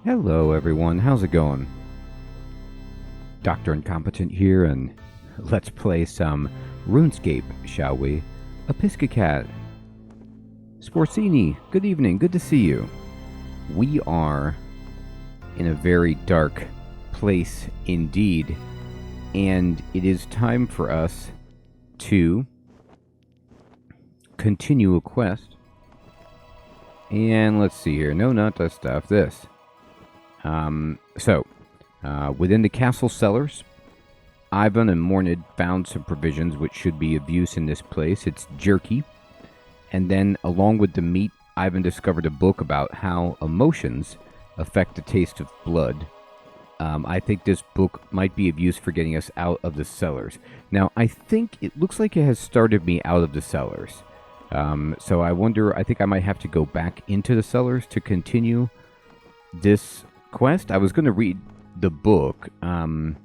Hello everyone, how's it going? Dr. Incompetent here, and let's play some RuneScape, shall we? Episcocat, Sporsini, good evening, good to see you. We are in a very dark place indeed, and it is time for us to continue a quest. And let's see here, no, not that stuff, this. Within the castle cellars, Ivan and Mornid found some provisions which should be of use in this place. It's jerky. And then, along with the meat, Ivan discovered a book about how emotions affect the taste of blood. I think this book might be of use for getting us out of the cellars. Now, I think it looks like it has started me out of the cellars. So I wonder, I think I might have to go back into the cellars to continue this quest. I was going to read the book. I'm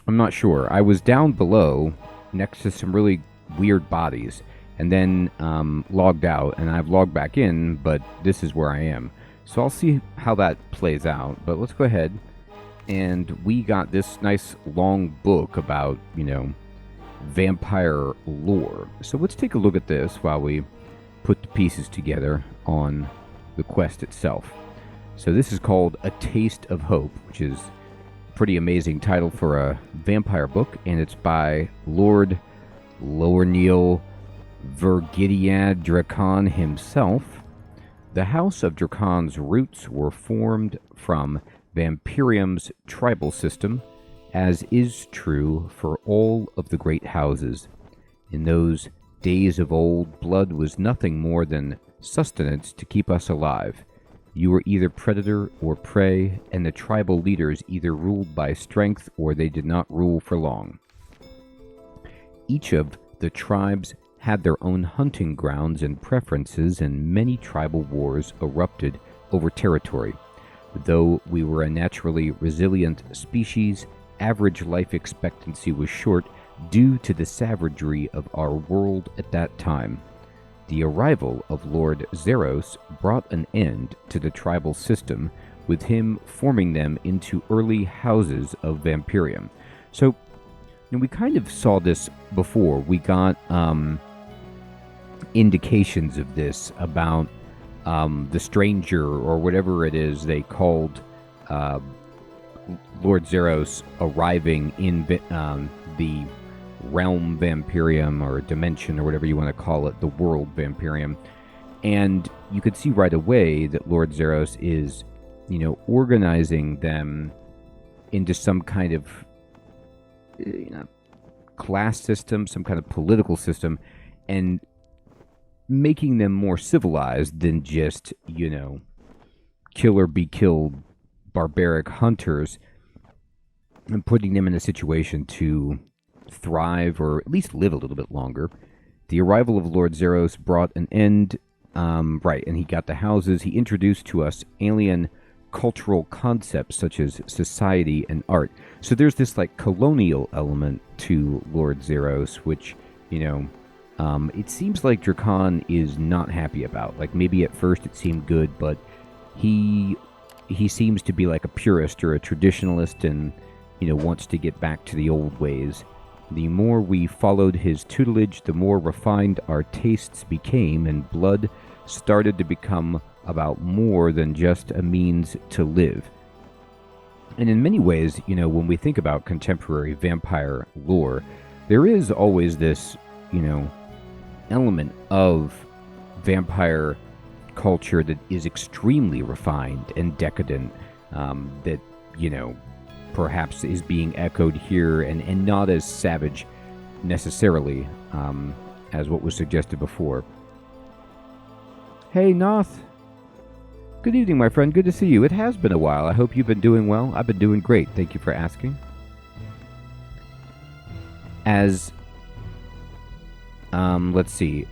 not sure. I was down below next to some really weird bodies and then logged out, and I've logged back in, but this is where I am. So I'll see how that plays out, but let's go ahead. And we got this nice long book about, vampire lore. So let's take a look at this while we put the pieces together on the quest itself. So this is called A Taste of Hope, which is a pretty amazing title for a vampire book, and it's by Lord Lowerneil Vergidiad Drakon himself. The House of Drakon's roots were formed from Vampyrium's tribal system, as is true for all of the great houses. In those days of old, blood was nothing more than sustenance to keep us alive. You were either predator or prey, and the tribal leaders either ruled by strength or they did not rule for long. Each of the tribes had their own hunting grounds and preferences, and many tribal wars erupted over territory. Though we were a naturally resilient species, average life expectancy was short due to the savagery of our world at that time. The arrival of Lord Zeros brought an end to the tribal system, with him forming them into early houses of Vampyrium. So, we kind of saw this before. We got indications of this about the stranger, or whatever it is they called Lord Zeros, arriving in the realm Vampyrium, or dimension, or whatever you want to call it, the world Vampyrium. And you could see right away that Lord Zeros is, organizing them into some kind of class system, some kind of political system, and making them more civilized than just, kill or be killed barbaric hunters, and putting them in a situation to thrive, or at least live a little bit longer. The arrival of Lord Zeros brought an end, and he got the houses. He introduced to us alien cultural concepts such as society and art. So there's this colonial element to Lord Zeros, which, it seems like Drakon is not happy about. Maybe at first it seemed good, but he seems to be like a purist or a traditionalist, and, wants to get back to the old ways. The more we followed his tutelage, the more refined our tastes became, and blood started to become about more than just a means to live. And in many ways, when we think about contemporary vampire lore, there is always this, element of vampire culture that is extremely refined and decadent, that, perhaps is being echoed here, and not as savage necessarily as what was suggested before. Hey, Noth. Good evening, my friend. Good to see you. It has been a while. I hope you've been doing well. I've been doing great. Thank you for asking. As, let's see.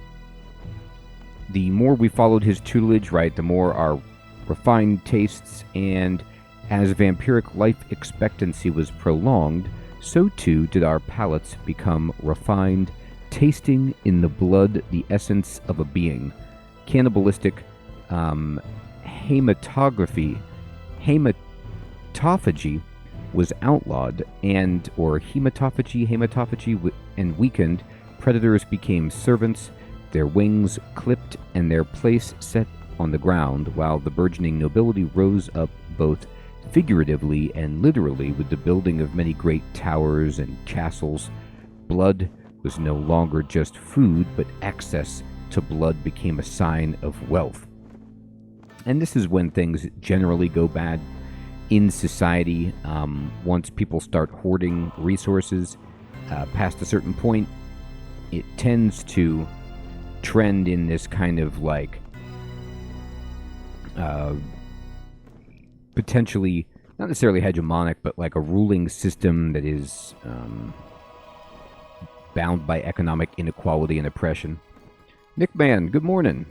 The more we followed his tutelage, right, the more our refined tastes, and as vampiric life expectancy was prolonged, so too did our palates become refined, tasting in the blood the essence of a being. Cannibalistic hematophagy was outlawed, and and weakened, predators became servants, their wings clipped and their place set on the ground, while the burgeoning nobility rose up both figuratively and literally with the building of many great towers and castles. Blood was no longer just food, but access to blood became a sign of wealth. And this is when things generally go bad in society. Once people start hoarding resources past a certain point, it tends to trend in this kind of like potentially not necessarily hegemonic, but like a ruling system that is bound by economic inequality and oppression. Nick Man, good morning.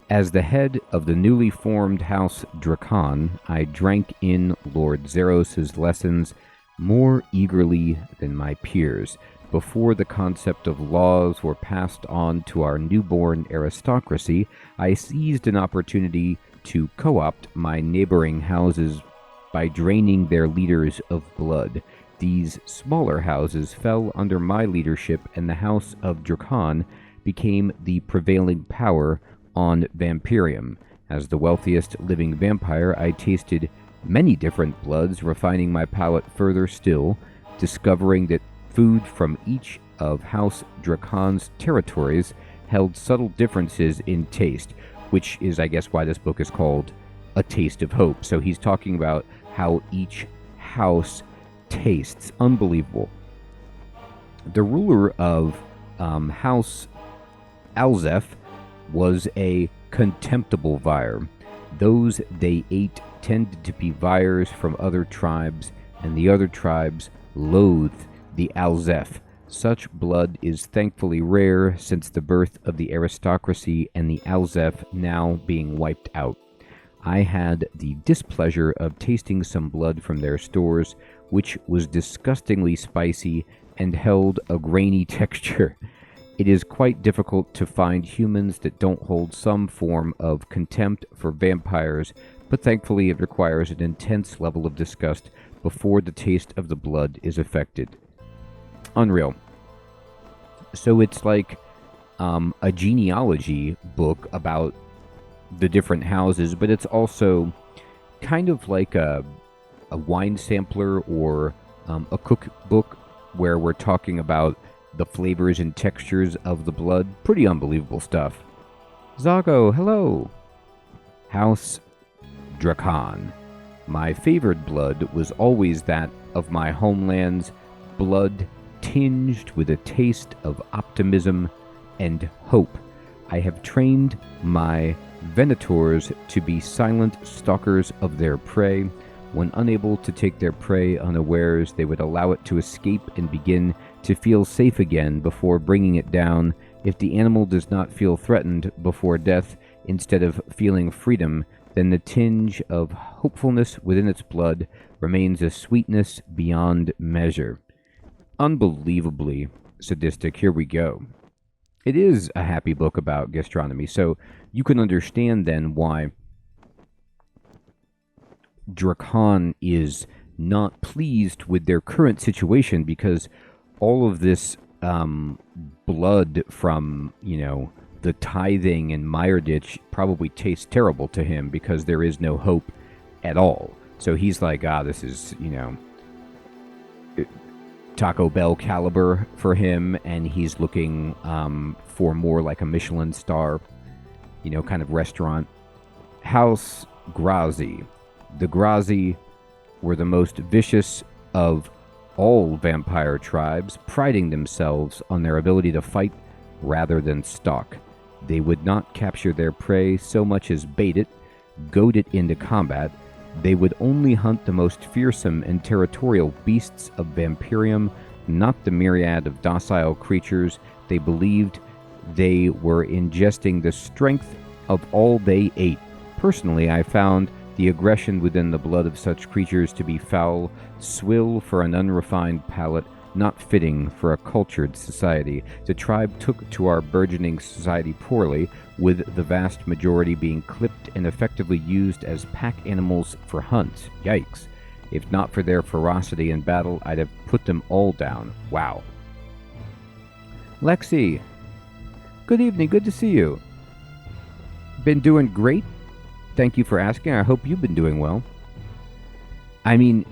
As the head of the newly formed House Drakon, I drank in Lord Zeros' lessons more eagerly than my peers. Before the concept of laws were passed on to our newborn aristocracy, I seized an opportunity to co-opt my neighboring houses by draining their leaders of blood. These smaller houses fell under my leadership, and the House of Drakon became the prevailing power on Vampyrium. As the wealthiest living vampire, I tasted many different bloods, refining my palate further still, discovering that food from each of House Drakon's territories held subtle differences in taste, which is, I guess, why this book is called A Taste of Hope. So he's talking about how each house tastes. Unbelievable. The ruler of House Alzef was a contemptible Vyre. Those they ate tended to be Vyres from other tribes, and the other tribes loathed the Alzef. Such blood is thankfully rare since the birth of the aristocracy and the Alzef now being wiped out. I had the displeasure of tasting some blood from their stores, which was disgustingly spicy and held a grainy texture. It is quite difficult to find humans that don't hold some form of contempt for vampires, but thankfully it requires an intense level of disgust before the taste of the blood is affected. Unreal. So it's like a genealogy book about the different houses, but it's also kind of like a wine sampler or a cookbook where we're talking about the flavors and textures of the blood. Pretty unbelievable stuff. Zago, hello. House Drakon. My favored blood was always that of my homeland's blood, tinged with a taste of optimism and hope. I have trained my Venators to be silent stalkers of their prey. When unable to take their prey unawares, they would allow it to escape and begin to feel safe again before bringing it down. If the animal does not feel threatened before death, instead of feeling freedom, then the tinge of hopefulness within its blood remains a sweetness beyond measure. Unbelievably sadistic. Here we go. It is a happy book about gastronomy, so you can understand then why Drakon is not pleased with their current situation, because all of this blood from, the tithing and Meyerditch probably tastes terrible to him because there is no hope at all. So he's like, this is, Taco Bell caliber for him, and he's looking for more like a Michelin star, kind of restaurant. House Grazi. The Grazi were the most vicious of all vampire tribes, priding themselves on their ability to fight rather than stalk. They would not capture their prey so much as bait it, goad it into combat. They would only hunt the most fearsome and territorial beasts of Vampyrium, not the myriad of docile creatures they believed they were ingesting the strength of all they ate. Personally, I found the aggression within the blood of such creatures to be foul swill for an unrefined palate, not fitting for a cultured society. The tribe took to our burgeoning society poorly, with the vast majority being clipped and effectively used as pack animals for hunts. Yikes. If not for their ferocity in battle, I'd have put them all down. Wow. Lexi, good evening, good to see you. Been doing great. Thank you for asking. I hope you've been doing well. I mean,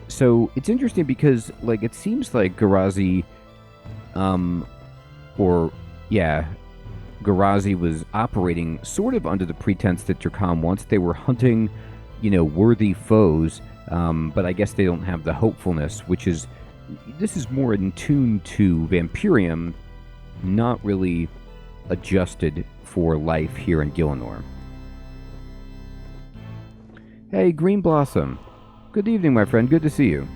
so it's interesting because, like, it seems like Garazi, Garazi was operating sort of under the pretense that Drakan wants. They were hunting, worthy foes, but I guess they don't have the hopefulness, this is more in tune to Vampyrium, not really adjusted for life here in Gielinor. Hey, Green Blossom. Good evening, my friend. Good to see you.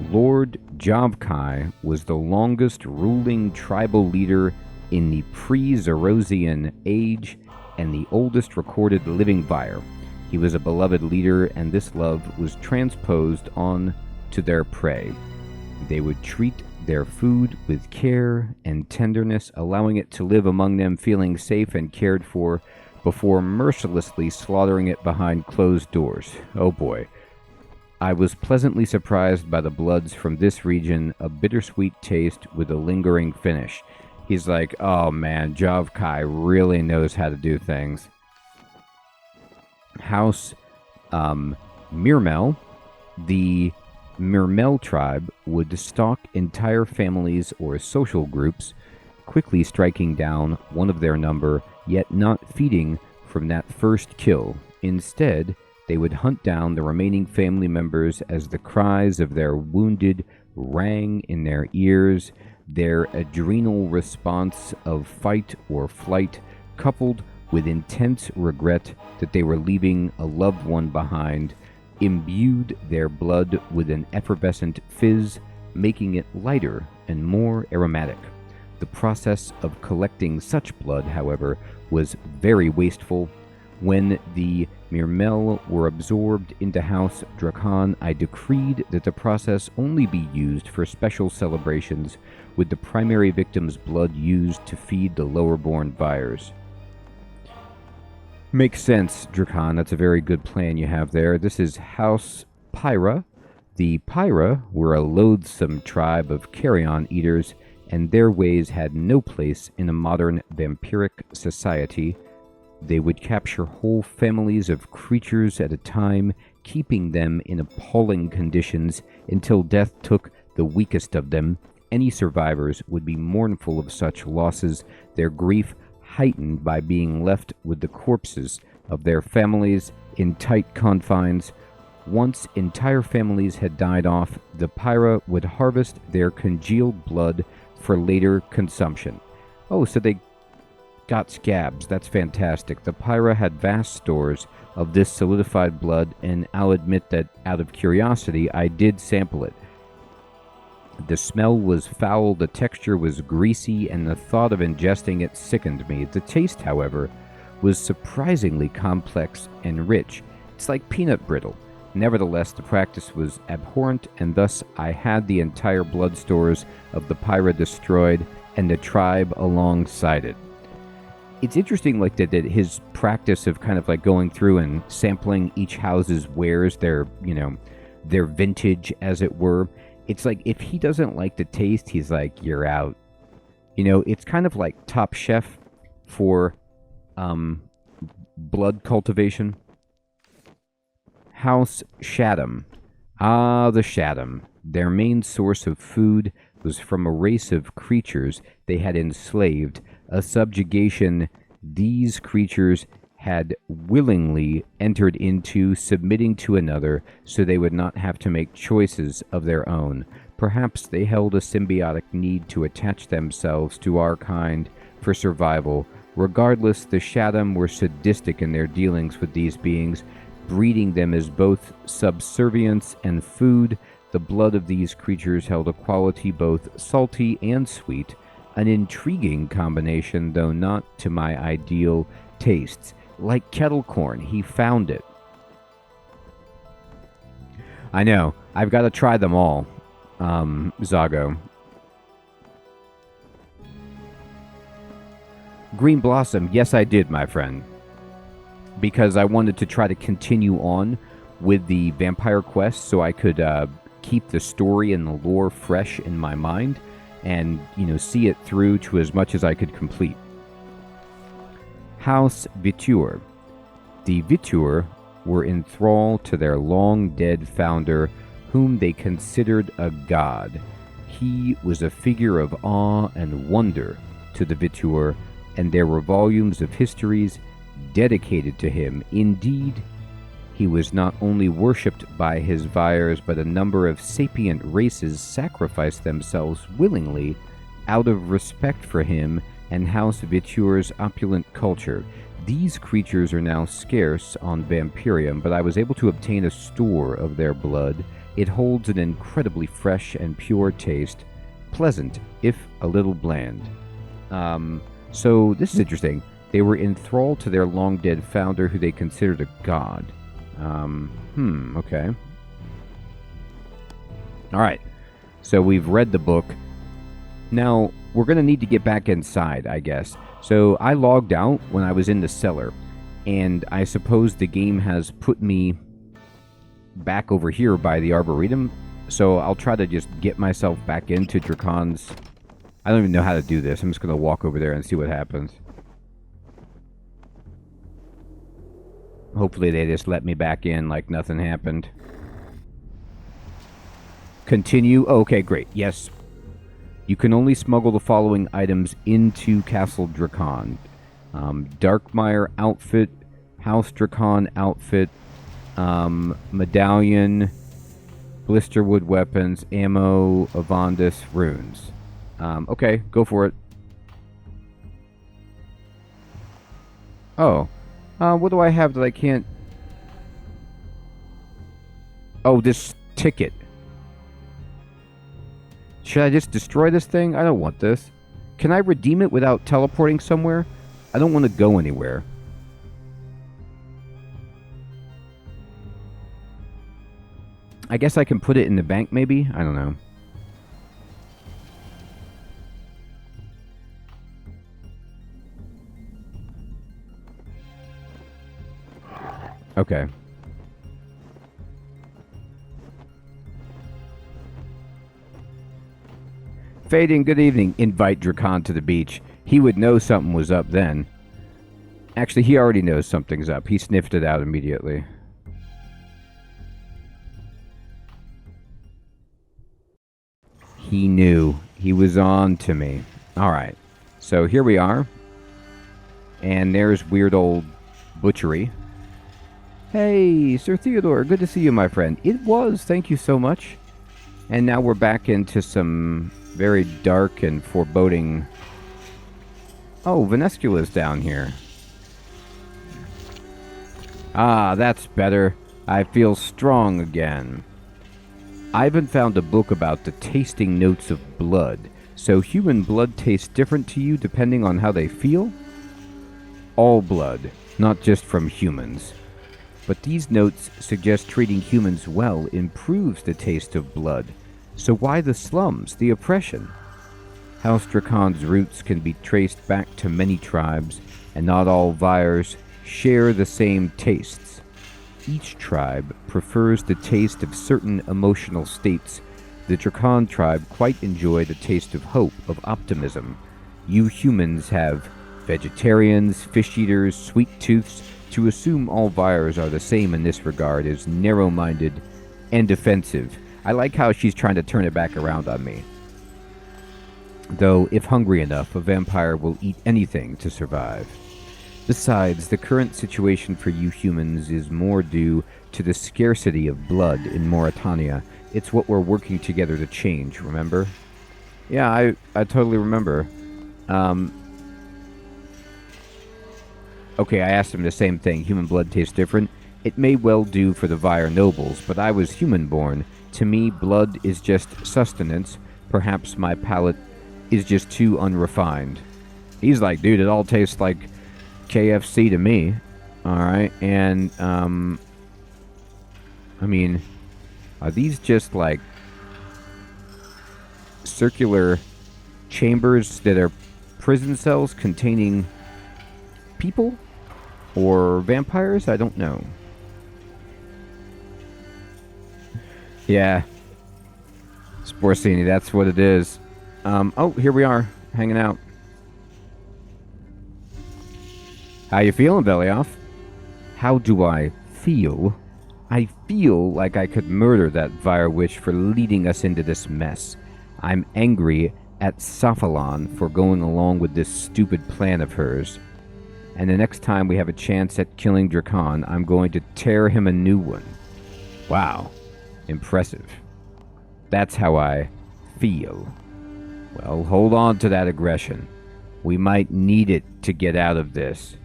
Lord Javkai was the longest ruling tribal leader in the pre-Zerosian age and the oldest recorded living Vampire. He was a beloved leader, and this love was transposed on to their prey. They would treat their food with care and tenderness, allowing it to live among them, feeling safe and cared for, before mercilessly slaughtering it behind closed doors. Oh boy. I was pleasantly surprised by the bloods from this region, a bittersweet taste with a lingering finish. He's like, oh man, Javkai really knows how to do things. House Mirmel, the Mirmel tribe would stalk entire families or social groups, quickly striking down one of their number, yet not feeding from that first kill. Instead, they would hunt down the remaining family members as the cries of their wounded rang in their ears, their adrenal response of fight or flight, coupled with intense regret that they were leaving a loved one behind, imbued their blood with an effervescent fizz, making it lighter and more aromatic. The process of collecting such blood, however, was very wasteful. When the Mirmel were absorbed into House Drakan, I decreed that the process only be used for special celebrations, with the primary victim's blood used to feed the lower-born Vyres. Makes sense, Drakan. That's a very good plan you have there. This is House Pyra. The Pyra were a loathsome tribe of carrion eaters, and their ways had no place in a modern vampiric society. They would capture whole families of creatures at a time, keeping them in appalling conditions until death took the weakest of them. Any survivors would be mournful of such losses, their grief heightened by being left with the corpses of their families in tight confines. Once entire families had died off, the Pyra would harvest their congealed blood for later consumption. Oh, so they got scabs. That's fantastic. The Pyra had vast stores of this solidified blood, and I'll admit that out of curiosity, I did sample it. The smell was foul, the texture was greasy, and the thought of ingesting it sickened me. The taste, however, was surprisingly complex and rich. It's like peanut brittle. Nevertheless, the practice was abhorrent, and thus I had the entire blood stores of the Pyra destroyed, and the tribe alongside it. It's interesting, like, that his practice of kind of like going through and sampling each house's wares, their vintage, as it were. It's like, if he doesn't like the taste, he's like, you're out. It's kind of like Top Chef for blood cultivation. House Shaddam. Ah, the Shaddam. Their main source of food was from a race of creatures they had enslaved, a subjugation these creatures had willingly entered into, submitting to another so they would not have to make choices of their own. Perhaps they held a symbiotic need to attach themselves to our kind for survival. Regardless, the Shaddam were sadistic in their dealings with these beings, breeding them as both subservience and food. The blood of these creatures held a quality both salty and sweet, an intriguing combination, though not to my ideal tastes. Like kettle corn, he found it. I know, I've got to try them all. Zago. Green Blossom, yes I did, my friend. Because I wanted to try to continue on with the vampire quest so I could keep the story and the lore fresh in my mind and, see it through to as much as I could complete. House Vitur. The Vitur were enthralled to their long-dead founder, whom they considered a god. He was a figure of awe and wonder to the Vitur, and there were volumes of histories dedicated to him. Indeed, he was not only worshipped by his Vyres, but a number of sapient races sacrificed themselves willingly out of respect for him and House Vitur's opulent culture. These creatures are now scarce on Vampyrium, but I was able to obtain a store of their blood. It holds an incredibly fresh and pure taste, pleasant, if a little bland. So this is interesting. They were enthralled to their long-dead founder, who they considered a god. Okay. Alright. So we've read the book. Now, we're going to need to get back inside, I guess. So I logged out when I was in the cellar, and I suppose the game has put me back over here by the Arboretum. So I'll try to just get myself back into Dracon's... I don't even know how to do this. I'm just going to walk over there and see what happens. Hopefully they just let me back in like nothing happened. Continue. Oh, okay, great. Yes. You can only smuggle the following items into Castle Drakon. Darkmire outfit, House Drakon outfit, medallion, blisterwood weapons, ammo, Avandis, runes. Okay, go for it. Oh. What do I have that I can't... Oh, this ticket. Should I just destroy this thing? I don't want this. Can I redeem it without teleporting somewhere? I don't want to go anywhere. I guess I can put it in the bank, maybe? I don't know. Okay. Fading, good evening. Invite Drakon to the beach. He would know something was up then. Actually, he already knows something's up. He sniffed it out immediately. He knew. He was on to me. Alright. So here we are. And there's weird old butchery. Hey, Sir Theodore, good to see you, my friend. It was, thank you so much. And now we're back into some very dark and foreboding... Oh, Venescula's down here. Ah, that's better. I feel strong again. Ivan found a book about the tasting notes of blood. So human blood tastes different to you depending on how they feel? All blood, not just from humans. But these notes suggest treating humans well improves the taste of blood. So why the slums, the oppression? House Drakon's roots can be traced back to many tribes, and not all Vyres share the same tastes. Each tribe prefers the taste of certain emotional states. The Drakon tribe quite enjoy the taste of hope, of optimism. You humans have vegetarians, fish-eaters, sweet-tooths. To assume all Vyres are the same in this regard is narrow-minded and offensive. I like how she's trying to turn it back around on me. Though, if hungry enough, a vampire will eat anything to survive. Besides, the current situation for you humans is more due to the scarcity of blood in Mauritania. It's what we're working together to change, remember? Yeah, I totally remember. Okay, I asked him the same thing. Human blood tastes different. It may well do for the Vyre nobles, but I was human-born. To me, blood is just sustenance. Perhaps my palate is just too unrefined. He's like, dude, it all tastes like KFC to me. Alright, and, I mean, are these just like circular chambers that are prison cells containing people or vampires? I don't know. Yeah. Sporsini, that's what it is. Oh, here we are, hanging out. How you feeling, Belioff? How do I feel? I feel like I could murder that Vire Witch for leading us into this mess. I'm angry at Saphalon for going along with this stupid plan of hers. And the next time we have a chance at killing Drakon, I'm going to tear him a new one. Wow. Impressive. That's how I feel. Well, hold on to that aggression. We might need it to get out of this.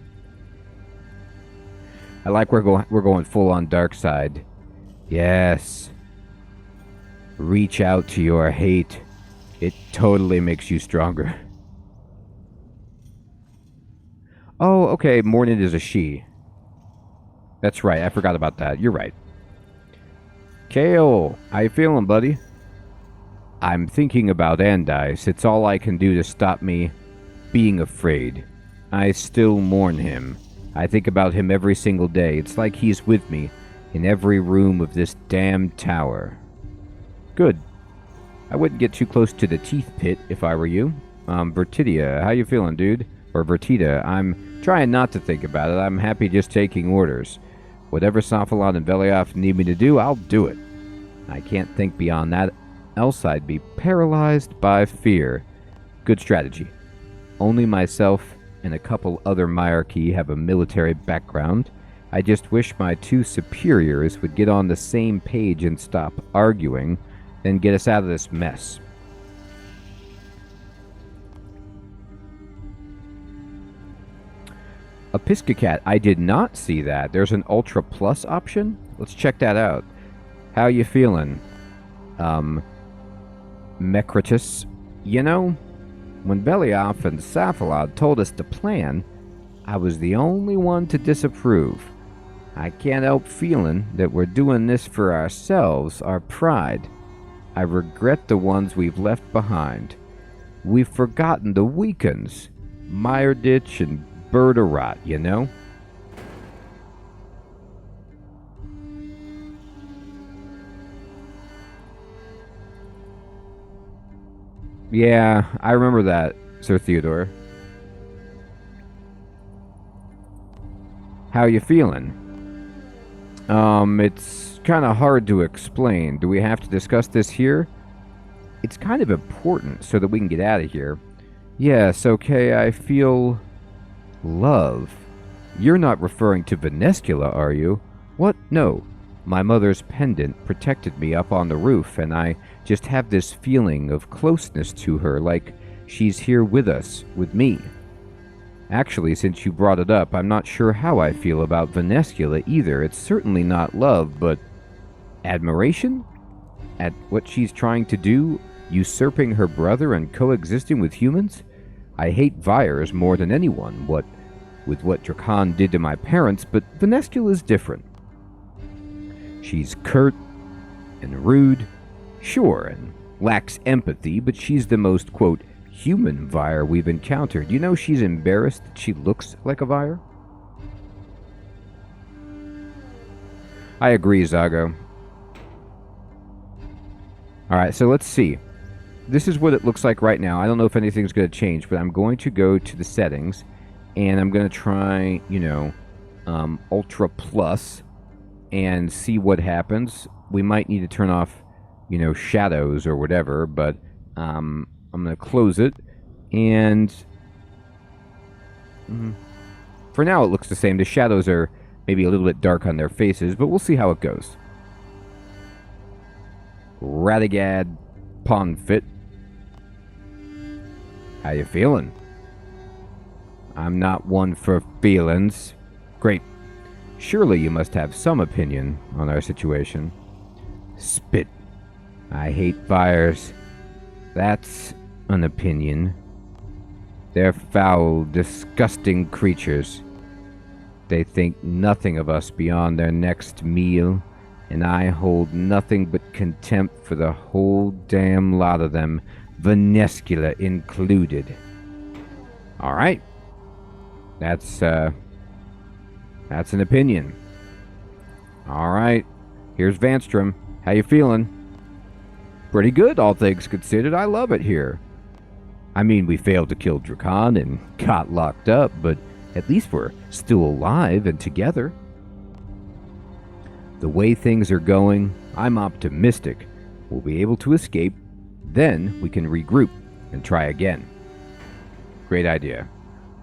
I like we're going full on dark side. Yes. Reach out to your hate. It totally makes you stronger. Oh, okay, Mornin is a she. That's right, I forgot about that. You're right. Kale, how you feeling, buddy? I'm thinking about Andice. It's all I can do to stop me being afraid. I still mourn him. I think about him every single day. It's like he's with me in every room of this damned tower. Good. I wouldn't get too close to the teeth pit if I were you. Vertidia, how you feeling, dude? Or Vertida, I'm trying not to think about it. I'm happy just taking orders. Whatever Saphalon and Belioff need me to do, I'll do it. I can't think beyond that, else I'd be paralyzed by fear. Good strategy. Only myself and a couple other Myarchy have a military background. I just wish my two superiors would get on the same page and stop arguing, then get us out of this mess. A Piscacat, I did not see that. There's an Ultra Plus option? Let's check that out. How you feeling? Mecritus? You know, when Belioff and Saphalon told us the plan, I was the only one to disapprove. I can't help feeling that we're doing this for ourselves, our pride. I regret the ones we've left behind. We've forgotten the weak uns, Myrditch and Birderot, you know? Yeah, I remember that, Sir Theodore. How you feeling? It's kind of hard to explain. Do we have to discuss this here? It's kind of important so that we can get out of here. Yes, okay, I feel... love. You're not referring to Venescula, are you? What? No. My mother's pendant protected me up on the roof, and I just have this feeling of closeness to her, like she's here with us, with me. Actually, since you brought it up, I'm not sure how I feel about Venescula either. It's certainly not love, but admiration? At what she's trying to do, usurping her brother and coexisting with humans? I hate Vires more than anyone, with what Drakon did to my parents, but Venescula's different. She's curt and rude, sure, and lacks empathy, but she's the most, quote, human Vire we've encountered. You know she's embarrassed that she looks like a Vire? I agree, Zago. Alright, so let's see. This is what it looks like right now. I don't know if anything's going to change, but I'm going to go to the settings, and I'm going to try, you know, Ultra Plus, and see what happens. We might need to turn off, you know, shadows or whatever, but I'm going to close it, and for now it looks the same. The shadows are maybe a little bit dark on their faces, but we'll see how it goes. Radagad Ponfit. How you feeling? I'm not one for feelings. Great. Surely you must have some opinion on our situation. Spit. I hate fires. That's an opinion. They're foul, disgusting creatures. They think nothing of us beyond their next meal, and I hold nothing but contempt for the whole damn lot of them. Vanescula included. All right. That's an opinion. All right. Here's Vanstrom. How you feeling? Pretty good, all things considered. I love it here. I mean, we failed to kill Drakon and got locked up, but at least we're still alive and together. The way things are going, I'm optimistic we'll be able to escape. Then we can regroup and try again. Great idea.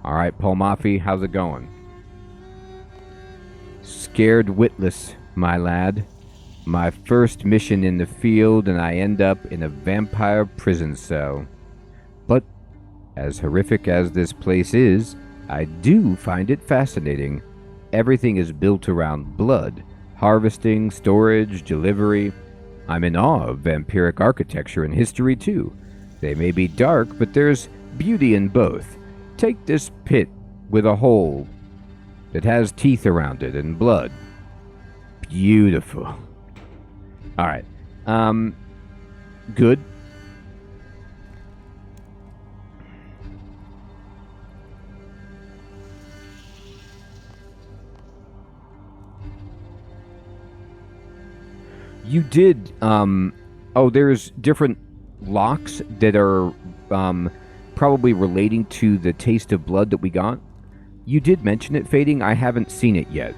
All right, Paul Maffey, how's it going? Scared witless, my lad. My first mission in the field, and I end up in a vampire prison cell. But as horrific as this place is, I do find it fascinating. Everything is built around blood. Harvesting, storage, delivery. I'm in awe of vampiric architecture and history too. They may be dark, but there's beauty in both. Take this pit with a hole that has teeth around it and blood. Beautiful. Alright. Good. You did, there's different locks that are, probably relating to the taste of blood that we got. You did mention it, Fading. I haven't seen it yet.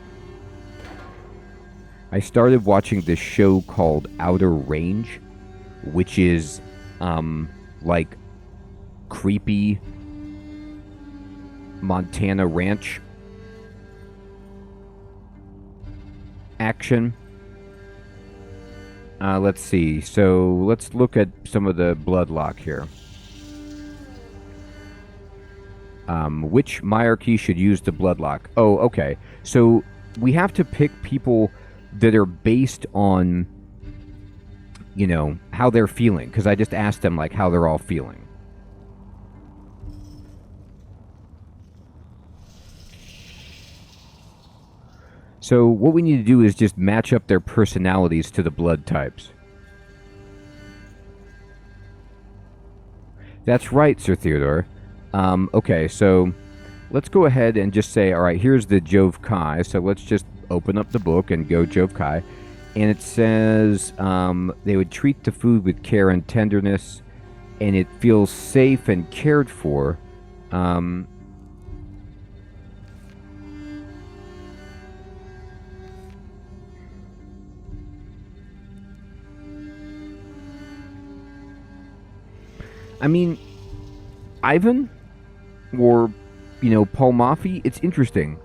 I started watching this show called Outer Range, which is, like, creepy Montana ranch action. Let's see. So let's look at some of the blood lock here. Which hierarchy should use the blood lock? Oh, okay. So we have to pick people that are based on, you know, how they're feeling. Because I just asked them, like, how they're all feeling. So what we need to do is just match up their personalities to the blood types. That's right, Sir Theodore. Okay, so let's go ahead and just say, all right, here's the Jove Kai. So let's just open up the book and go Jove Kai. And it says they would treat the food with care and tenderness, and it feels safe and cared for. I mean, Ivan or, you know, Paul Maffey, it's interesting.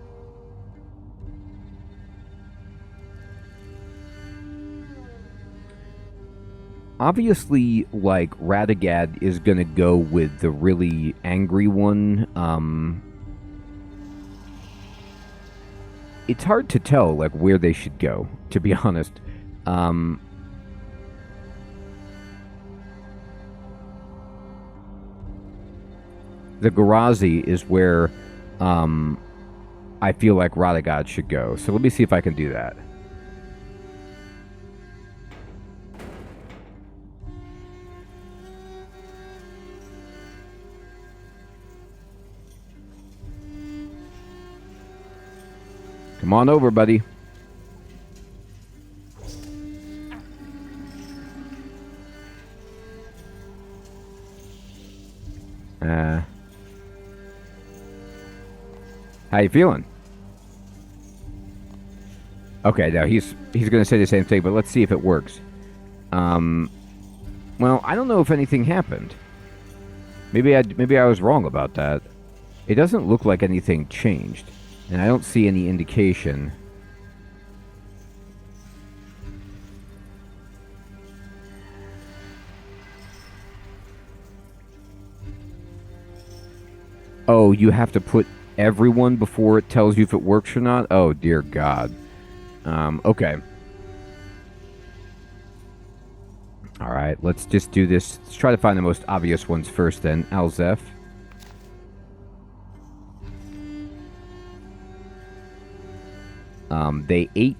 Obviously, like, Radagad is going to go with the really angry one. It's hard to tell, like, where they should go, to be honest. The Garazi is where I feel like Radagad should go. So let me see if I can do that. Come on over, buddy. How you feeling? Okay, now he's going to say the same thing, but let's see if it works. Well, I don't know if anything happened. Maybe I was wrong about that. It doesn't look like anything changed, and I don't see any indication. Oh, you have to put everyone before it tells you if it works or not? Oh, dear God. Okay. Alright, let's just do this. Let's try to find the most obvious ones first then. Alzef. They ate.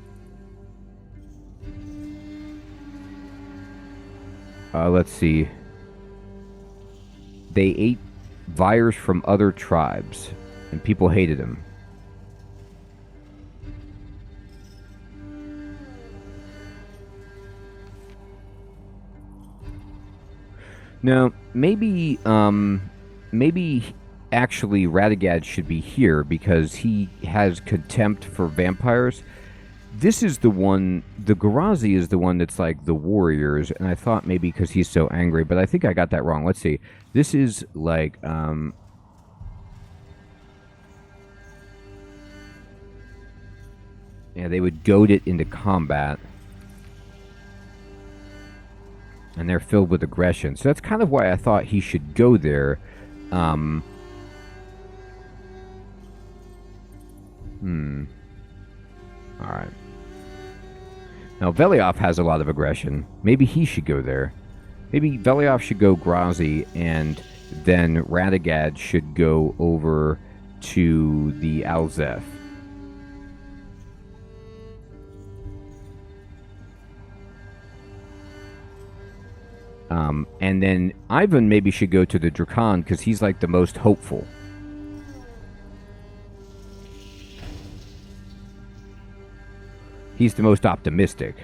Let's see. they ate Vyres from other tribes, and people hated him. Now, maybe actually Radagad should be here because he has contempt for vampires. This is the one, the Garazi is the one that's like the warriors, and I thought maybe because he's so angry, but I think I got that wrong. Let's see. This is like, yeah, they would goad it into combat. And they're filled with aggression. So that's kind of why I thought he should go there. Alright. Now, Velioff has a lot of aggression. Maybe he should go there. Maybe Velioff should go Grazi, and then Radagad should go over to the Alzeth. And then Ivan maybe should go to the Drakan because he's like the most hopeful. He's the most optimistic.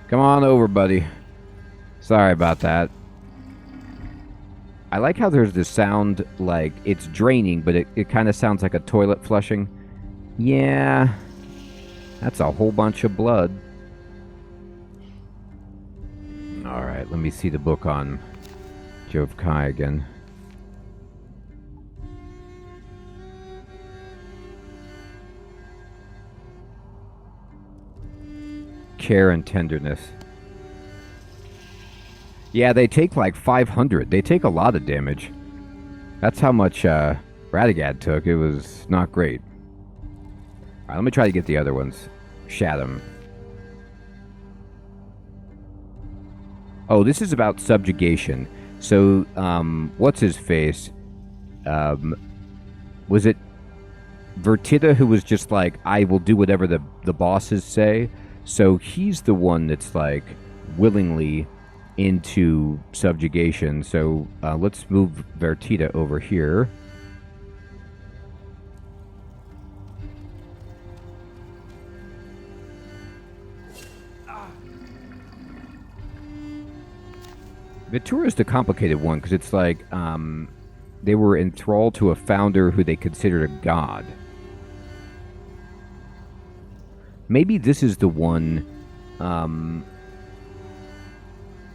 Come on over, buddy. Sorry about that. I like how there's this sound like it's draining, but it kind of sounds like a toilet flushing. Yeah. That's a whole bunch of blood. Alright, let me see the book on Jove Kai again. Care and tenderness. Yeah, they take like 500. They take a lot of damage. That's how much Radagad took. It was not great. Alright, let me try to get the other ones. Shaddam. Oh, this is about subjugation. So, what's his face? Was it Vertida who was just like, I will do whatever the bosses say? So he's the one that's like willingly into subjugation. So let's move Vertida over here. Vitura is the complicated one because it's like they were enthralled to a founder who they considered a god. Maybe this is the one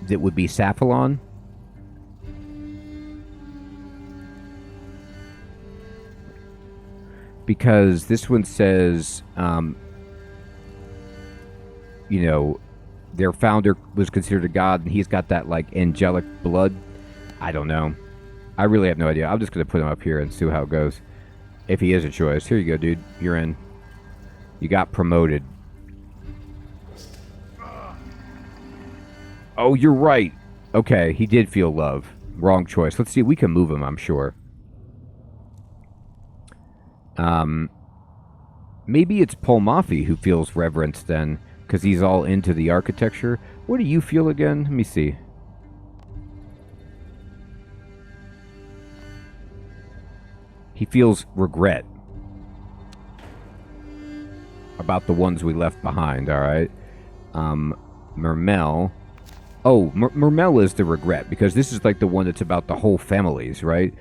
that would be Saphalon. Because this one says, you know, their founder was considered a god, and he's got that, like, angelic blood. I don't know. I really have no idea. I'm just going to put him up here and see how it goes. If he is a choice. Here you go, dude. You're in. You got promoted. Oh, you're right. Okay, he did feel love. Wrong choice. Let's see if we can move him, I'm sure. Maybe it's Paul Maffei who feels reverence then, because he's all into the architecture. What do you feel again? Let me see. He feels regret about the ones we left behind, alright? Mermel. Oh, Mermel is the regret, because this is like the one that's about the whole families, right?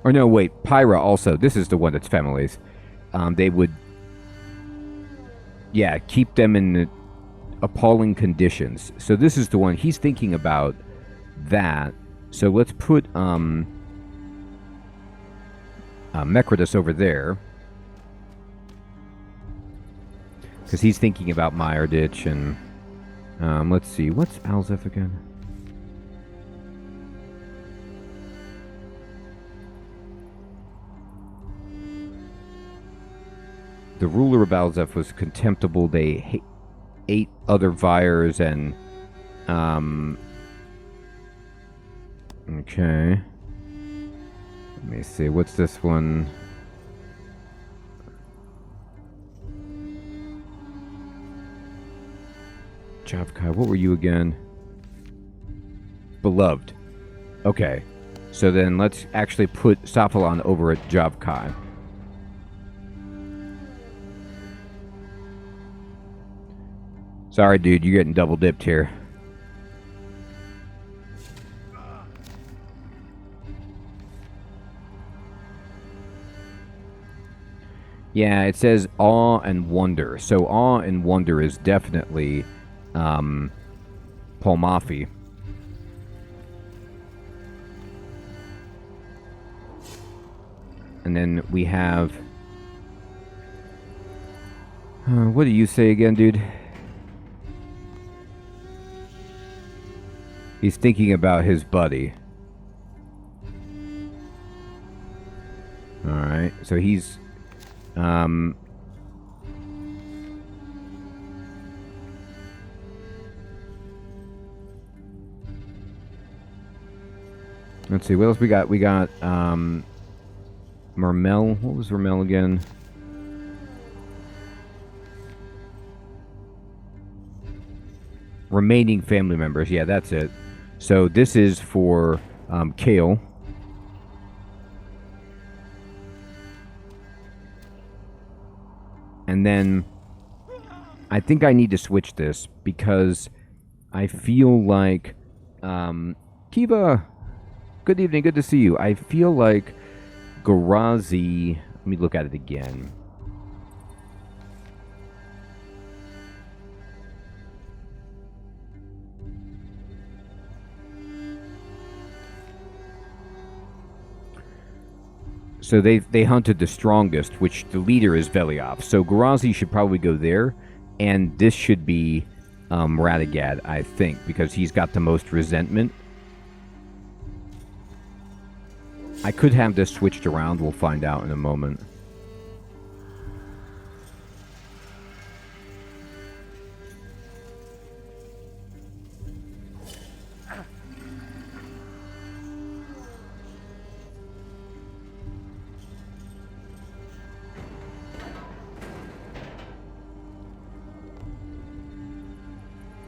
Or no, wait, Pyra also. This is the one that's families. They would, yeah, keep them in appalling conditions. So this is the one. He's thinking about that. So let's put Mekritus over there. Because he's thinking about Meyerditch and... let's see, what's Alzeth again? The ruler of Alzeth was contemptible. They ate other Vyres and Okay. Let me see. What's this one? Javkai, what were you again? Beloved. Okay. So then let's actually put Saphalon over at Javkai. Sorry, dude. You're getting double dipped here. Yeah, it says awe and wonder. So awe and wonder is definitely Paul Maffey. And then we have... what do you say again, dude? He's thinking about his buddy. Alright, so he's... let's see, what else we got? We got, Mermel. What was Mermel again? Remaining family members. Yeah, that's it. So this is for, Kale. And then I think I need to switch this because I feel like Kiva, good evening, good to see you. I feel like Garazi, let me look at it again. So they hunted the strongest, which the leader is Veliov. So Garazi should probably go there, and this should be Radagad, I think, because he's got the most resentment. I could have this switched around. We'll find out in a moment.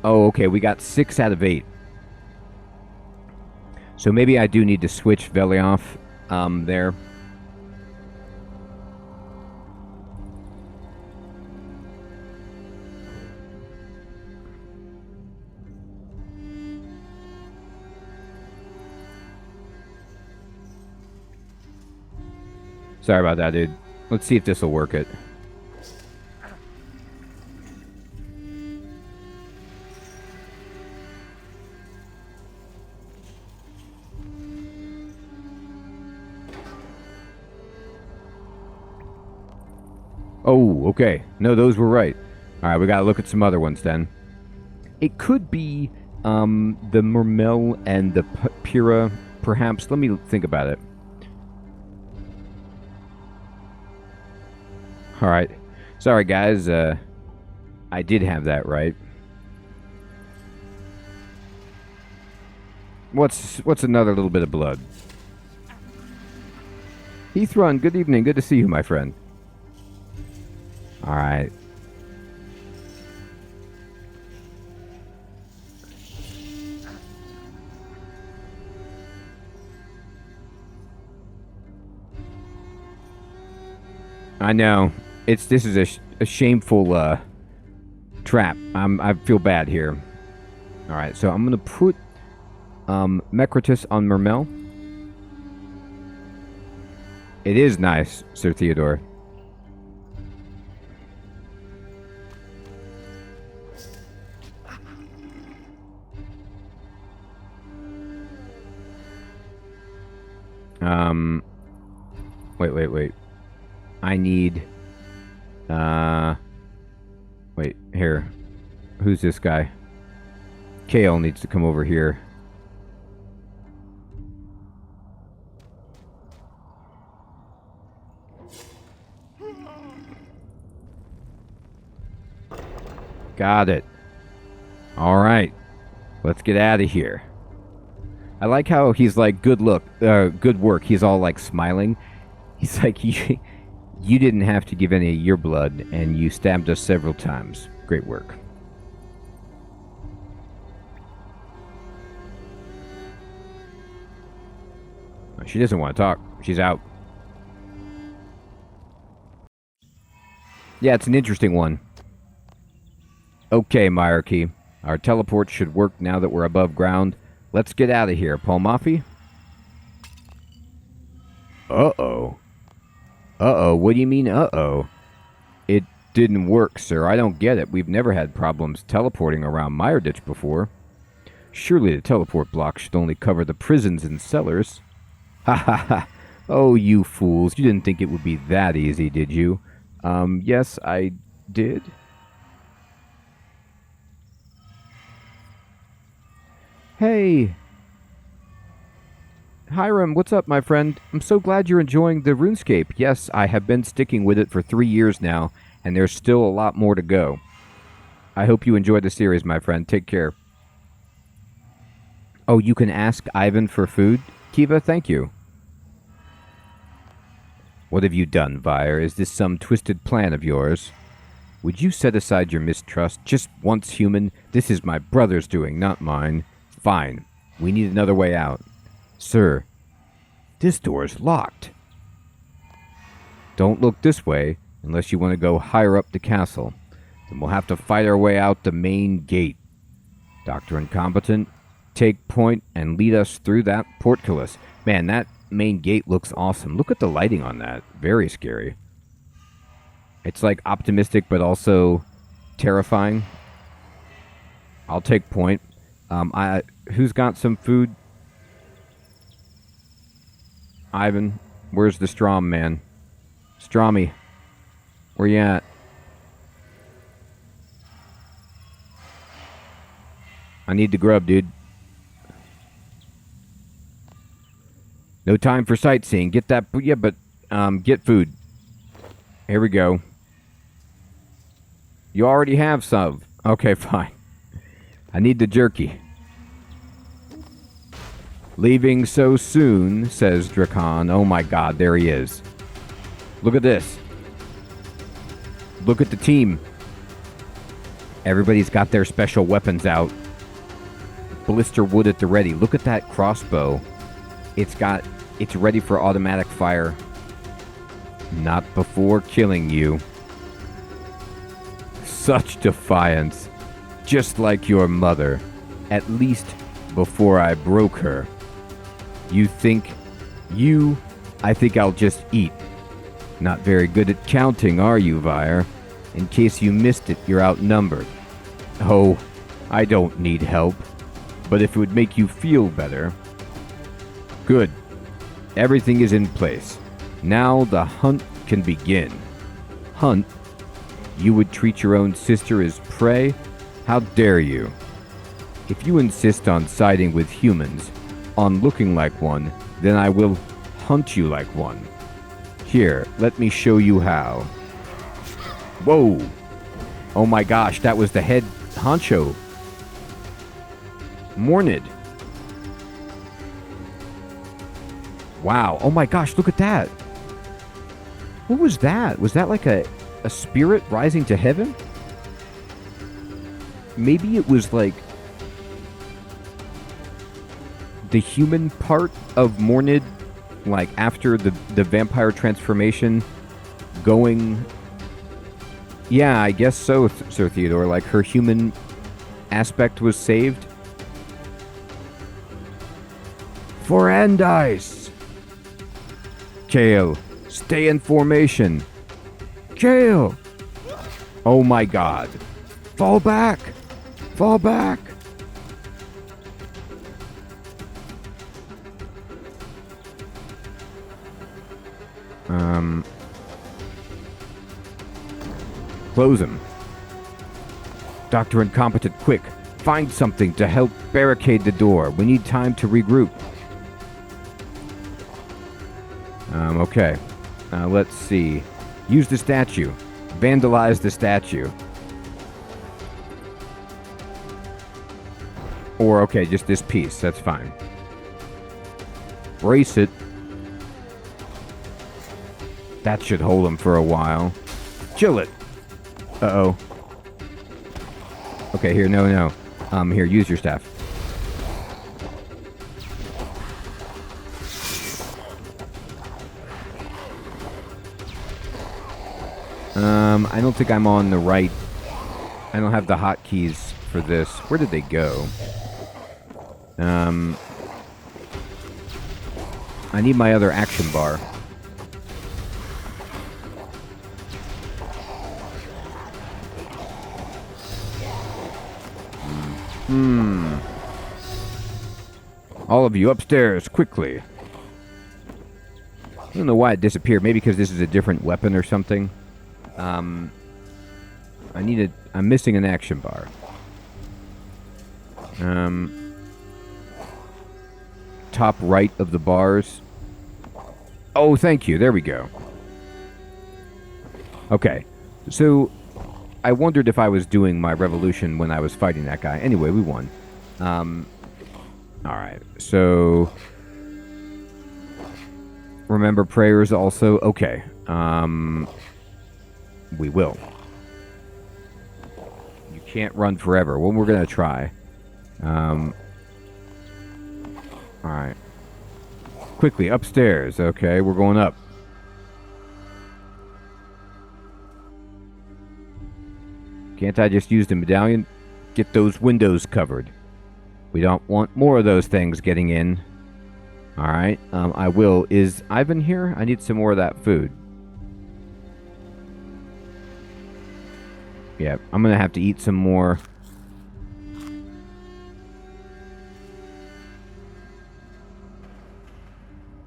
Oh, okay, we got 6 out of 8. So maybe I do need to switch Veliov there. Sorry about that, dude. Let's see if this will work it. Oh, okay. No, those were right. All right, we got to look at some other ones then. It could be the Mermel and the Pyrrha, perhaps. Let me think about it. All right. Sorry, guys. I did have that right. What's another little bit of blood? Heathrun, good evening. Good to see you, my friend. All right. I know. This is a shameful trap. I feel bad here. All right, so I'm gonna put Mecritus on Mermel. It is nice, Sir Theodore. Wait. I need, wait, here. Who's this guy? Kale needs to come over here. Got it. All right. Let's get out of here. I like how he's like, good work. He's all like smiling. He's like, you didn't have to give any of your blood, and you stabbed us several times. Great work. She doesn't want to talk. She's out. Yeah, it's an interesting one. Okay, Myarchy. Our teleport should work now that we're above ground. Let's get out of here, Palmafi. Uh-oh. Uh-oh, what do you mean, uh-oh? It didn't work, sir. I don't get it. We've never had problems teleporting around Meyerditch before. Surely the teleport block should only cover the prisons and cellars. Ha ha ha. Oh, you fools. You didn't think it would be that easy, did you? Yes, I did. Hey. Hiram, what's up, my friend? I'm so glad you're enjoying the RuneScape. Yes, I have been sticking with it for 3 years now, and there's still a lot more to go. I hope you enjoy the series, my friend. Take care. Oh, you can ask Ivan for food? Kiva, thank you. What have you done, Vire? Is this some twisted plan of yours? Would you set aside your mistrust just once, human? This is my brother's doing, not mine. Fine. We need another way out. Sir, this door's locked. Don't look this way unless you want to go higher up the castle. Then we'll have to fight our way out the main gate. Dr. Incompetent, take point and lead us through that portcullis. Man, that main gate looks awesome. Look at the lighting on that. Very scary. It's like optimistic but also terrifying. I'll take point. Who's got some food? Ivan, where's the Strom man? Strommy, where you at? I need the grub, dude. No time for sightseeing. Get that... Yeah, but... get food. Here we go. You already have some. Okay, fine. I need the jerky. Leaving so soon, says Drakon. Oh my god, there he is. Look at this. Look at the team. Everybody's got their special weapons out. Blister wood at the ready. Look at that crossbow. It's ready for automatic fire. Not before killing you. Such defiance. Just like your mother. At least before I broke her. I think I'll just eat. Not very good at counting, are you, Vire? In case you missed it, you're outnumbered. Oh, I don't need help. But if it would make you feel better... Good. Everything is in place. Now the hunt can begin. Hunt? You would treat your own sister as prey? How dare you? If you insist on siding with humans, on looking like one, then I will hunt you like one. Here, let me show you how. Whoa! Oh my gosh, that was the head honcho. Mornid. Wow, oh my gosh, look at that. What was that? Was that like a spirit rising to heaven? Maybe it was like the human part of Mornid, like after the vampire transformation going... Yeah, I guess so, Sir Theodore. Like her human aspect was saved. Forandis! Kale, stay in formation. Kale! Oh my god. Fall back! Fall back! Close him. Dr. Incompetent, quick. Find something to help barricade the door. We need time to regroup. Okay. Let's see. Use the statue. Vandalize the statue. Or, okay, just this piece. That's fine. Brace it. That should hold him for a while. Chill it. Uh-oh. Okay, here, no. Here, use your staff. I don't think I'm on the right... I don't have the hotkeys for this. Where did they go? I need my other action bar. All of you upstairs, quickly. I don't know why it disappeared. Maybe because this is a different weapon or something. I'm missing an action bar. Top right of the bars. Oh, thank you. There we go. Okay. So, I wondered if I was doing my revolution when I was fighting that guy. Anyway, we won. Alright. So, remember prayers also? Okay. We will. You can't run forever. Well, we're going to try. Alright. Quickly, upstairs. Okay, we're going up. Can't I just use the medallion? Get those windows covered. We don't want more of those things getting in. Alright, I will. Is Ivan here? I need some more of that food. Yeah, I'm gonna have to eat some more.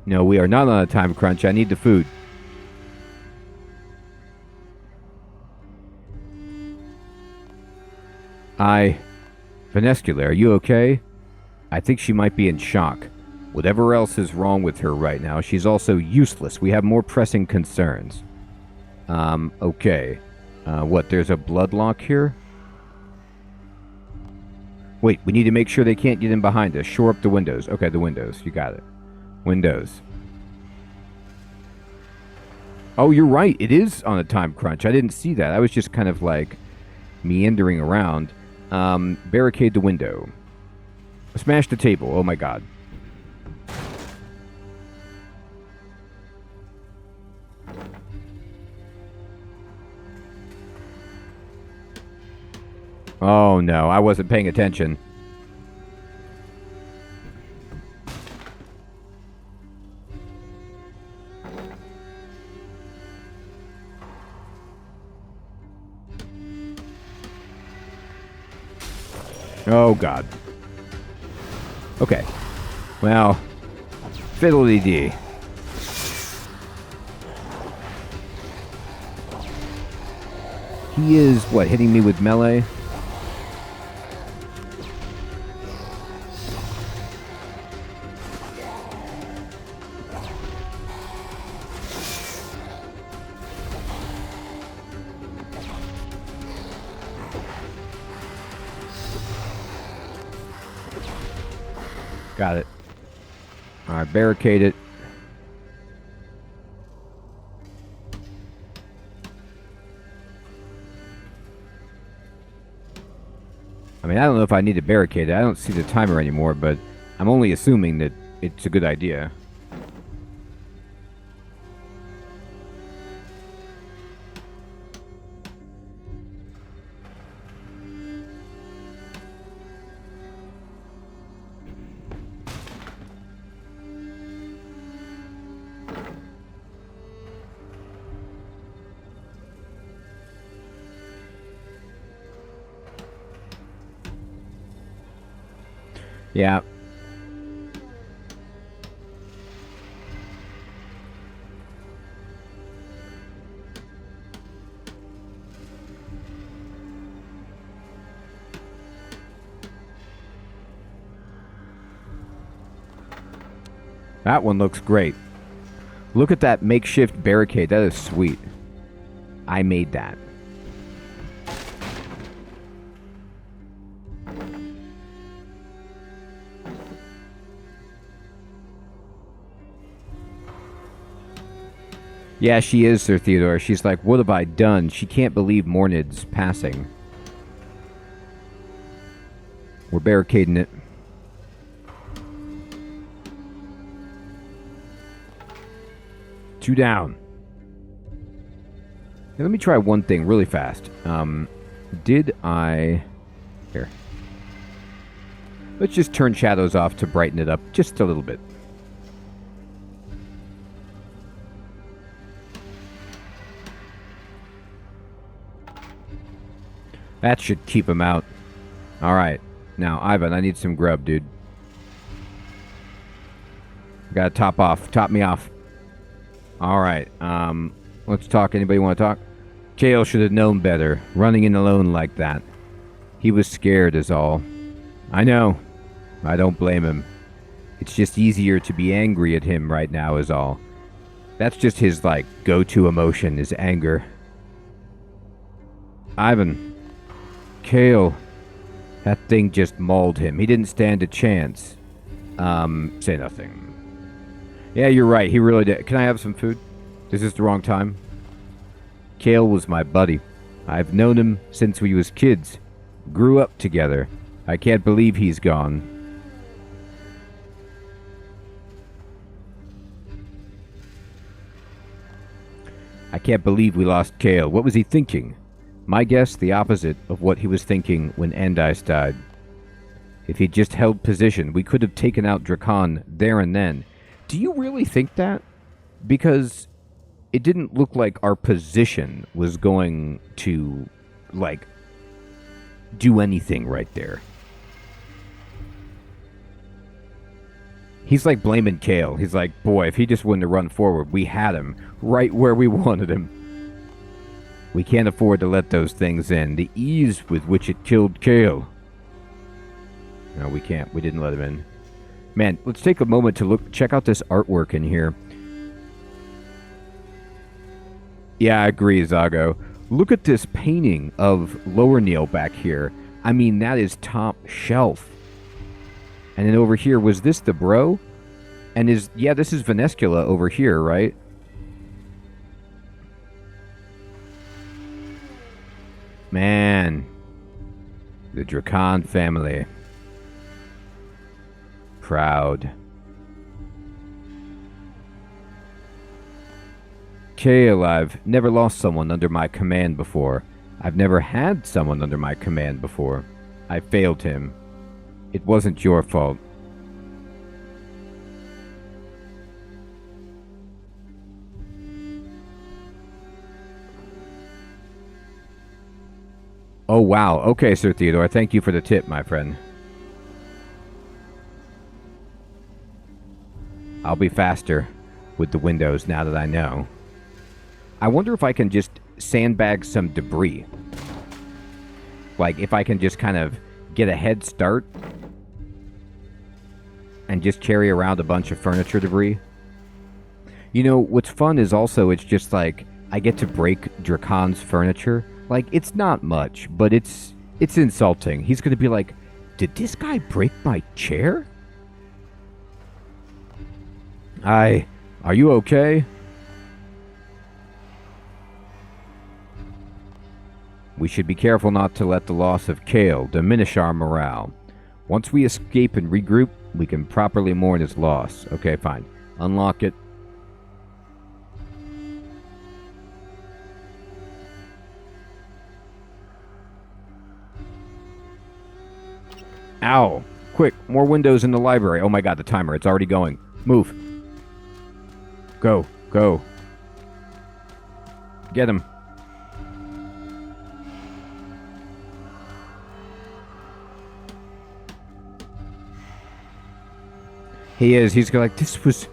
No, we are not on a time crunch. I need the food. Vanescula, are you okay? I think she might be in shock. Whatever else is wrong with her right now, she's also useless. We have more pressing concerns. Okay. What, there's a blood lock here? Wait, we need to make sure they can't get in behind us. Shore up the windows. Okay, the windows. You got it. Windows. Oh, you're right. It is on a time crunch. I didn't see that. I was just kind of like meandering around. Barricade the window. Smash the table. Oh my god. Oh no, I wasn't paying attention. Oh god. Okay. Well, fiddly-dee. He is, what, hitting me with melee? Got it. Alright, barricade it. I mean, I don't know if I need to barricade it. I don't see the timer anymore, but I'm only assuming that it's a good idea. Yeah. That one looks great. Look at that makeshift barricade. That is sweet. I made that. Yeah, she is, Sir Theodore. She's like, what have I done? She can't believe Mornid's passing. We're barricading it. Two down. Now, let me try one thing really fast. Did I... Here. Let's just turn shadows off to brighten it up just a little bit. That should keep him out. Alright. Now, Ivan, I need some grub, dude. Gotta top off. Top me off. Alright. Let's talk. Anybody want to talk? Kale should have known better. Running in alone like that. He was scared is all. I know. I don't blame him. It's just easier to be angry at him right now is all. That's just his, like, go-to emotion is anger. Ivan. Kale. That thing just mauled him. He didn't stand a chance. Say nothing. Yeah, you're right. He really did. Can I have some food? This is the wrong time. Kale was my buddy. I've known him since we was kids. Grew up together. I can't believe he's gone. I can't believe we lost Kale. What was he thinking? My guess, the opposite of what he was thinking when Andice died. If he'd just held position, we could have taken out Drakon there and then. Do you really think that? Because it didn't look like our position was going to, like, do anything right there. He's like blaming Kale. He's like, boy, if he just wouldn't have run forward, we had him right where we wanted him. We can't afford to let those things in. The ease with which it killed Kale. No, we can't. We didn't let him in. Man, let's take a moment to check out this artwork in here. Yeah, I agree, Zago. Look at this painting of Lower Neil back here. I mean, that is top shelf. And then over here, was this the bro? And yeah, this is Venescula over here, right? Man. The Drakon family. Proud. Kale, I've never lost someone under my command before. I've never had someone under my command before. I failed him. It wasn't your fault. Oh, wow. Okay, Sir Theodore. Thank you for the tip, my friend. I'll be faster with the windows now that I know. I wonder if I can just sandbag some debris. Like, if I can just kind of get a head start and just carry around a bunch of furniture debris. You know, what's fun is also it's just like I get to break Drakon's furniture. Like, it's not much, but it's insulting. He's going to be like, did this guy break my chair? Are you okay? We should be careful not to let the loss of Kale diminish our morale. Once we escape and regroup, we can properly mourn his loss. Okay, fine. Unlock it. Ow. Quick, more windows in the library. Oh my god, the timer. It's already going. Move. Go. Go. Get him. He is. He's like, this was...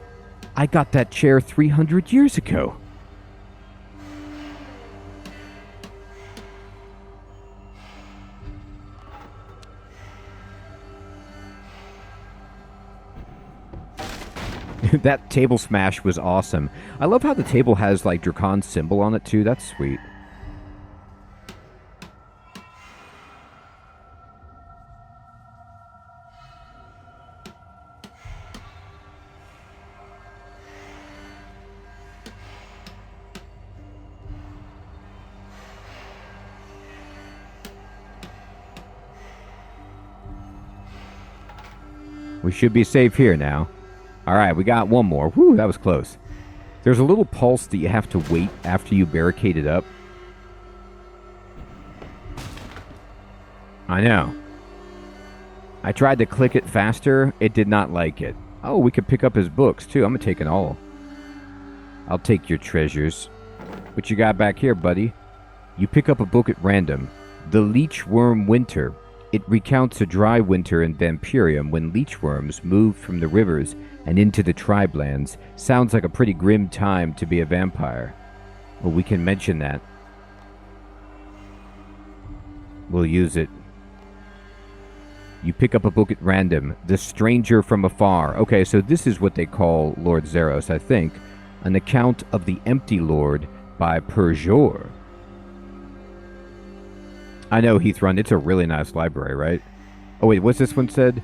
I got that chair 300 years ago. That table smash was awesome. I love how the table has, like, Drakon's symbol on it, too. That's sweet. We should be safe here now. All right, we got one more. Whew, that was close. There's a little pulse that you have to wait after you barricade it up. I know. I tried to click it faster. It did not like it. Oh, we could pick up his books, too. I'm going to take it all. I'll take your treasures. What you got back here, buddy? You pick up a book at random. The Leechworm Winter. It recounts a dry winter in Vampyrium when leechworms moved from the rivers and into the tribelands. Sounds like a pretty grim time to be a vampire. Well, we can mention that. We'll use it. You pick up a book at random. The Stranger from Afar. Okay, so this is what they call Lord Zeros, I think. An account of the Empty Lord by Perjor. I know, Heath Run. It's a really nice library, right? Oh, wait, what's this one said?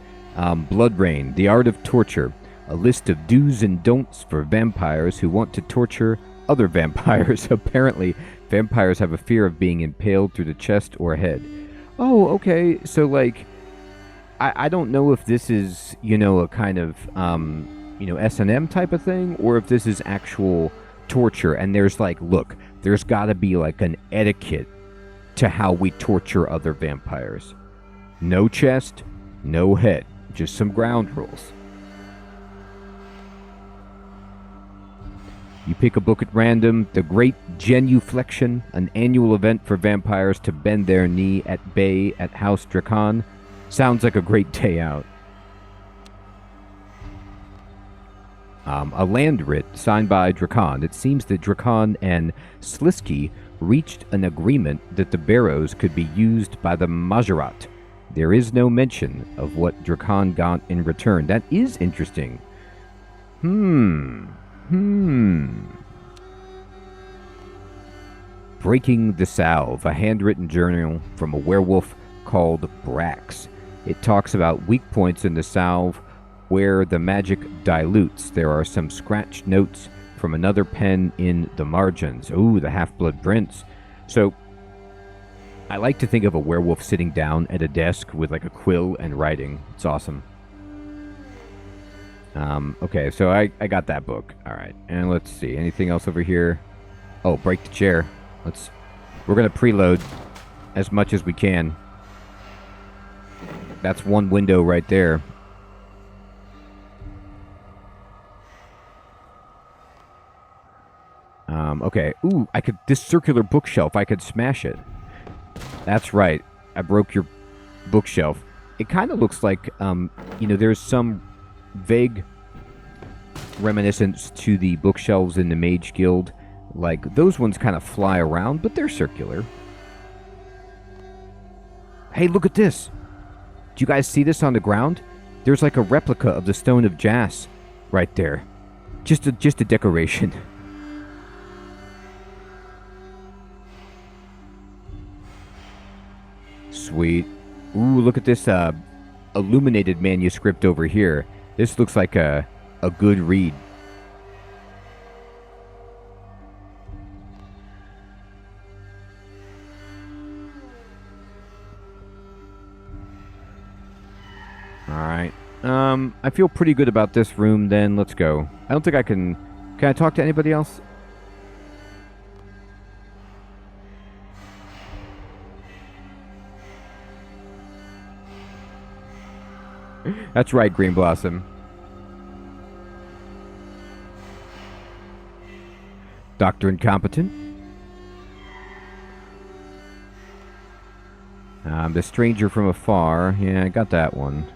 Blood Rain, The Art of Torture. A list of do's and don'ts for vampires who want to torture other vampires. Apparently, vampires have a fear of being impaled through the chest or head. Oh, okay. So, like, I don't know if this is, you know, a kind of, you know, S&M type of thing, or if this is actual torture. And there's, like, look, there's got to be, like, an etiquette to how we torture other vampires. No chest, no head, just some ground rules. You pick a book at random. The Great Genuflection, an annual event for vampires to bend their knee at bay at House Dracan. Sounds like a great day out. A land writ signed by Dracan. It seems that Dracan and Slisky reached an agreement that the barrows could be used by the Majorat. There is no mention of what Dracan got in return. That is interesting. Breaking the Salve, a handwritten journal from a werewolf called Brax. It talks about weak points in the salve where the magic dilutes. There are some scratched notes from another pen in the margins. Ooh, the Half-Blood Prince. So, I like to think of a werewolf sitting down at a desk with like a quill and writing. It's awesome. Okay, so I got that book. All right, and let's see. Anything else over here? Oh, break the chair. We're gonna preload as much as we can. That's one window right there. Okay. Ooh, this circular bookshelf, I could smash it. That's right. I broke your bookshelf. It kind of looks like, you know, there's some vague reminiscence to the bookshelves in the Mage Guild. Like, those ones kind of fly around, but they're circular. Hey, look at this. Do you guys see this on the ground? There's like a replica of the Stone of Jas right there. Just a decoration. Sweet. Ooh, look at this illuminated manuscript over here. This looks like a good read. Alright. I feel pretty good about this room then. Let's go. I don't think I can... Can I talk to anybody else? That's right, Green Blossom. Dr. Incompetent. The Stranger from Afar. Yeah, I got that one.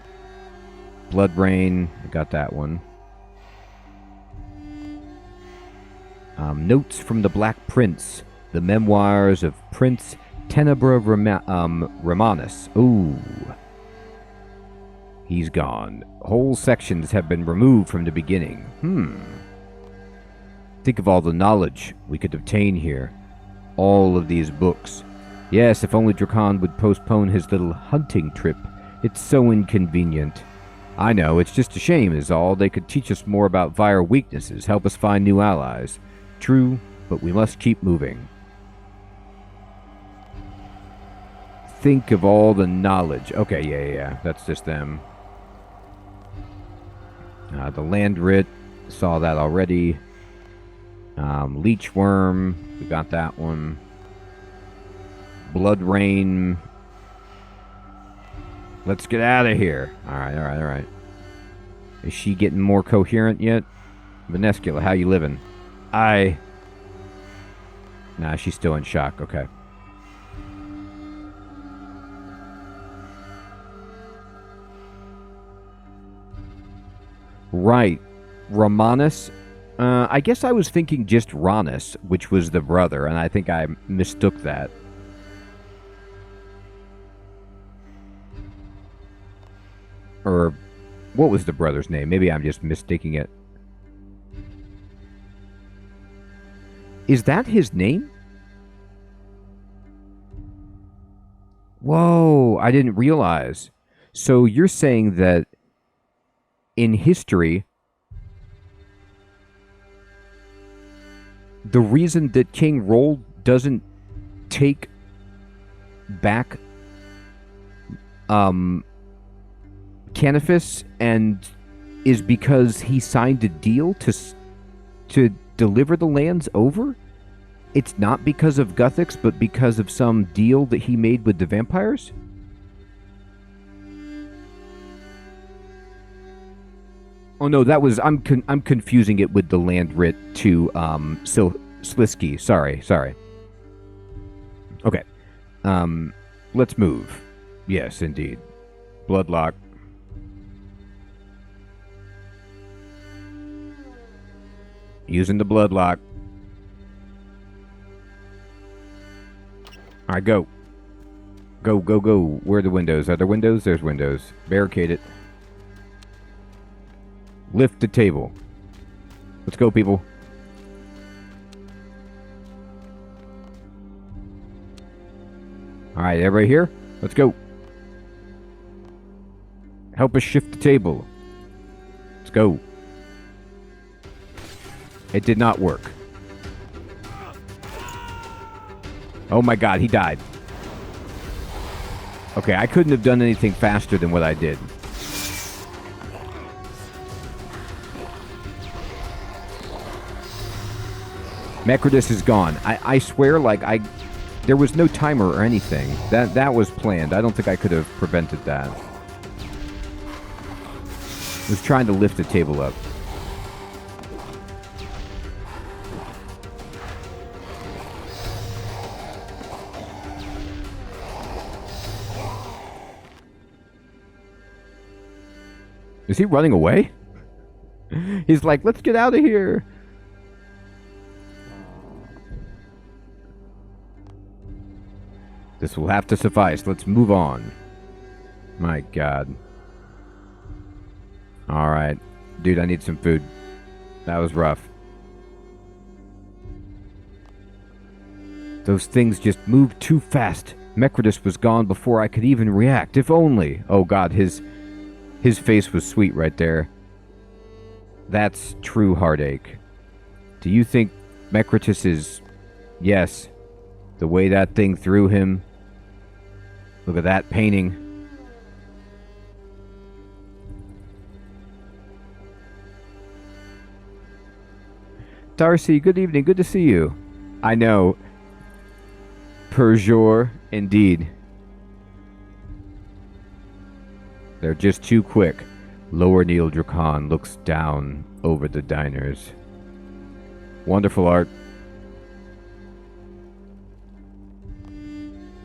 Blood Rain. I got that one. Notes from the Black Prince. The Memoirs of Prince Tenebra Romanus. Ooh. He's gone. Whole sections have been removed from the beginning. Think of all the knowledge we could obtain here. All of these books. Yes, if only Dracan would postpone his little hunting trip. It's so inconvenient. I know, it's just a shame is all. They could teach us more about Vire weaknesses, help us find new allies. True, but we must keep moving. Think of all the knowledge. Okay, yeah, that's just them. The land writ, saw that already. Leech worm, we got that one. Blood rain. Let's get out of here. Alright. Is she getting more coherent yet? Venescula, how you living? Nah, she's still in shock. Okay. Right. Romanus. I guess I was thinking just Ranus, which was the brother, and I think I mistook that. Or what was the brother's name? Maybe I'm just mistaking it. Is that his name? Whoa, I didn't realize. So you're saying that in history, the reason that King Roll doesn't take back Canifis and is because he signed a deal to deliver the lands over? It's not because of Guthix, but because of some deal that he made with the vampires? Oh no, that was I'm confusing it with the land writ to Slisky. Sorry. Okay. Let's move. Yes, indeed. Bloodlock. Using the bloodlock. Alright, go. Go. Where are the windows? Are there windows? There's windows. Barricade it. Lift the table. Let's go, people. Alright, everybody here? Let's go. Help us shift the table. Let's go. It did not work. Oh my god, he died. Okay, I couldn't have done anything faster than what I did. Mecrodus is gone. I swear, like, there was no timer or anything. That was planned. I don't think I could have prevented that. I was trying to lift the table up. Is he running away? He's like, let's get out of here. This will have to suffice. Let's move on. My god. Alright. Dude, I need some food. That was rough. Those things just moved too fast. Mecrodus was gone before I could even react. If only. Oh god, his face was sweet right there. That's true heartache. Do you think Mecrodus is... Yes. The way that thing threw him. Look at that painting. Darcy, good evening. Good to see you. I know. Per jour, indeed. They're just too quick. Lower Neil Dracan looks down over the diners. Wonderful art.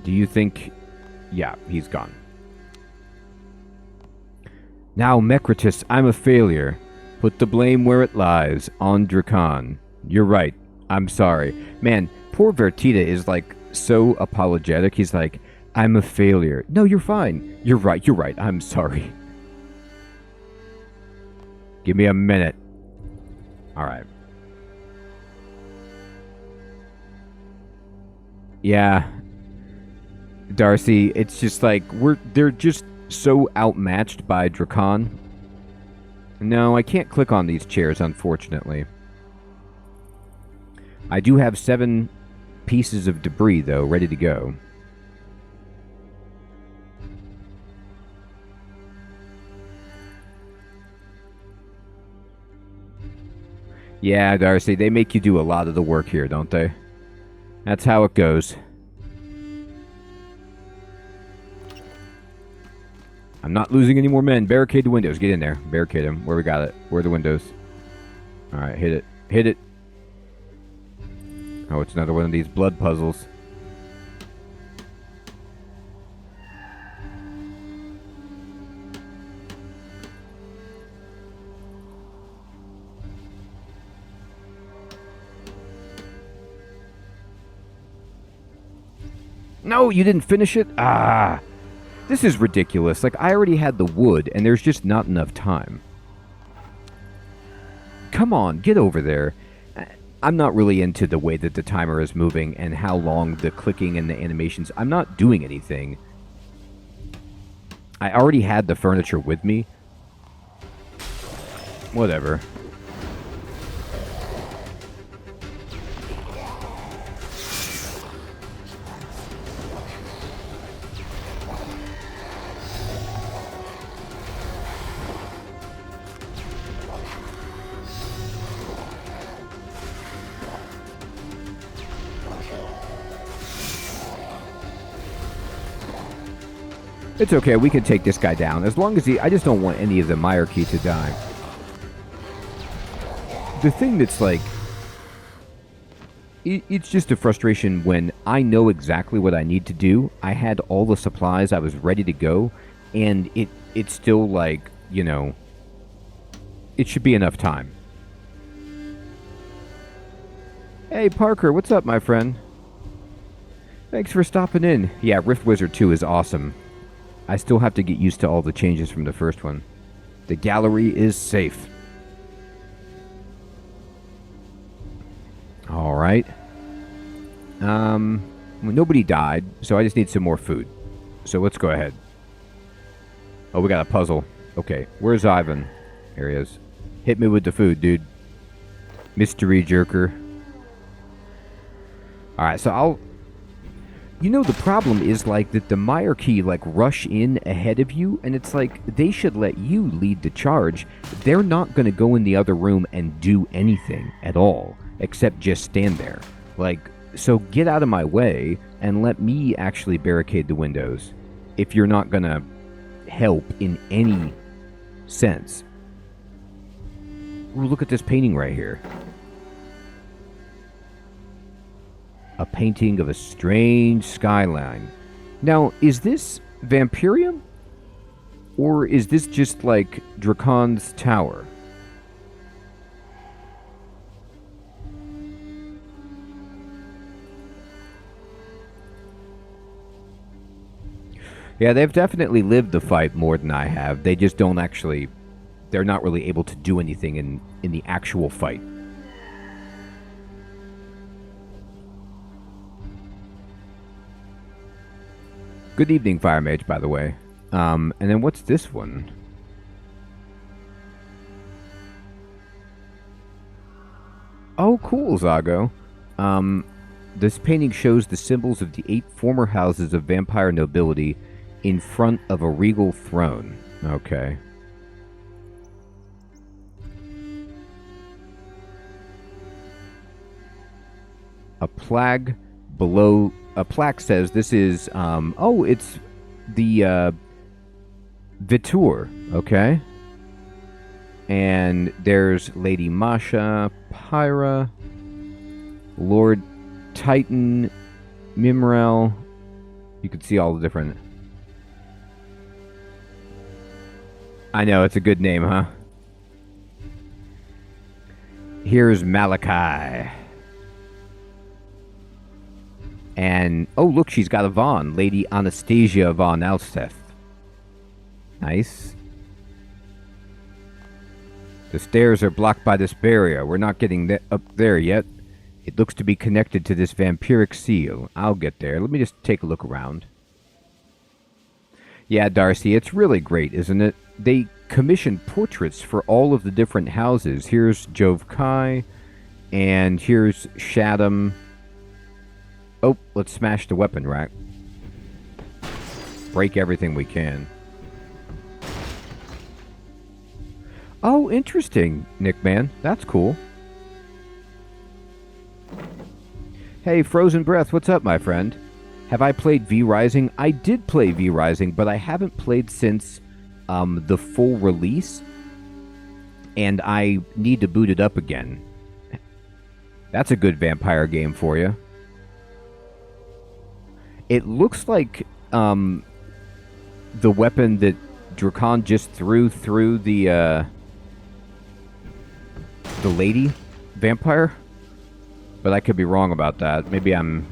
Do you think... Yeah, he's gone. Now, Mecrodus, I'm a failure. Put the blame where it lies, on Dracan. You're right. I'm sorry. Man, poor Vertita is, like, so apologetic. He's like, I'm a failure. No, you're fine. You're right. I'm sorry. Give me a minute. Alright. Yeah. Darcy, it's just like, they're just so outmatched by Dracan. No, I can't click on these chairs, unfortunately. I do have 7 pieces of debris, though, ready to go. Yeah, Darcy, they make you do a lot of the work here, don't they? That's how it goes. I'm not losing any more men. Barricade the windows. Get in there. Barricade them. Where we got it? Where are the windows? Alright, hit it. Hit it. Oh, it's another one of these blood puzzles. No, you didn't finish it? Ah. This is ridiculous. Like, I already had the wood, and there's just not enough time. Come on, get over there. I'm not really into the way that the timer is moving and how long the clicking and the animations. I'm not doing anything. I already had the furniture with me. Whatever. It's okay, we can take this guy down. As long as I just don't want any of the Myarchy to die. The thing that's like... It's just a frustration when I know exactly what I need to do. I had all the supplies, I was ready to go. And it's still like, you know... It should be enough time. Hey, Parker, what's up, my friend? Thanks for stopping in. Yeah, Rift Wizard 2 is awesome. I still have to get used to all the changes from the first one. The gallery is safe. Alright. Nobody died, so I just need some more food. So let's go ahead. Oh, we got a puzzle. Okay, where's Ivan? Here he is. Hit me with the food, dude. Mystery jerker. Alright, so I'll... You know, the problem is, like, that the Myarchy, like, rush in ahead of you, and it's like, they should let you lead the charge. They're not going to go in the other room and do anything at all, except just stand there. Like, so get out of my way, and let me actually barricade the windows, if you're not going to help in any sense. Ooh, look at this painting right here. A painting of a strange skyline. Now, is this Vampyrium? Or is this just like Dracon's Tower? Yeah, they've definitely lived the fight more than I have. They just don't actually... They're not really able to do anything in the actual fight. Good evening, Fire Mage, by the way. And then what's this one? Oh, cool, Zago. This painting shows the symbols of the 8 former houses of vampire nobility in front of a regal throne. Okay. A plaque below... A plaque says this is, oh, it's the, Vitur, okay? And there's Lady Masha, Pyra, Lord Titan, Mimrel. You can see all the different... I know, it's a good name, huh? Here's Malachi. And, oh, look, she's got a Vaughn. Lady Anastasia von Alsteth. Nice. The stairs are blocked by this barrier. We're not getting up there yet. It looks to be connected to this vampiric seal. I'll get there. Let me just take a look around. Yeah, Darcy, it's really great, isn't it? They commissioned portraits for all of the different houses. Here's Jove Kai, and here's Shaddam. Oh, let's smash the weapon rack. Break everything we can. Oh, interesting, Nickman. That's cool. Hey, Frozen Breath, what's up, my friend? Have I played V Rising? I did play V Rising, but I haven't played since the full release, and I need to boot it up again. That's a good vampire game for you. It looks like the weapon that Drakon just threw through the lady vampire, but I could be wrong about that. Maybe I'm...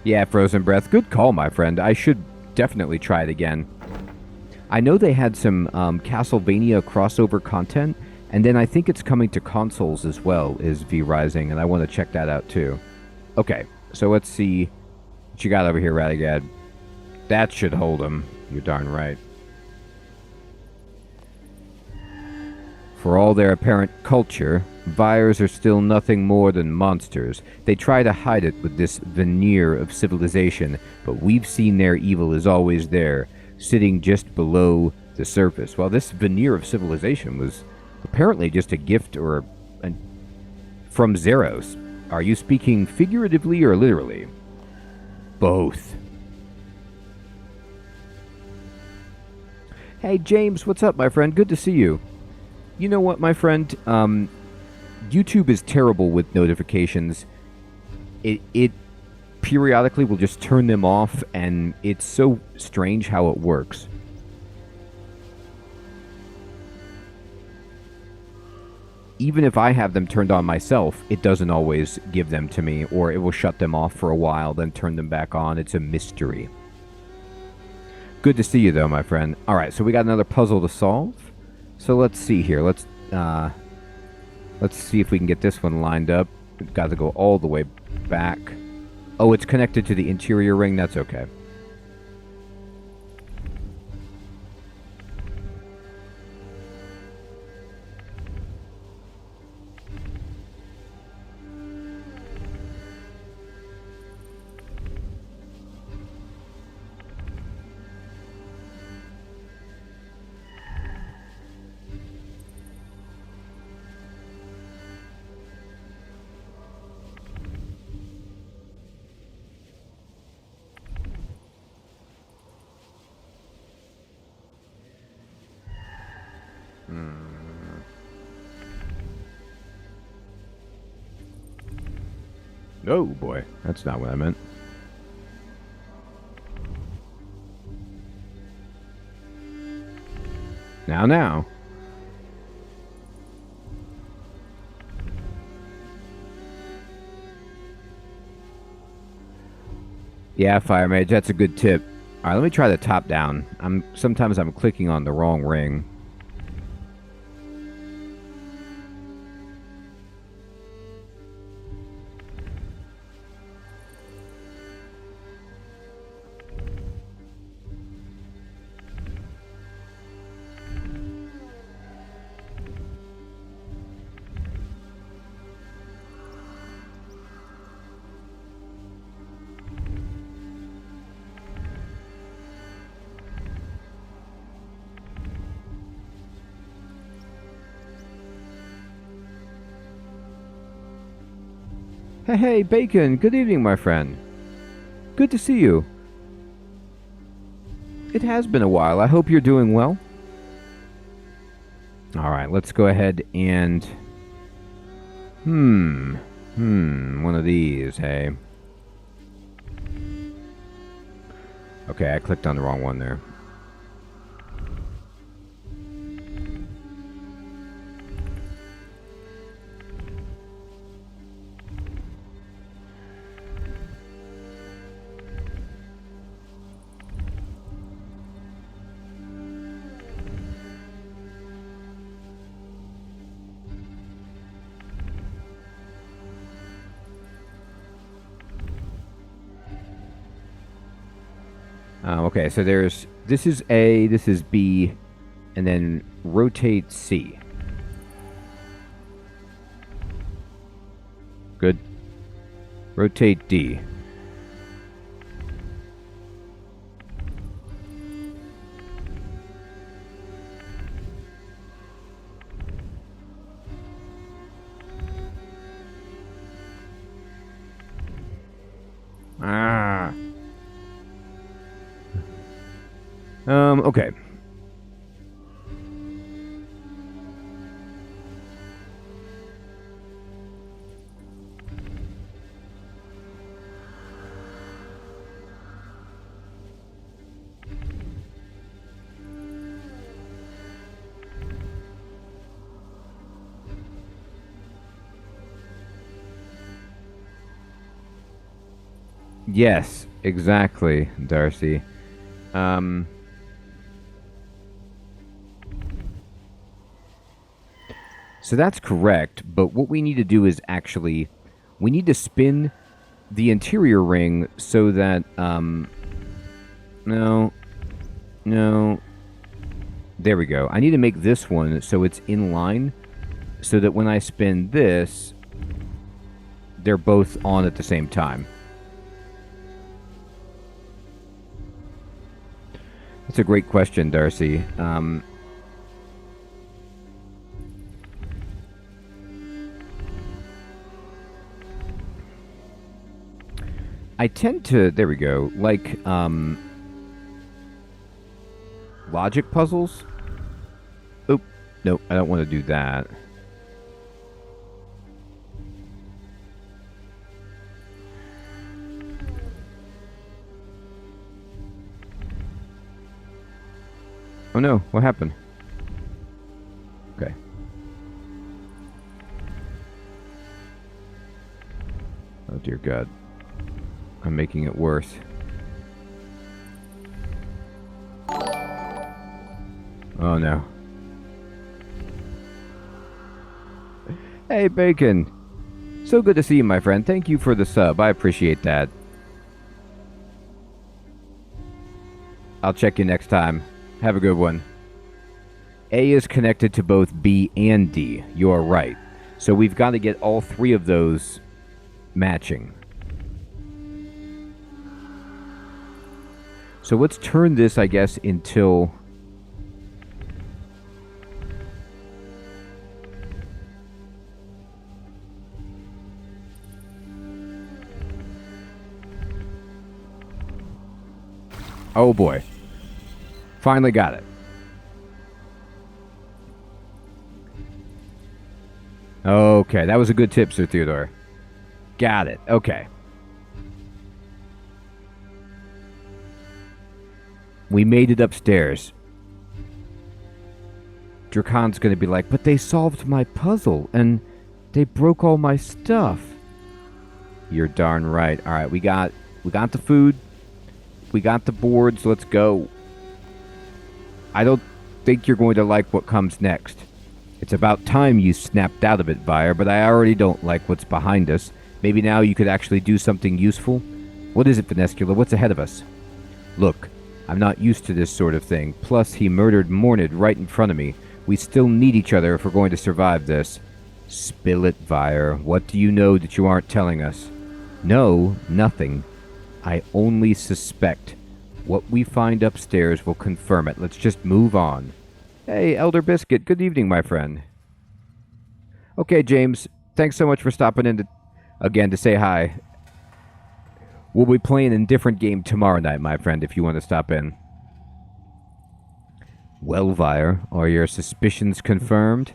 Yeah, Frozen Breath. Good call, my friend. I should definitely try it again. I know they had some Castlevania crossover content, and then I think it's coming to consoles as well, is V Rising, and I want to check that out too. Okay, so let's see what you got over here, Radagad. That should hold him. You're darn right. For all their apparent culture, Vyres are still nothing more than monsters. They try to hide it with this veneer of civilization, but we've seen their evil is always there, sitting just below the surface. Well, this veneer of civilization was apparently just a gift from Zeros. Are you speaking figuratively or literally? Both. Hey, James, what's up, my friend? Good to see you. You know what, my friend? YouTube is terrible with notifications. It periodically will just turn them off, and it's so strange how it works. Even if I have them turned on myself, it doesn't always give them to me, or it will shut them off for a while, then turn them back on. It's a mystery. Good to see you, though, my friend. All right, so we got another puzzle to solve. So let's see here. Let's see if we can get this one lined up. We've got to go all the way back. Oh, it's connected to the interior ring. That's okay. Oh, boy. That's not what I meant. Now. Yeah, Fire Mage, that's a good tip. All right, let me try the top down. Sometimes I'm clicking on the wrong ring. Hey, Bacon. Good evening, my friend. Good to see you. It has been a while. I hope you're doing well. All right, let's go ahead and... one of these, hey. Okay, I clicked on the wrong one there. Okay, so this is A, this is B, and then rotate C. Good. Rotate D. Okay. Yes, exactly, Darcy. So that's correct, but what we need to do is actually, we need to spin the interior ring so that, no, there we go. I need to make this one so it's in line, so that when I spin this, they're both on at the same time. That's a great question, Darcy. I tend to, there we go, like, logic puzzles? Oop, nope, I don't want to do that. Oh no, what happened? Okay. Oh dear God. I'm making it worse. Oh no. Hey Bacon! So good to see you, my friend. Thank you for the sub. I appreciate that. I'll check you next time. Have a good one. A is connected to both B and D. You are right. So we've got to get all three of those matching. So let's turn this, I guess, until... Oh boy. Finally got it. Okay, that was a good tip, Sir Theodore. Got it. Okay. We made it upstairs. Dracon's gonna be like, but they solved my puzzle, and they broke all my stuff. You're darn right. Alright, we got the food. We got the boards. Let's go. I don't think you're going to like what comes next. It's about time you snapped out of it, Vire, but I already don't like what's behind us. Maybe now you could actually do something useful? What is it, Vanescula? What's ahead of us? Look, I'm not used to this sort of thing. Plus, he murdered Mornid right in front of me. We still need each other if we're going to survive this. Spill it, Vire. What do you know that you aren't telling us? No, nothing. I only suspect. What we find upstairs will confirm it. Let's just move on. Hey, Elder Biscuit. Good evening, my friend. Okay, James. Thanks so much for stopping in again to say hi. We'll be playing a different game tomorrow night, my friend, if you want to stop in. Well, Vire, are your suspicions confirmed?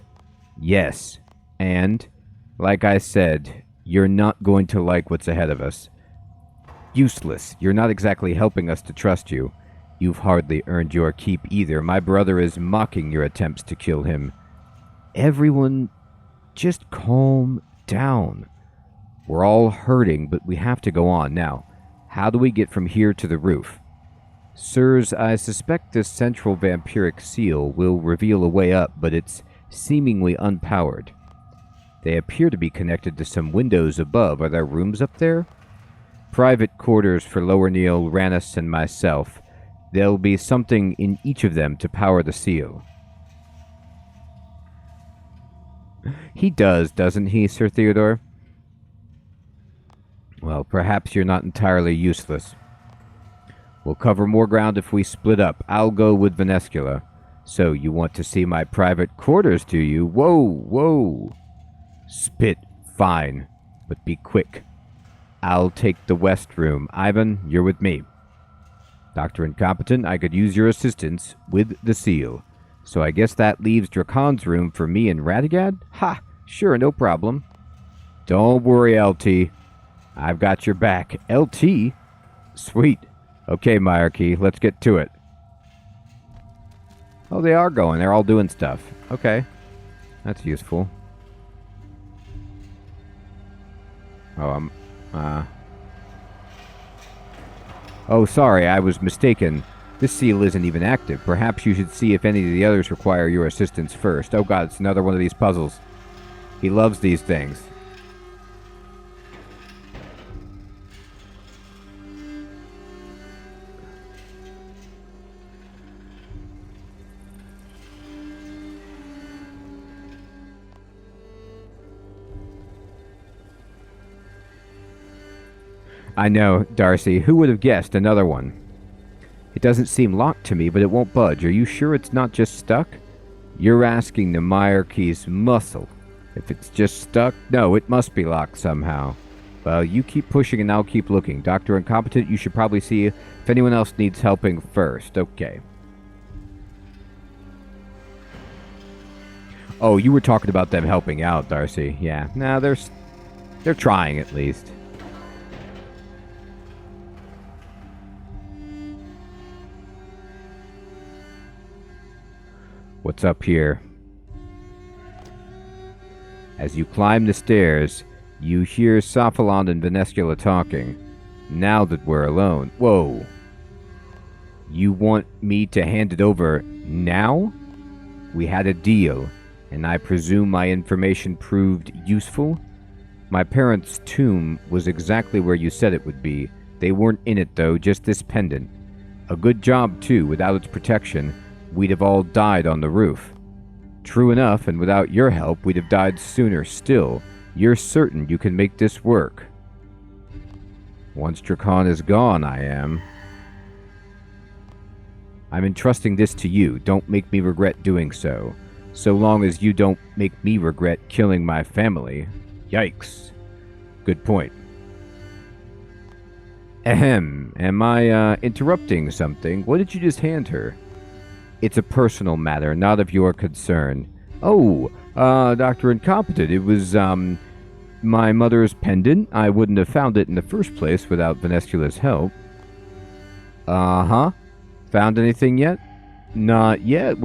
Yes. And, like I said, you're not going to like what's ahead of us. Useless. You're not exactly helping us to trust you. You've hardly earned your keep either. My brother is mocking your attempts to kill him. Everyone, just calm down. We're all hurting, but we have to go on. Now, how do we get from here to the roof? Sirs, I suspect this central vampiric seal will reveal a way up, but it's seemingly unpowered. They appear to be connected to some windows above. Are there rooms up there? Private quarters for Lower Neil, Rannis, and myself. There'll be something in each of them to power the seal. He does, doesn't he, Sir Theodore? Well, perhaps you're not entirely useless. We'll cover more ground if we split up. I'll go with Vanescula. So, you want to see my private quarters, do you? Whoa, whoa. Spit, fine. But be quick. I'll take the west room. Ivan, you're with me. Dr. Incompetent, I could use your assistance with the seal. So I guess that leaves Dracon's room for me and Radagad? Ha! Sure, no problem. Don't worry, LT. I've got your back. LT? Sweet. Okay, Myarchy, let's get to it. Oh, they are going. They're all doing stuff. Okay. That's useful. Oh, Oh, sorry, I was mistaken. This seal isn't even active. Perhaps you should see if any of the others require your assistance first. Oh god, it's another one of these puzzles. He loves these things. I know, Darcy. Who would have guessed another one? It doesn't seem locked to me, but it won't budge. Are you sure it's not just stuck? You're asking the Myarchy's muscle. If it's just stuck, no, it must be locked somehow. Well, you keep pushing and I'll keep looking. Dr. Incompetent, you should probably see if anyone else needs helping first. Okay. Oh, you were talking about them helping out, Darcy. Yeah. Nah, they're trying at least. What's up here? As you climb the stairs, you hear Sophalon and Venescula talking. Now that we're alone. Whoa. You want me to hand it over now? We had a deal, and I presume my information proved useful? My parents' tomb was exactly where you said it would be. They weren't in it, though, just this pendant. A good job, too. Without its protection, we'd have all died on the roof. True enough, and without your help, we'd have died sooner still. You're certain you can make this work? Once Dracon is gone, I am. I'm entrusting this to you. Don't make me regret doing so. So long as you don't make me regret killing my family. Yikes. Good point. Ahem. Am I, interrupting something? What did you just hand her? It's a personal matter, not of your concern. Oh, Dr. Incompetent, it was, my mother's pendant. I wouldn't have found it in the first place without Venescula's help. Uh-huh. Found anything yet? Not yet.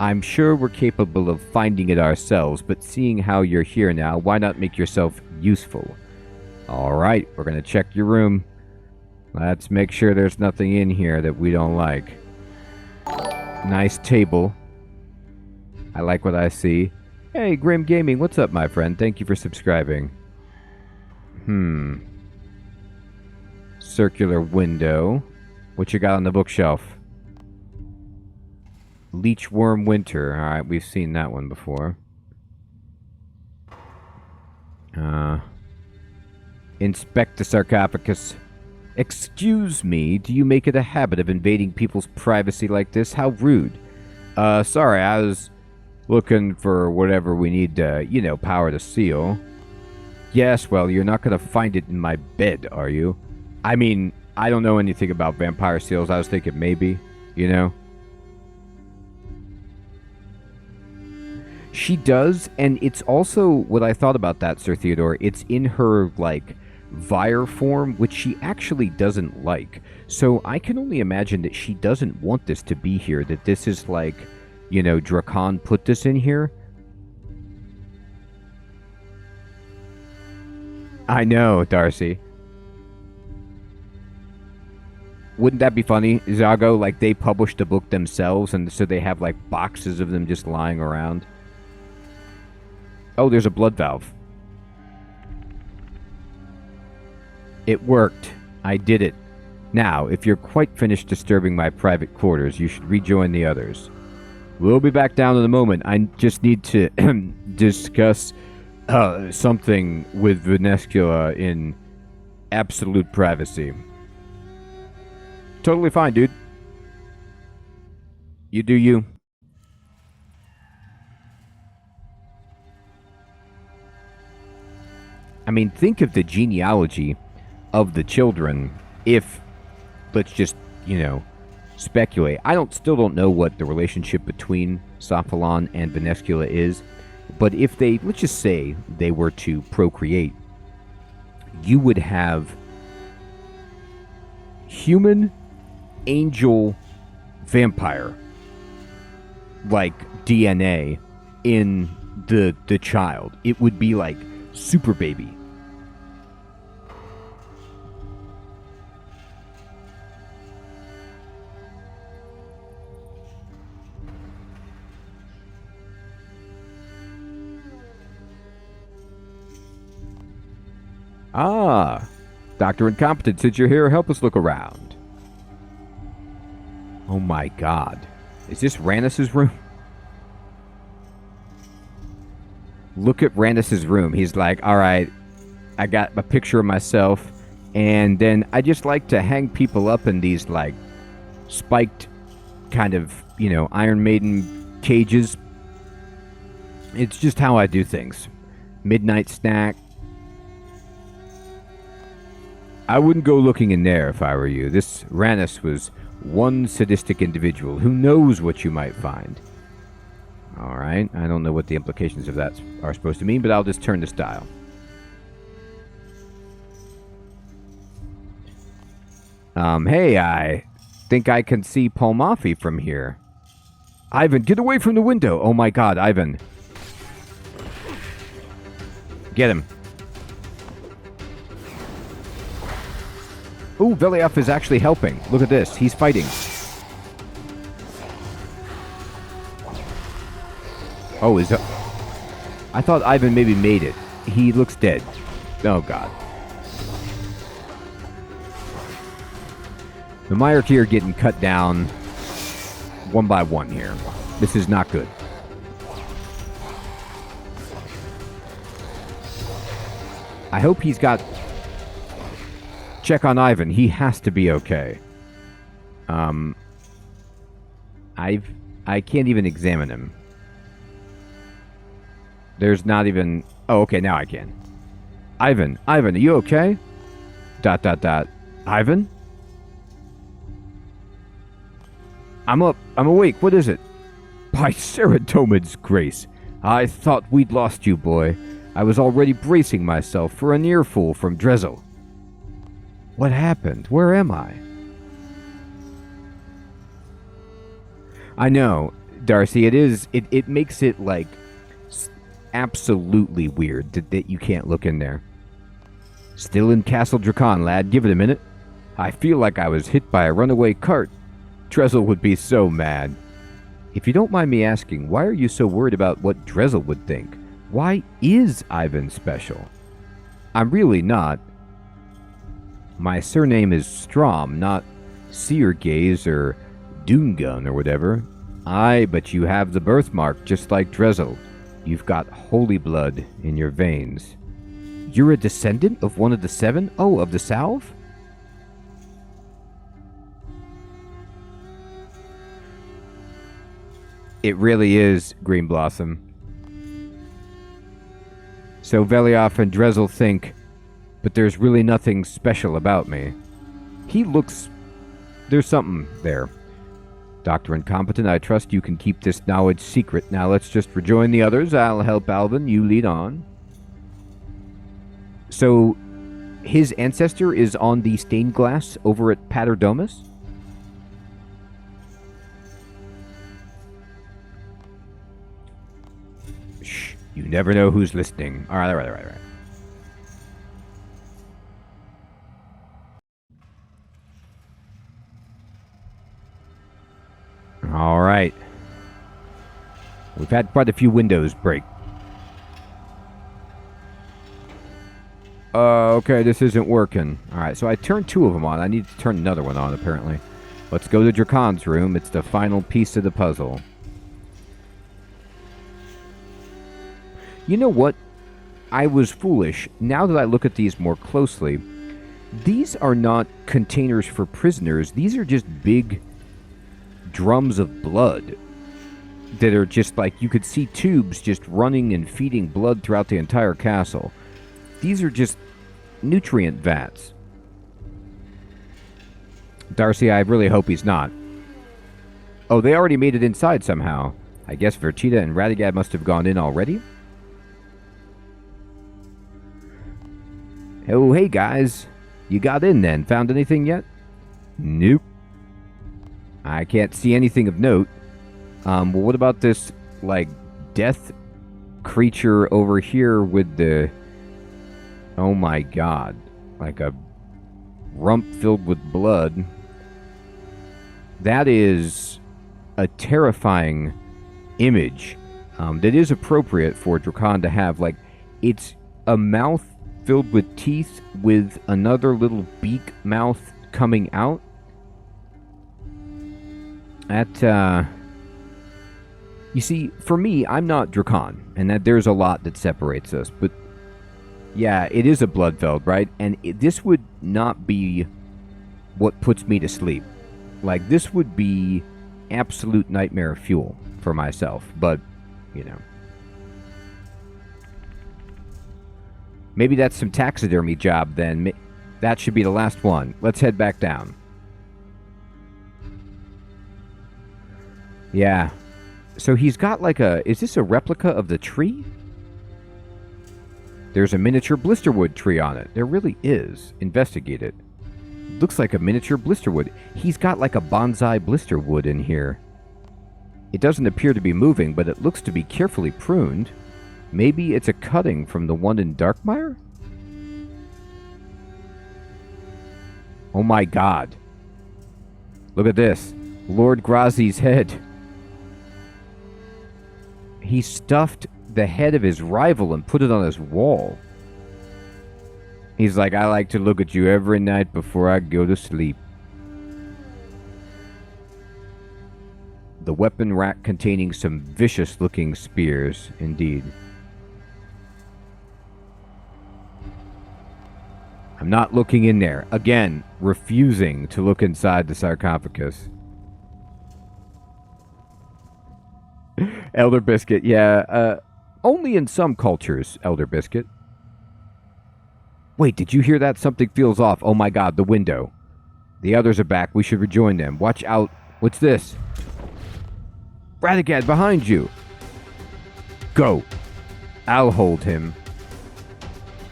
I'm sure we're capable of finding it ourselves, but seeing how you're here now, why not make yourself useful? Alright, we're gonna check your room. Let's make sure there's nothing in here that we don't like. Nice table. I like what I see. Hey, Grim Gaming, what's up, my friend? Thank you for subscribing. Circular window. What you got on the bookshelf? Leechworm Winter. Alright, we've seen that one before. Inspect the sarcophagus. Excuse me, do you make it a habit of invading people's privacy like this? How rude. Sorry, I was looking for whatever we need to, power the seal. Yes, well, you're not going to find it in my bed, are you? I mean, I don't know anything about vampire seals. I was thinking maybe, She does, and it's also what I thought about that, Sir Theodore. It's in her, Vire form, which she actually doesn't like. So I can only imagine that she doesn't want this to be here, that this is Dracon put this in here. I know, Darcy. Wouldn't that be funny, Zago? They published the book themselves, and so they have, boxes of them just lying around. Oh, there's a blood valve. It worked. I did it. Now, if you're quite finished disturbing my private quarters, you should rejoin the others. We'll be back down in a moment. I just need to discuss something with Venescula in absolute privacy. Totally fine, dude. You do you. I mean, think of the genealogy of the children if let's just, speculate. I still don't know what the relationship between Sophalon and Venescula is, but if they, let's just say they were to procreate, you would have human, angel, vampire, like DNA in the child. It would be like super baby. Ah, Dr. Incompetent, since you're here, help us look around. Oh my god. Is this Rannis's room? Look at Rannis's room. He's like, alright, I got a picture of myself, and then I just like to hang people up in these, like, spiked kind of, Iron Maiden cages. It's just how I do things. Midnight snack. I wouldn't go looking in there if I were you. This Rannis was one sadistic individual. Who knows what you might find? Alright, I don't know what the implications of that are supposed to mean, but I'll just turn this dial. Hey, I think I can see Palmafi from here. Ivan, get away from the window! Oh my god, Ivan. Get him. Ooh, Veliath is actually helping. Look at this. He's fighting. Oh, is that... I thought Ivan maybe made it. He looks dead. Oh, God. The Myarchy are getting cut down one by one here. This is not good. I hope he's got... Check on Ivan. He has to be okay. I can't even examine him. There's not even... Oh, okay, now I can. Ivan, are you okay? ... Ivan? I'm up. I'm awake. What is it? By Seratomid's grace. I thought we'd lost you, boy. I was already bracing myself for an earful from Drezel. What happened? Where am I? I know, Darcy, it makes it, like, absolutely weird that you can't look in there. Still in Castle Drakon, lad. Give it a minute. I feel like I was hit by a runaway cart. Drezel would be so mad. If you don't mind me asking, why are you so worried about what Drezel would think? Why is Ivan special? I'm really not. My surname is Strom, not Seergaze or Doongun or whatever. Aye, but you have the birthmark just like Drezel. You've got holy blood in your veins. You're a descendant of one of the seven? Oh, of the Salve? It really is, Green Blossom. So Veliath and Drezel think, but there's really nothing special about me. He looks... There's something there. Dr. Incompetent, I trust you can keep this knowledge secret. Now let's just rejoin the others. I'll help Alvin. You lead on. So, his ancestor is on the stained glass over at Paterdomus? Shh. You never know who's listening. All right. All right. We've had quite a few windows break. Okay, this isn't working. All right, so I turned two of them on. I need to turn another one on, apparently. Let's go to Drakon's room. It's the final piece of the puzzle. You know what? I was foolish. Now that I look at these more closely, these are not containers for prisoners. These are just big drums of blood that are just like, you could see tubes just running and feeding blood throughout the entire castle. These are just nutrient vats. Darcy, I really hope he's not. Oh, they already made it inside somehow. I guess Vertita and Radagad must have gone in already. Oh, hey guys. You got in then. Found anything yet? Nope. I can't see anything of note. Well, what about this, like, death creature over here with the... Oh my god. Like a rump filled with blood. That is a terrifying image that is appropriate for Drakon to have. Like, it's a mouth filled with teeth with another little beak mouth coming out. You see, for me, I'm not Drakon, and that there's a lot that separates us, but yeah, it is a Bloodfeld, right? And this would not be what puts me to sleep. Like, this would be absolute nightmare fuel for myself, but, you know. Maybe that's some taxidermy job, then. That should be the last one. Let's head back down. Yeah. So he's got like a... Is this a replica of the tree? There's a miniature blisterwood tree on it. There really is. Investigate it. Looks like a miniature blisterwood. He's got like a bonsai blisterwood in here. It doesn't appear to be moving, but it looks to be carefully pruned. Maybe it's a cutting from the one in Darkmire? Oh my god. Look at this. Lord Grazi's head. He stuffed the head of his rival and put it on his wall. He's like, I like to look at you every night before I go to sleep. The weapon rack containing some vicious-looking spears, indeed. I'm not looking in there. Again, refusing to look inside the sarcophagus. Elder Biscuit, yeah. Only in some cultures, Elder Biscuit. Wait, did you hear that? Something feels off. Oh my god, the window. The others are back. We should rejoin them. Watch out. What's this? Radagad, behind you. Go. I'll hold him.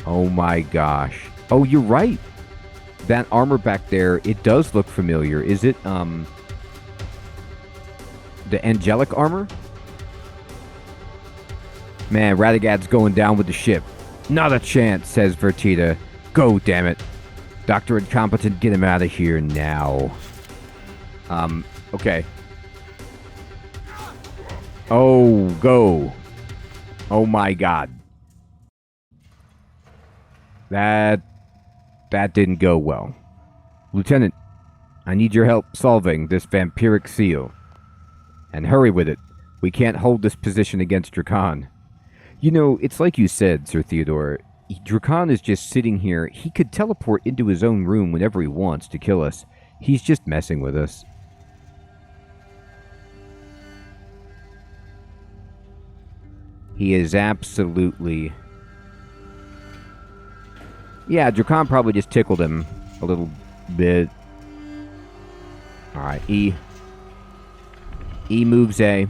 Oh my gosh. Oh, you're right. That armor back there, it does look familiar. Is it, the angelic armor? Man, Radagad's going down with the ship. Not a chance, says Vertita. Go, damn it. Dr. Incompetent, get him out of here now. Okay. Oh, go. Oh my god. That didn't go well. Lieutenant, I need your help solving this vampiric seal. And hurry with it. We can't hold this position against Drakon. You know, it's like you said, Sir Theodore. Drakon is just sitting here. He could teleport into his own room whenever he wants to kill us. He's just messing with us. He is absolutely... Yeah, Drakon probably just tickled him a little bit. Alright, E. E moves A.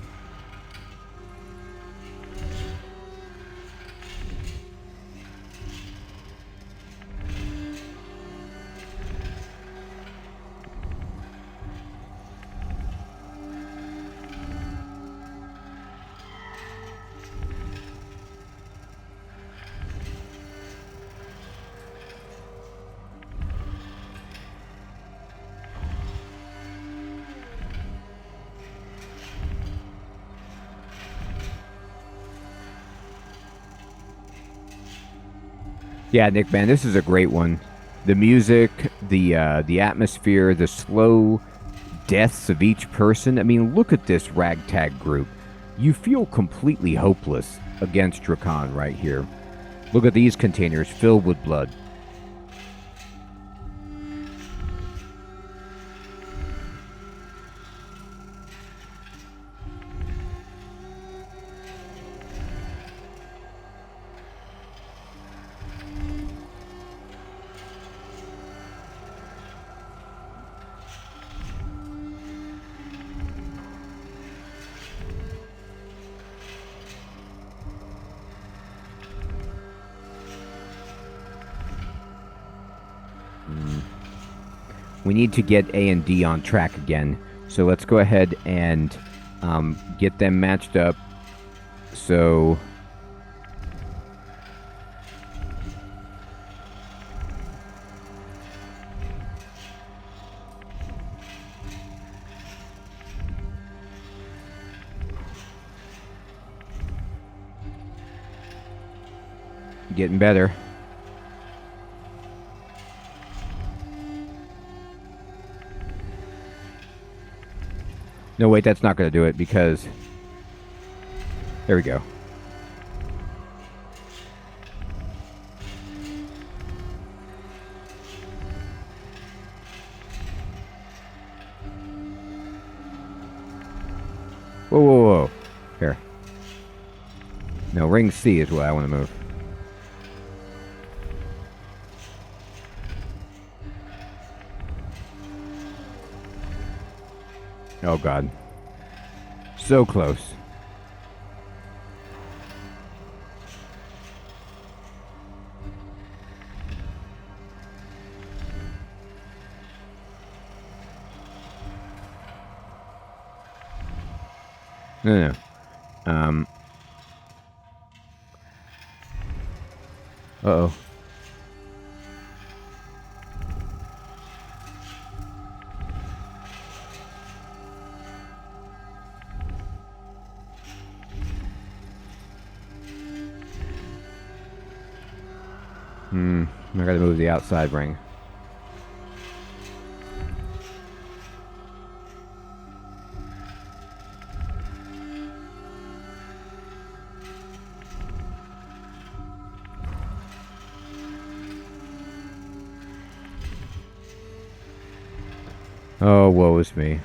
Yeah, Nick, man, this is a great one. The music, the atmosphere, the slow deaths of each person. I mean, look at this ragtag group. You feel completely hopeless against Drakon right here. Look at these containers filled with blood. We need to get A and D on track again. So let's go ahead and get them matched up. So getting better. No, wait, that's not going to do it because... There we go. Whoa, whoa, whoa. Here. No, ring C is what I want to move. Oh, God. So close. No. Uh-oh. I gotta move the outside ring. Oh, woe is me.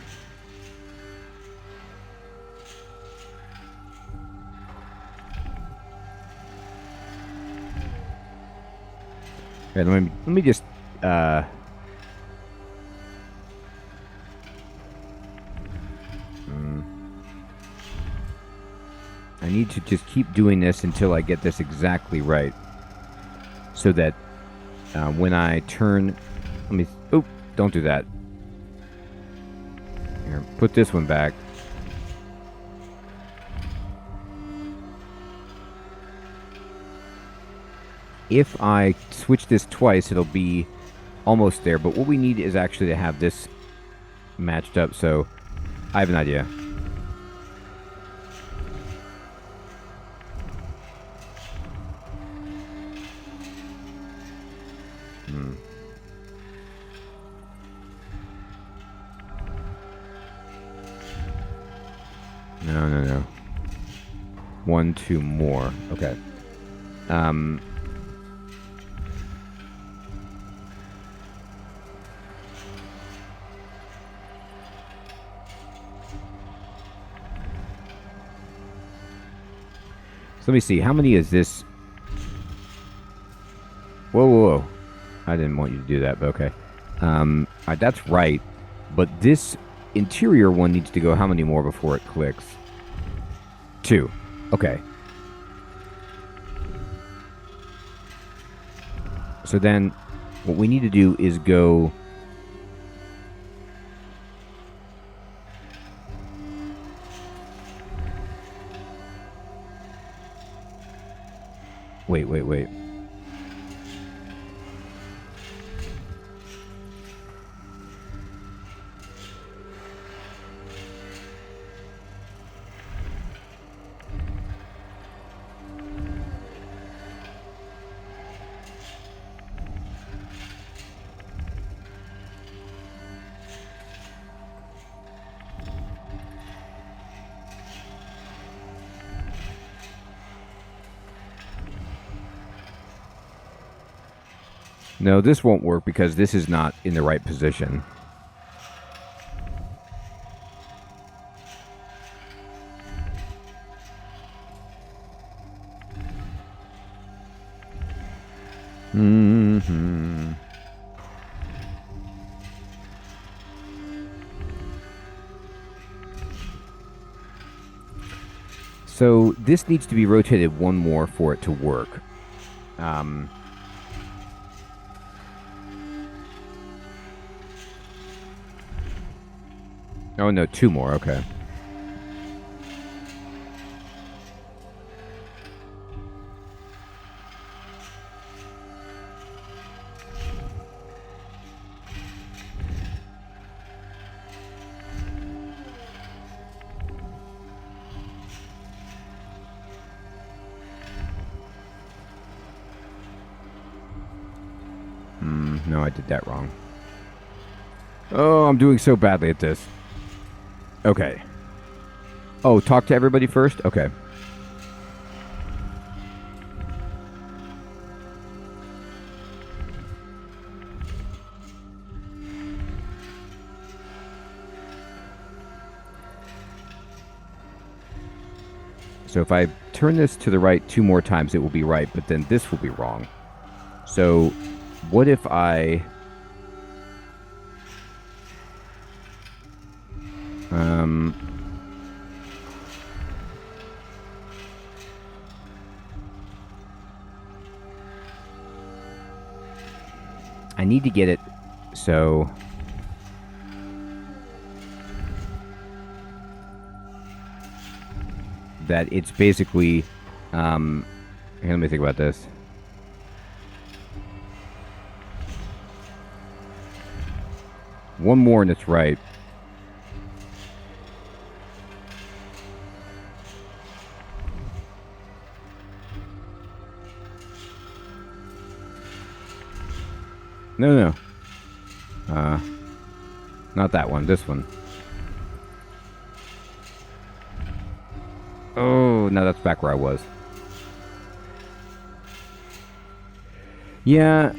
Okay, let me just I need to just keep doing this until I get this exactly right, so that when I turn, oh, don't do that. Here, put this one back. If I switch this twice, it'll be almost there. But what we need is actually to have this matched up. So I have an idea. No. 1, 2 more. Okay. So let me see. How many is this? Whoa. I didn't want you to do that, but okay. Alright, that's right. But this interior one needs to go how many more before it clicks? 2. Okay. So then what we need to do is go... Wait. No, this won't work because this is not in the right position. So this needs to be rotated one more for it to work. Oh, no, 2 more. Okay. No, I did that wrong. Oh, I'm doing so badly at this. Okay. Oh, talk to everybody first? Okay. So if I turn this to the right 2 more times, it will be right, but then this will be wrong. So what if I... I need to get it so... that it's basically... here, let me think about this. One more and it's right. No. Not that one. This one. Oh, no, that's back where I was. Yeah,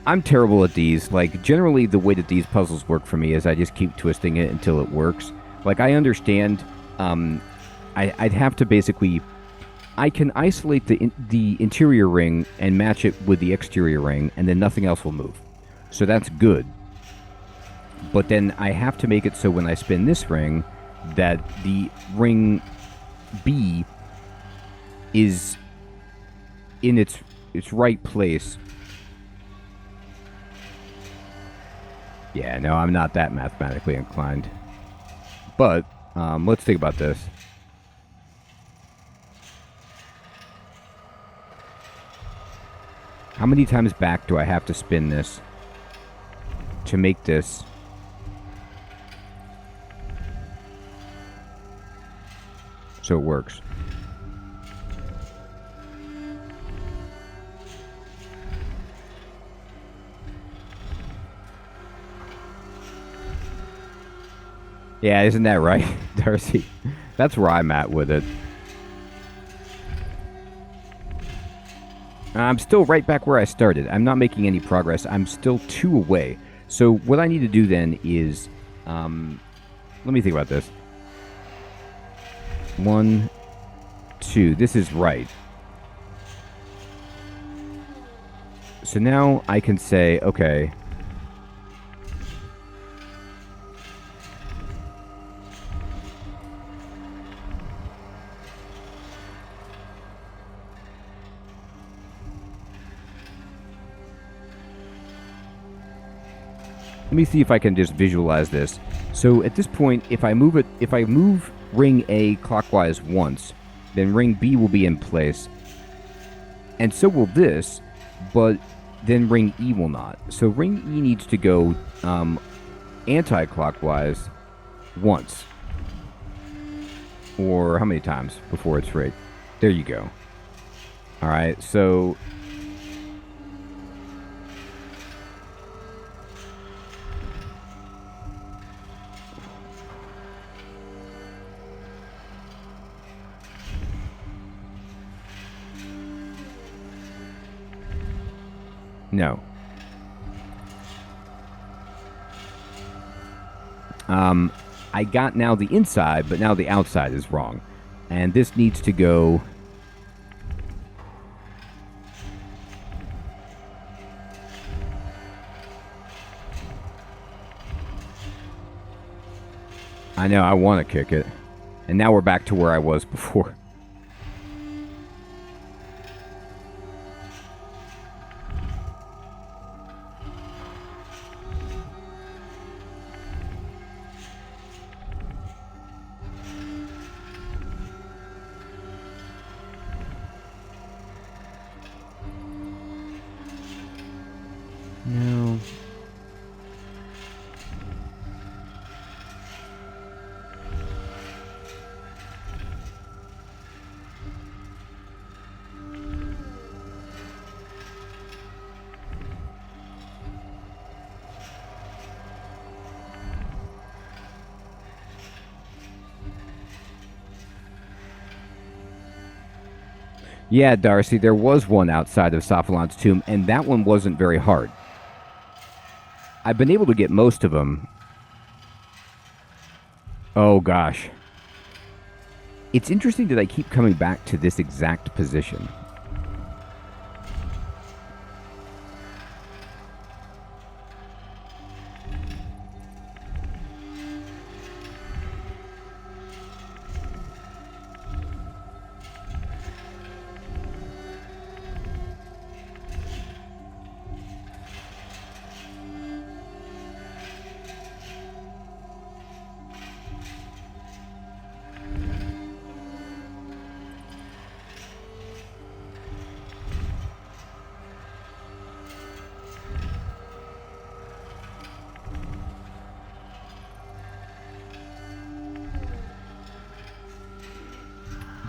I'm terrible at these. Like, generally, the way that these puzzles work for me is I just keep twisting it until it works. Like, I understand, I'd have to basically... I can isolate the interior ring and match it with the exterior ring, and then nothing else will move. So that's good. But then I have to make it so when I spin this ring, that the ring B is in its right place. Yeah, no, I'm not that mathematically inclined. But let's think about this. How many times back do I have to spin this to make this so it works? Yeah, isn't that right, Darcy? That's where I'm at with it. I'm still right back where I started. I'm not making any progress. I'm still 2 away. So what I need to do then is... let me think about this. 1, 2. This is right. So now I can say, okay... Let me see if I can just visualize this. So at this point, if I move ring A clockwise once, then ring B will be in place. And so will this, but then ring E will not. So ring E needs to go anti-clockwise once. Or how many times before it's right? There you go. Alright, so... No. I got now the inside, but now the outside is wrong. And this needs to go... I know, I want to kick it. And now we're back to where I was before. Yeah, Darcy, there was one outside of Sophalon's tomb, and that one wasn't very hard. I've been able to get most of them. Oh, gosh. It's interesting that I keep coming back to this exact position.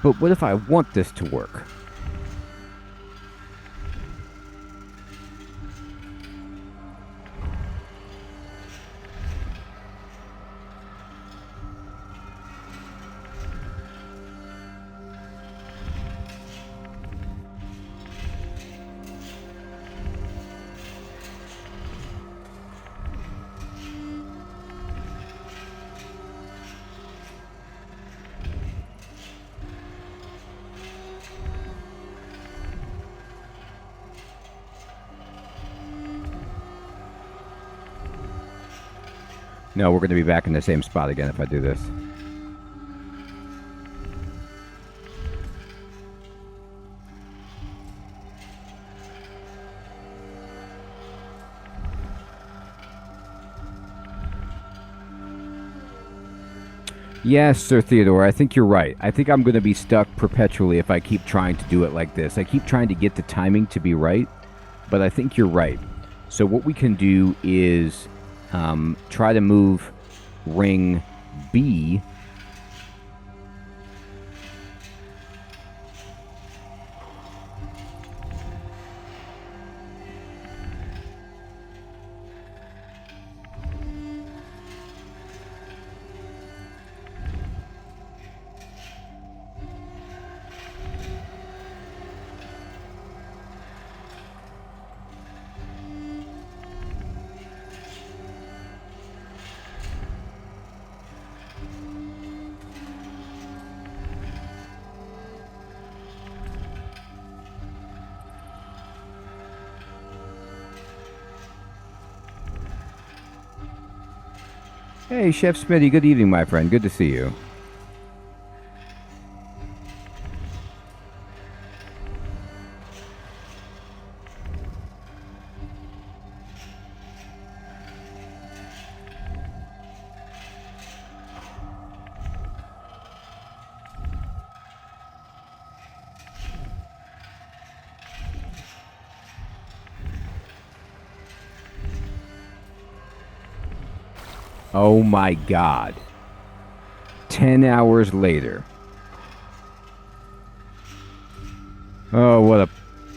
But what if I want this to work? No, we're going to be back in the same spot again if I do this. Yes, Sir Theodore, I think you're right. I think I'm going to be stuck perpetually if I keep trying to do it like this. I keep trying to get the timing to be right, but I think you're right. So what we can do is try to move ring B . Hey, Chef Smitty, good evening, my friend. Good to see you. Oh my God. 10 hours later. Oh, what a...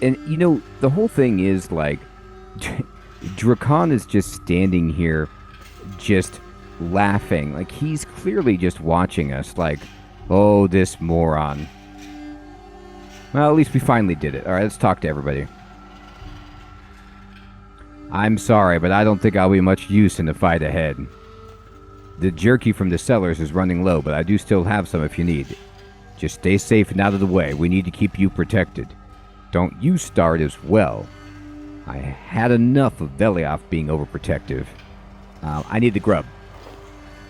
And, you know, the whole thing is, like, Drakon is just standing here, just laughing. Like, he's clearly just watching us, like, oh, this moron. Well, at least we finally did it. All right, let's talk to everybody. I'm sorry, but I don't think I'll be much use in the fight ahead. The jerky from the cellars is running low, but I do still have some if you need. Just stay safe and out of the way. We need to keep you protected. Don't you start as well. I had enough of Velioff being overprotective. I need the grub.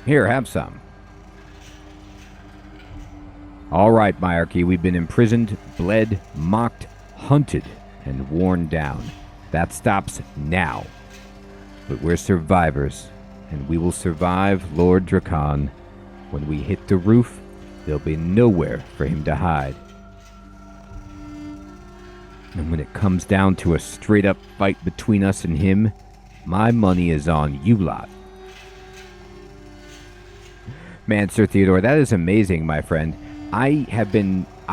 Here, have some. All right, Myarchy, we've been imprisoned, bled, mocked, hunted, and worn down. That stops now. But we're survivors. And we will survive Lord Drakon. When we hit the roof, there'll be nowhere for him to hide. And when it comes down to a straight-up fight between us and him, my money is on you lot. Man, Sir Theodore, that is amazing, my friend. I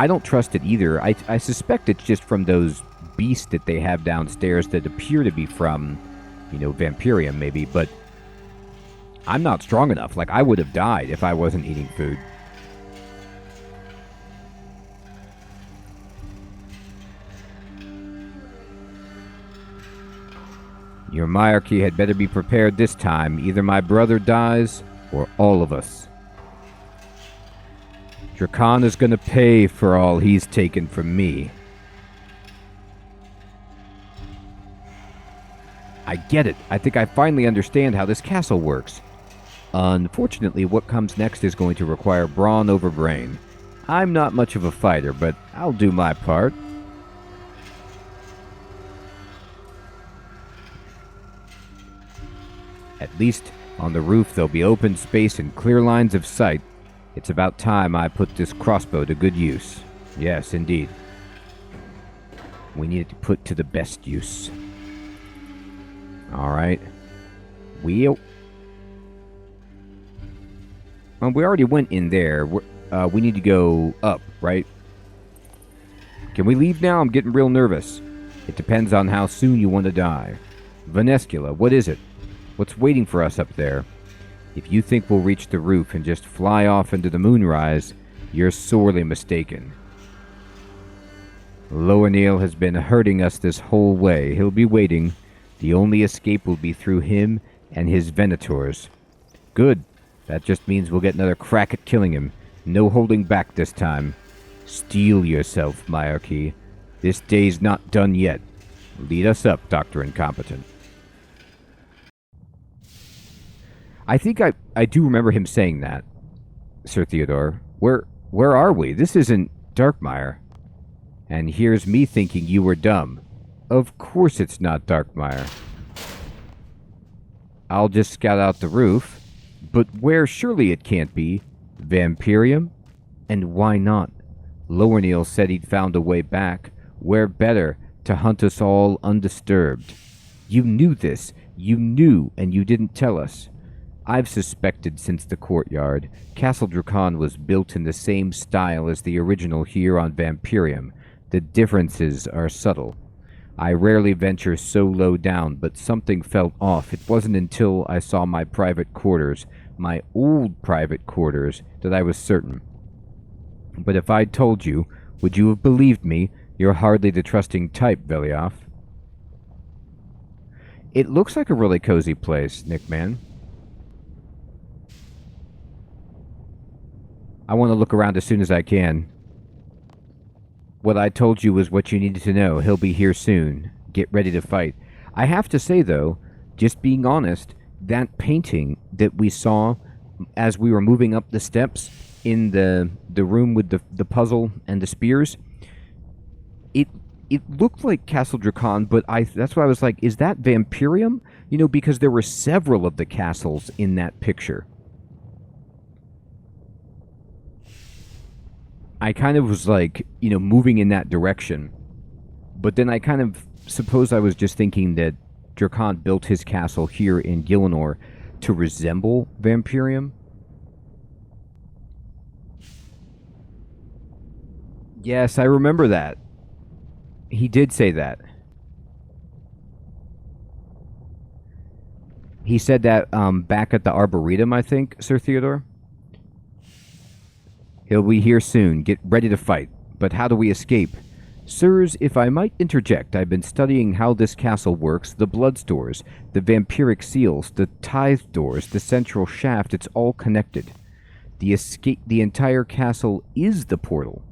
don't trust it either. I suspect it's just from those beasts that they have downstairs that appear to be from, you know, Vampyrium maybe, but I'm not strong enough. Like, I would have died if I wasn't eating food. Your monarchy had better be prepared this time. Either my brother dies, or all of us. Drakan is going to pay for all he's taken from me. I get it. I think I finally understand how this castle works. Unfortunately, what comes next is going to require brawn over brain. I'm not much of a fighter, but I'll do my part. At least on the roof there'll be open space and clear lines of sight. It's about time I put this crossbow to good use. Yes, indeed. We need it to put to the best use. Alright. We already went in there. We need to go up, right? Can we leave now? I'm getting real nervous. It depends on how soon you want to die. Vanescula, what is it? What's waiting for us up there? If you think we'll reach the roof and just fly off into the moonrise, you're sorely mistaken. Lowenil has been hurting us this whole way. He'll be waiting. The only escape will be through him and his Venators. Good. That just means we'll get another crack at killing him. No holding back this time. Steel yourself, Myarchy. This day's not done yet. Lead us up, Dr. Incompetent. I think I do remember him saying that, Sir Theodore. Where are we? This isn't Darkmire. And here's me thinking you were dumb. Of course it's not Darkmire. I'll just scout out the roof. But where surely it can't be? Vampyrium? And why not? Lowenil said he'd found a way back. Where better to hunt us all undisturbed? You knew this. You knew, and you didn't tell us. I've suspected since the courtyard. Castle Drakan was built in the same style as the original here on Vampyrium. The differences are subtle. I rarely venture so low down, but something felt off. It wasn't until I saw my private quarters, my old private quarters, that I was certain. But if I'd told you, would you have believed me? You're hardly the trusting type, Velioff. It looks like a really cozy place, Nickman. I want to look around as soon as I can. What I told you was what you needed to know. He'll be here soon. Get ready to fight. I have to say, though, just being honest, that painting that we saw as we were moving up the steps in the room with the puzzle and the spears, it looked like Castle Drakan, but that's why I was like, is that Vampyrium? You know, because there were several of the castles in that picture. I kind of was like, you know, moving in that direction. But then I kind of suppose I was just thinking that Drakan built his castle here in Gielinor to resemble Vampyrium. Yes, I remember that. He did say that. He said that back at the Arboretum, I think, Sir Theodore. He'll be here soon. Get ready to fight. But how do we escape? Sirs, if I might interject, I've been studying how this castle works. The blood stores, the vampiric seals, the tithe doors, the central shaft, it's all connected. The entire castle is the portal.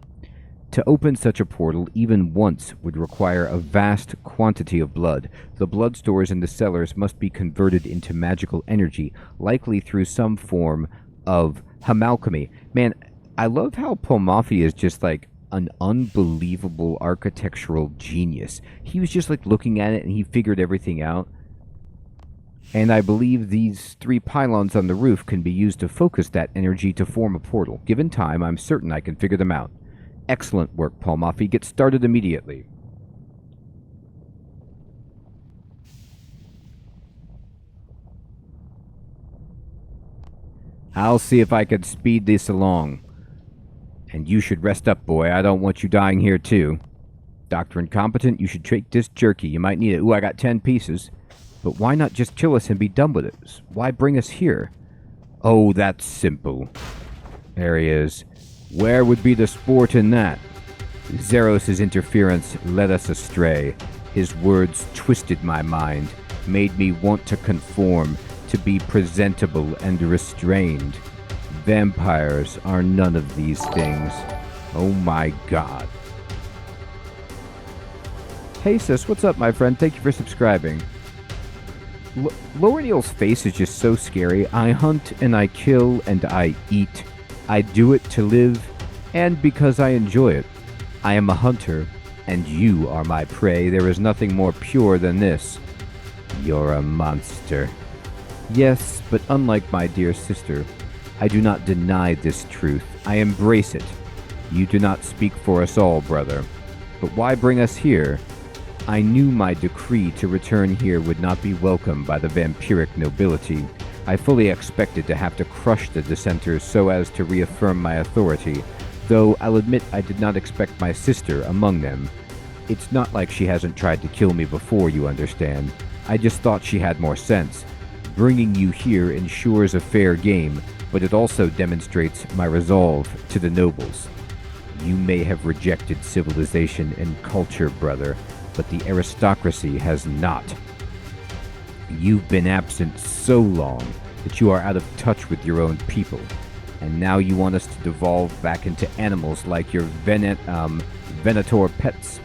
To open such a portal, even once, would require a vast quantity of blood. The blood stores in the cellars must be converted into magical energy, likely through some form of hamalchemy. Man, I love how Polmafi is just like an unbelievable architectural genius. He was just like looking at it and he figured everything out. And I believe these 3 pylons on the roof can be used to focus that energy to form a portal. Given time, I'm certain I can figure them out. Excellent work, Polmafi. Get started immediately. I'll see if I can speed this along. And you should rest up, boy. I don't want you dying here, too. Dr. Incompetent, you should take this jerky. You might need it. Ooh, I got 10 pieces. But why not just kill us and be done with it? Why bring us here? Oh, that's simple. There he is. Where would be the sport in that? Zeros' interference led us astray. His words twisted my mind. made me want to conform, to be presentable and restrained. Vampires are none of these things. Oh my god. Hey sis, what's up my friend? Thank you for subscribing. Lowerneel's face is just so scary. I hunt and I kill and I eat. I do it to live and because I enjoy it. I am a hunter and you are my prey. There is nothing more pure than this. You're a monster. Yes, but unlike my dear sister, I do not deny this truth. I embrace it. You do not speak for us all, brother. But why bring us here? I knew my decree to return here would not be welcomed by the vampiric nobility. I fully expected to have to crush the dissenters so as to reaffirm my authority, though I'll admit I did not expect my sister among them. It's not like she hasn't tried to kill me before, you understand. I just thought she had more sense. Bringing you here ensures a fair game, but it also demonstrates my resolve to the nobles. You may have rejected civilization and culture, brother, but the aristocracy has not. You've been absent so long that you are out of touch with your own people, and now you want us to devolve back into animals like your Venator pets.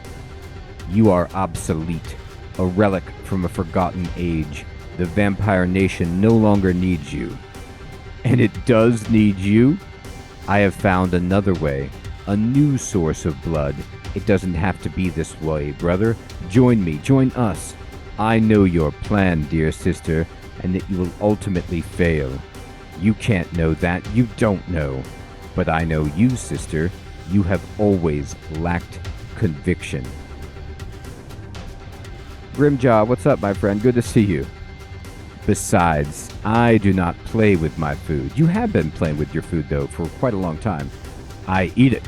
You are obsolete, a relic from a forgotten age. The vampire nation no longer needs you. And it does need you? I have found another way, a new source of blood. It doesn't have to be this way, brother. Join me, join us. I know your plan, dear sister, and that you will ultimately fail. You can't know that, you don't know. But I know you, sister. You have always lacked conviction. Grimjaw, what's up, my friend? Good to see you. Besides, I do not play with my food. You have been playing with your food, though, for quite a long time. I eat it.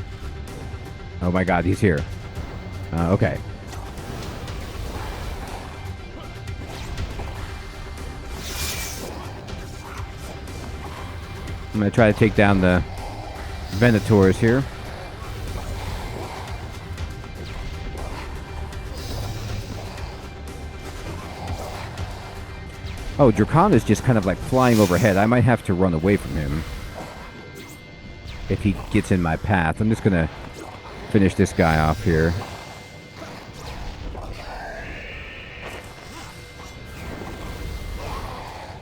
Oh my god, he's here. Okay. I'm going to try to take down the Venators here. Oh, Drakon is just kind of like flying overhead. I might have to run away from him if he gets in my path. I'm just going to finish this guy off here.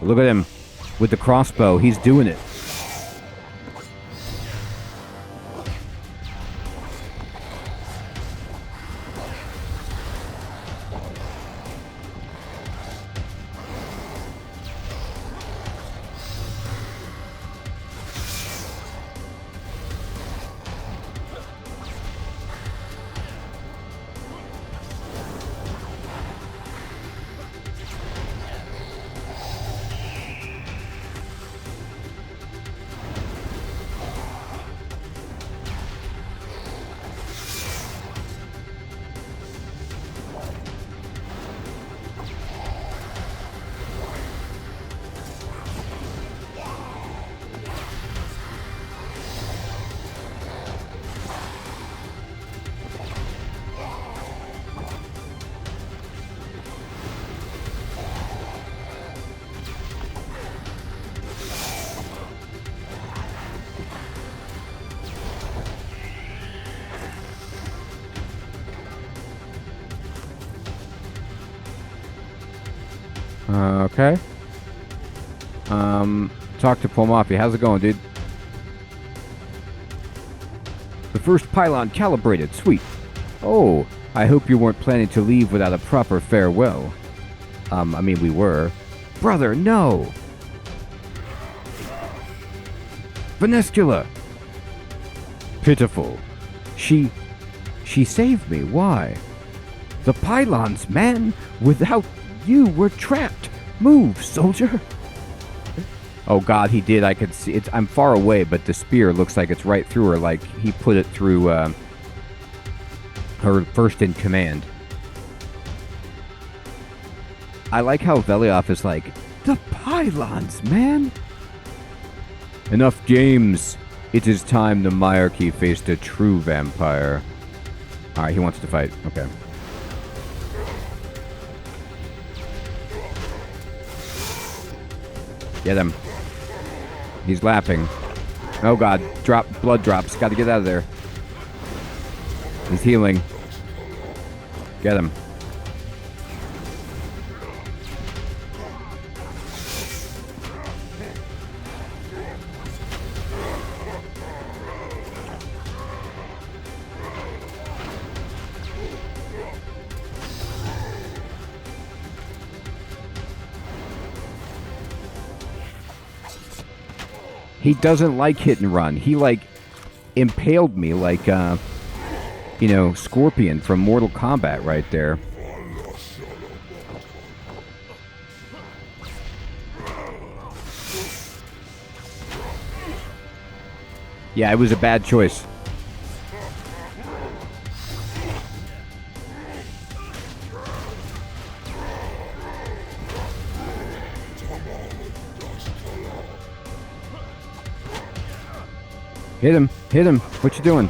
Look at him with the crossbow. He's doing it. Okay. Talk to Plomafi. How's it going, dude? The first pylon calibrated. Sweet. Oh, I hope you weren't planning to leave without a proper farewell. I mean, we were. Brother, no! Venescula! Pitiful. She saved me. Why? The pylons, man! Without you, we're trapped. Move, soldier. Oh god, he did. I could see it. I'm far away, but the spear looks like it's right through her, like he put it through her first in command. I like how Velioff is like, the pylons, man. Enough games. It is time the Myarchy faced a true vampire. Alright, he wants to fight. Okay. Get him. He's laughing. Oh god, blood drops. Gotta get out of there. He's healing. Get him. He doesn't like hit and run. He, like, impaled me like, you know, Scorpion from Mortal Kombat right there. Yeah, it was a bad choice. Hit him! Hit him! What you doing?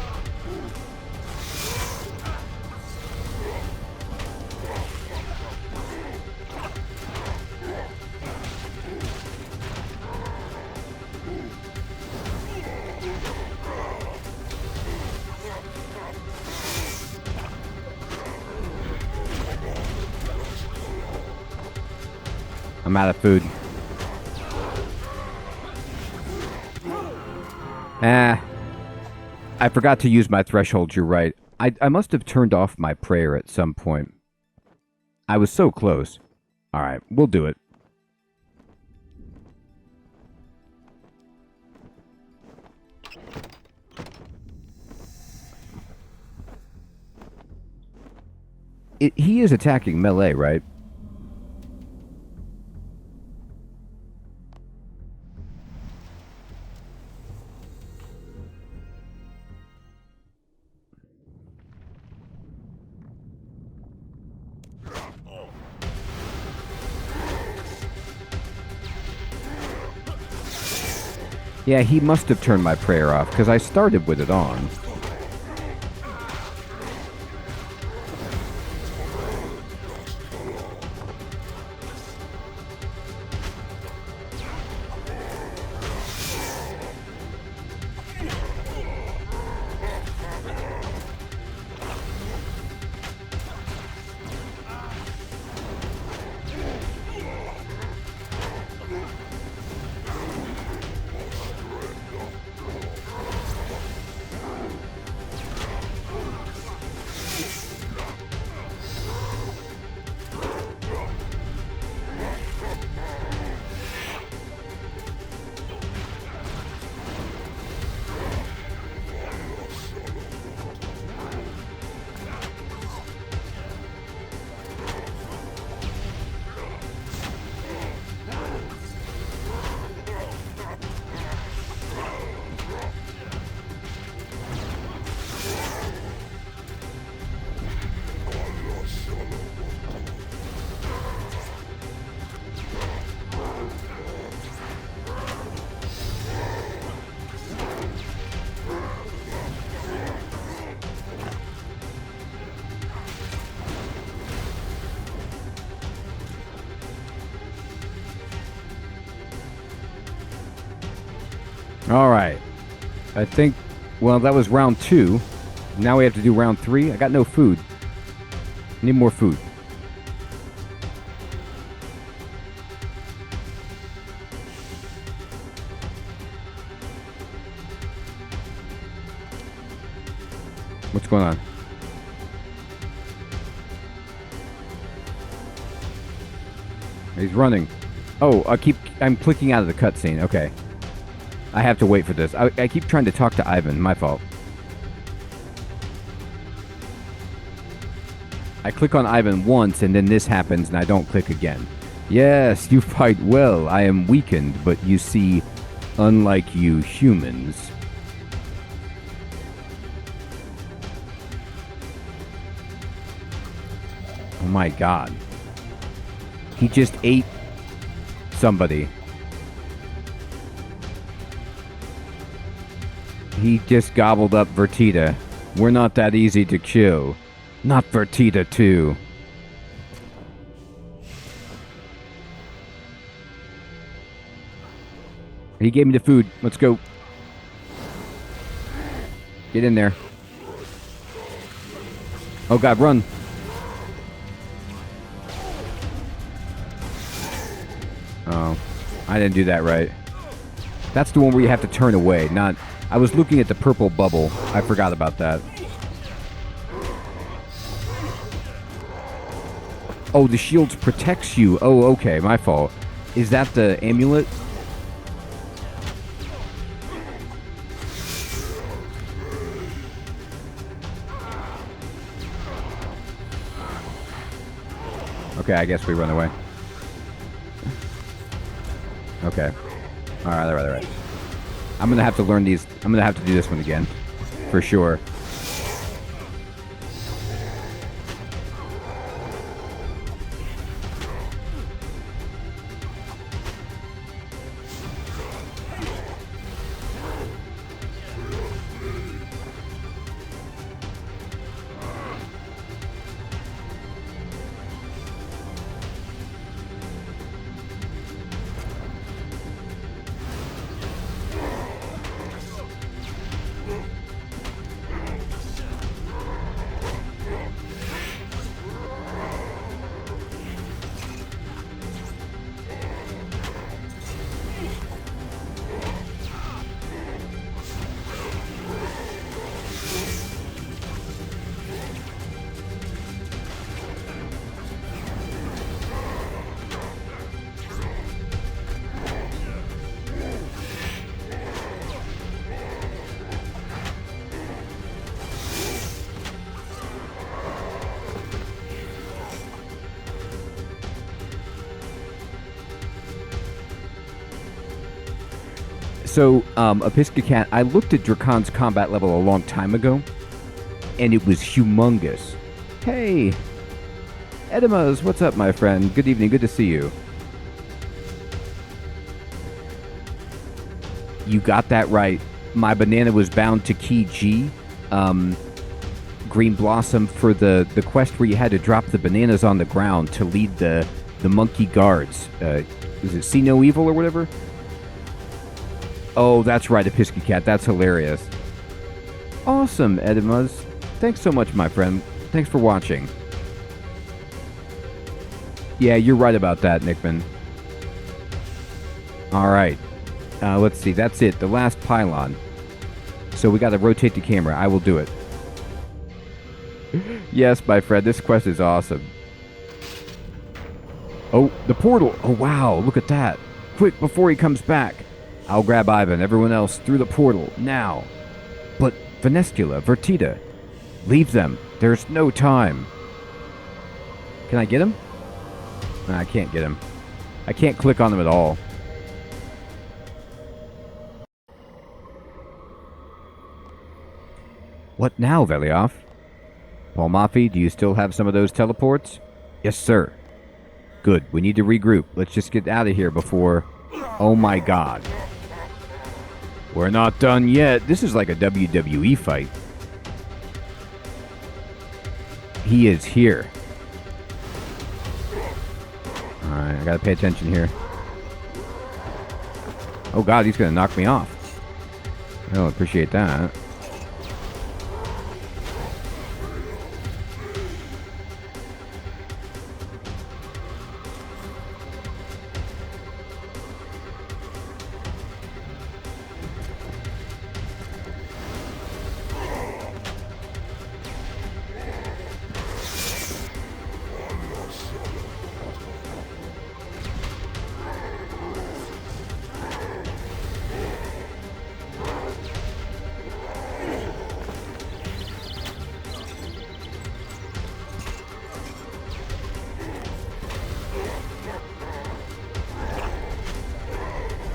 I'm out of food. I forgot to use my threshold, you're right. I must have turned off my prayer at some point. I was so close. Alright, we'll do it. He is attacking melee, right? Yeah, he must have turned my prayer off, because I started with it on. Alright. I think, well, that was round 2. Now we have to do round 3. I got no food. Need more food. What's going on? He's running. Oh, I'm clicking out of the cutscene. Okay. I have to wait for this. I keep trying to talk to Ivan. My fault. I click on Ivan once, and then this happens, and I don't click again. Yes, you fight well. I am weakened, but you see, unlike you humans. Oh my god. He just ate somebody. He just gobbled up Vertita. We're not that easy to kill. Not Vertita, too. He gave me the food. Let's go. Get in there. Oh god, run. Oh, I didn't do that right. That's the one where you have to turn away, not... I was looking at the purple bubble. I forgot about that. Oh, the shield protects you. Oh, okay, my fault. Is that the amulet? Okay, I guess we run away. Okay. Alright. I'm gonna have to learn these. I'm gonna have to do this one again. For sure. So, Episcocat, I looked at Dracon's combat level a long time ago, and it was humongous. Hey! Edemas, what's up, my friend? Good evening, good to see you. You got that right. My banana was bound to key G, Green Blossom, for the quest where you had to drop the bananas on the ground to lead the monkey guards. Is it See No Evil or whatever? Oh, that's right, Episcocat. That's hilarious. Awesome, Edemas. Thanks so much, my friend. Thanks for watching. Yeah, you're right about that, Nickman. Alright. Let's see. That's it. The last pylon. So we gotta rotate the camera. I will do it. Yes, my friend. This quest is awesome. Oh, the portal. Oh, wow. Look at that. Quick, before he comes back. I'll grab Ivan, everyone else, through the portal, now. But, Venescula, Vertita, leave them. There's no time. Can I get him? No, I can't get him. I can't click on him at all. What now, Velioff? Paul Maffei, do you still have some of those teleports? Yes, sir. Good, we need to regroup. Let's just get out of here before... Oh my god. We're not done yet. This is like a WWE fight. He is here. Alright, I gotta pay attention here. Oh god, he's gonna knock me off. I don't appreciate that.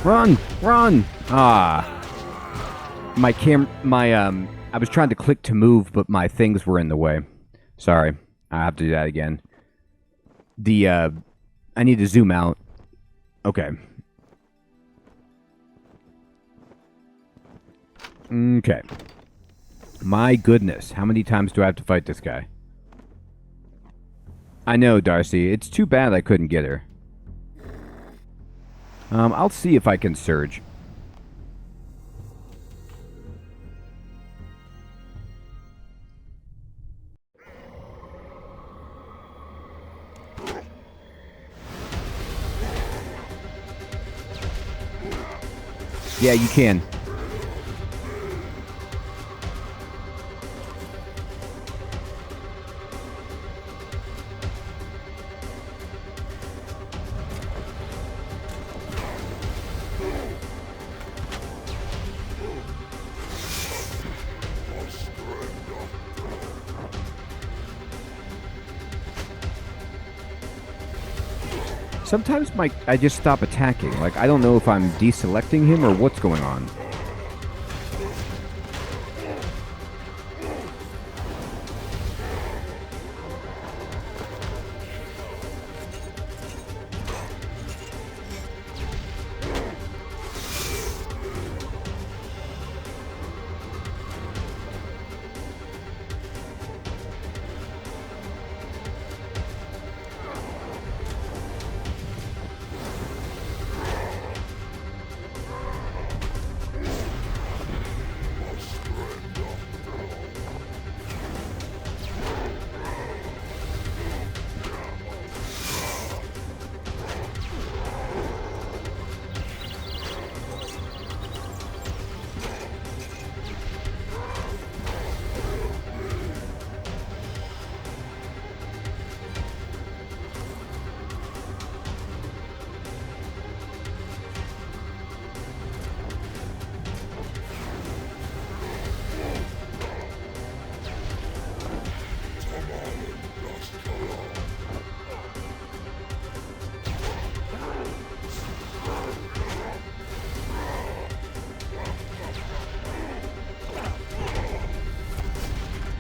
Run! Run! Ah. I was trying to click to move, but my things were in the way. Sorry. I have to do that again. I need to zoom out. Okay. Okay. My goodness. How many times do I have to fight this guy? I know, Darcy. It's too bad I couldn't get her. I'll see if I can surge. Yeah, you can. Sometimes I just stop attacking. Like, I don't know if I'm deselecting him or what's going on.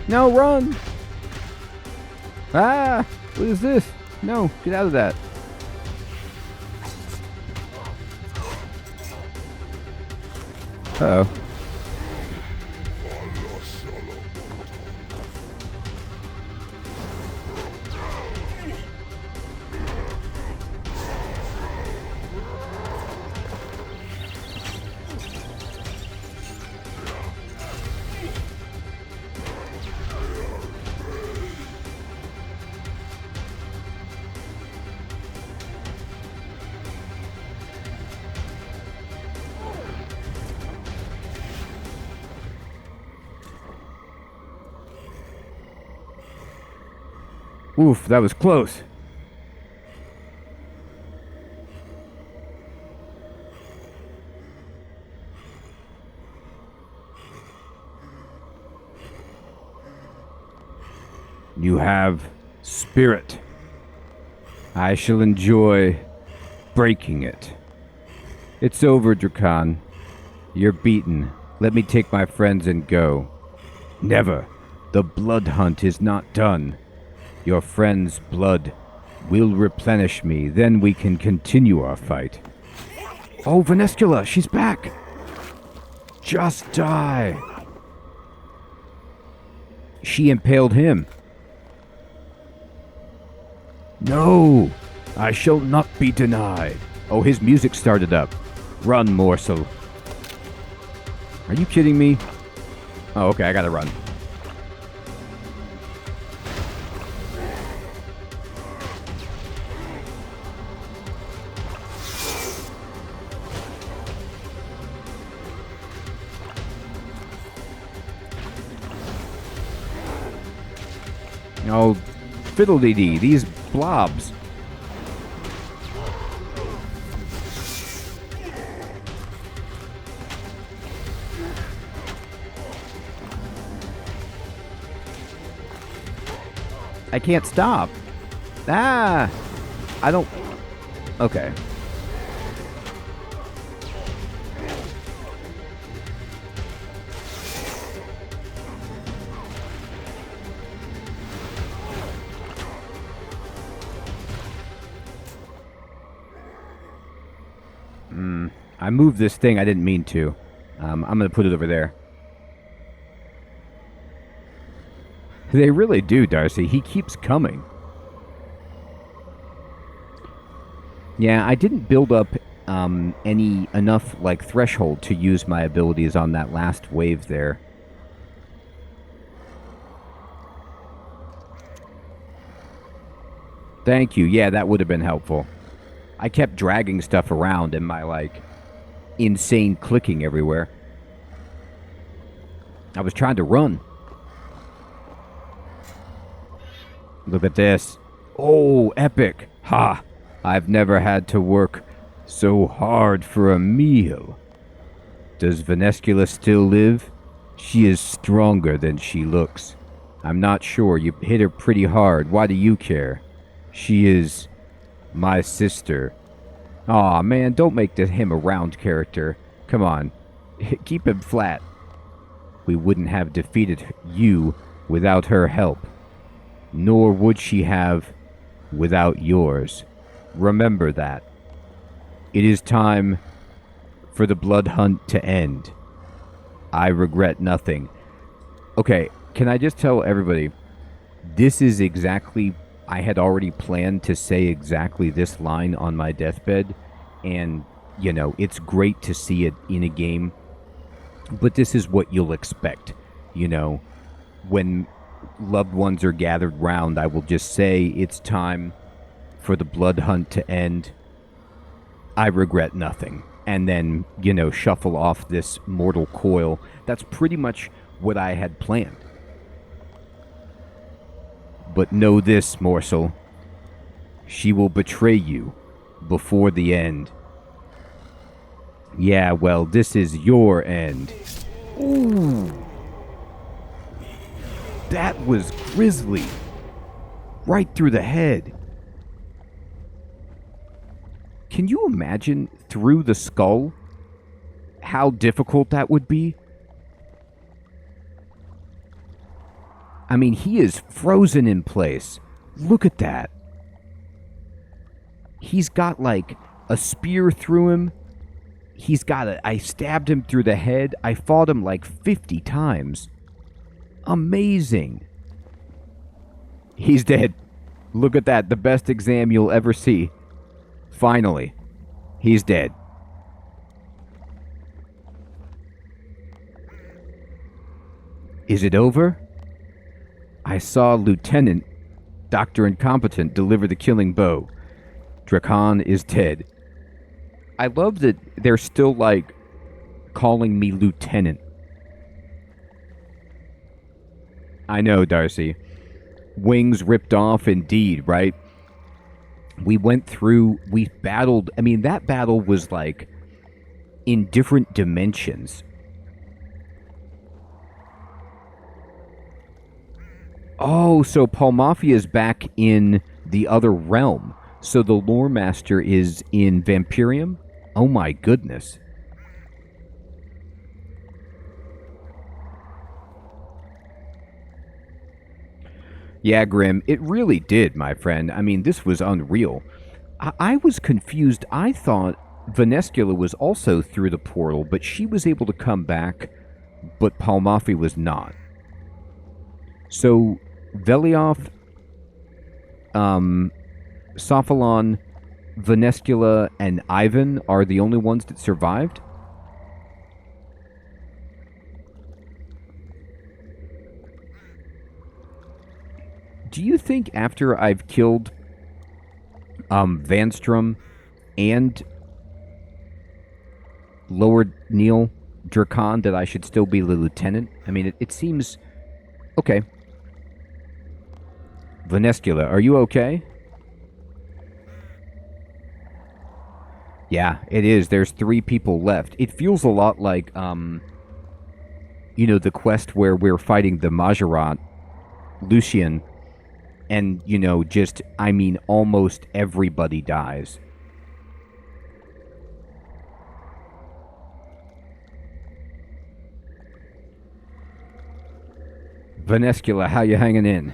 No, run! Ah! What is this? No, get out of that. Uh-oh. Oof, that was close. You have spirit. I shall enjoy breaking it. It's over, Drakan. You're beaten. Let me take my friends and go. Never. The blood hunt is not done. Your friend's blood will replenish me. Then we can continue our fight. Oh, Vanescula, she's back. Just die. She impaled him. No, I shall not be denied. Oh, his music started up. Run, morsel. Are you kidding me? Oh, okay, I gotta run. Oh, fiddle-dee-dee, these blobs. I can't stop. Ah! I don't... Okay. I moved this thing. I didn't mean to. I'm going to put it over there. They really do, Darcy. He keeps coming. Yeah, I didn't build up enough like threshold to use my abilities on that last wave there. Thank you. Yeah, that would have been helpful. I kept dragging stuff around and my, like, insane clicking everywhere. I was trying to run. Look at this. Oh, epic. Ha! I've never had to work so hard for a meal. Does Vanescula still live? She is stronger than she looks. I'm not sure. You hit her pretty hard. Why do you care? She is my sister. Aw, man, don't make him a round character. Come on. Keep him flat. We wouldn't have defeated you without her help. Nor would she have without yours. Remember that. It is time for the blood hunt to end. I regret nothing. Okay, can I just tell everybody, this is exactly, I had already planned to say exactly this line on my deathbed, and, you know, it's great to see it in a game, but this is what you'll expect. You know, when loved ones are gathered round, I will just say it's time for the blood hunt to end. I regret nothing. And then, you know, shuffle off this mortal coil. That's pretty much what I had planned. But know this, morsel. She will betray you before the end. Yeah, well, this is your end. Ooh. That was grisly. Right through the head. Can you imagine through the skull how difficult that would be? I mean, he is frozen in place. Look at that. He's got like a spear through him. He's got I stabbed him through the head. I fought him like 50 times. Amazing. He's dead. Look at that. The best exam you'll ever see. Finally, he's dead. Is it over? I saw Lieutenant Dr. Incompetent deliver the killing blow. Drakon is dead. I love that they're still, like, calling me Lieutenant. I know, Darcy. Wings ripped off indeed, right? We went through, we battled, I mean, that battle was like in different dimensions. Oh, so Paul Mafia is back in the other realm. So the lore master is in Vampyrium? Oh my goodness. Yeah, Grim, it really did, my friend. I mean, this was unreal. I was confused. I thought Vanescula was also through the portal, but she was able to come back, but Palmafi was not. So, Velioth, Sophalon, Vanescula, and Ivan are the only ones that survived? Do you think after I've killed Vanstrom and lowered Neil Drakon that I should still be the lieutenant? I mean, it seems... Okay. Vanescula, are you okay? Yeah, it is. There's 3 people left. It feels a lot like, you know, the quest where we're fighting the Majorat, Lucian, and, you know, just, I mean, almost everybody dies. Vanescula, how you hanging in?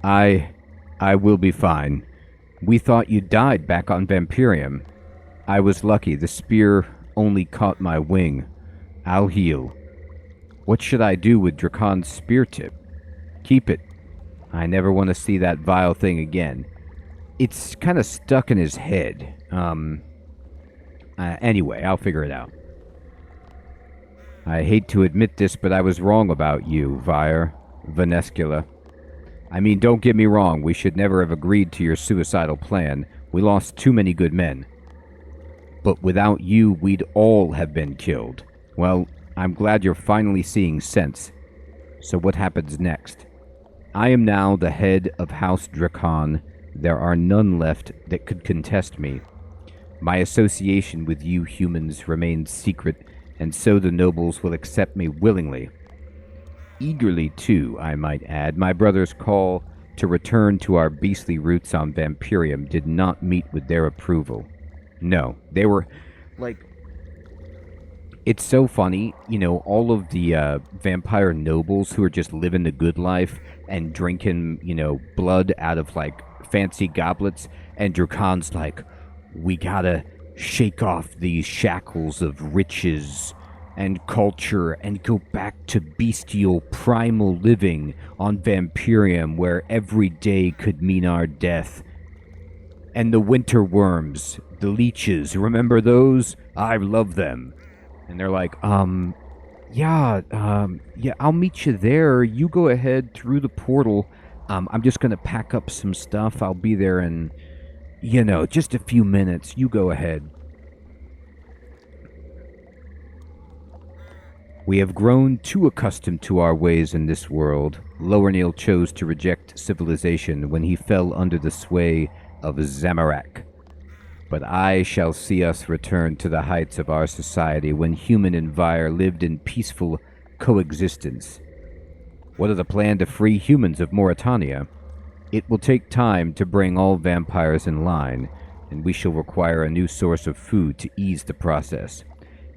I will be fine. We thought you died back on Vampyrium. I was lucky. The spear only caught my wing. I'll heal. What should I do with Drakon's spear tip? Keep it. I never want to see that vile thing again. It's kind of stuck in his head. Anyway, I'll figure it out. I hate to admit this, but I was wrong about you, Vanescula. I mean, don't get me wrong, we should never have agreed to your suicidal plan. We lost too many good men. But without you, we'd all have been killed. Well, I'm glad you're finally seeing sense. So what happens next? I am now the head of House Drakon. There are none left that could contest me. My association with you humans remains secret, and so the nobles will accept me willingly. Eagerly, too, I might add. My brother's call to return to our beastly roots on Vampyrium did not meet with their approval. No, they were, like... It's so funny, you know, all of the vampire nobles who are just living the good life and drinking, you know, blood out of, like, fancy goblets, and Drakon's like, we gotta shake off these shackles of riches and culture and go back to bestial primal living on Vampyrium where every day could mean our death. And the winter worms, the leeches, remember those? I love them. And they're like, yeah, I'll meet you there. You go ahead through the portal. I'm just gonna pack up some stuff. I'll be there in, you know, just a few minutes. You go ahead. We have grown too accustomed to our ways in this world. Lowernail chose to reject civilization when he fell under the sway of Zamorak. But I shall see us return to the heights of our society when human and Vyre lived in peaceful coexistence. What are the plan to free humans of Mauritania? It will take time to bring all vampires in line, and we shall require a new source of food to ease the process.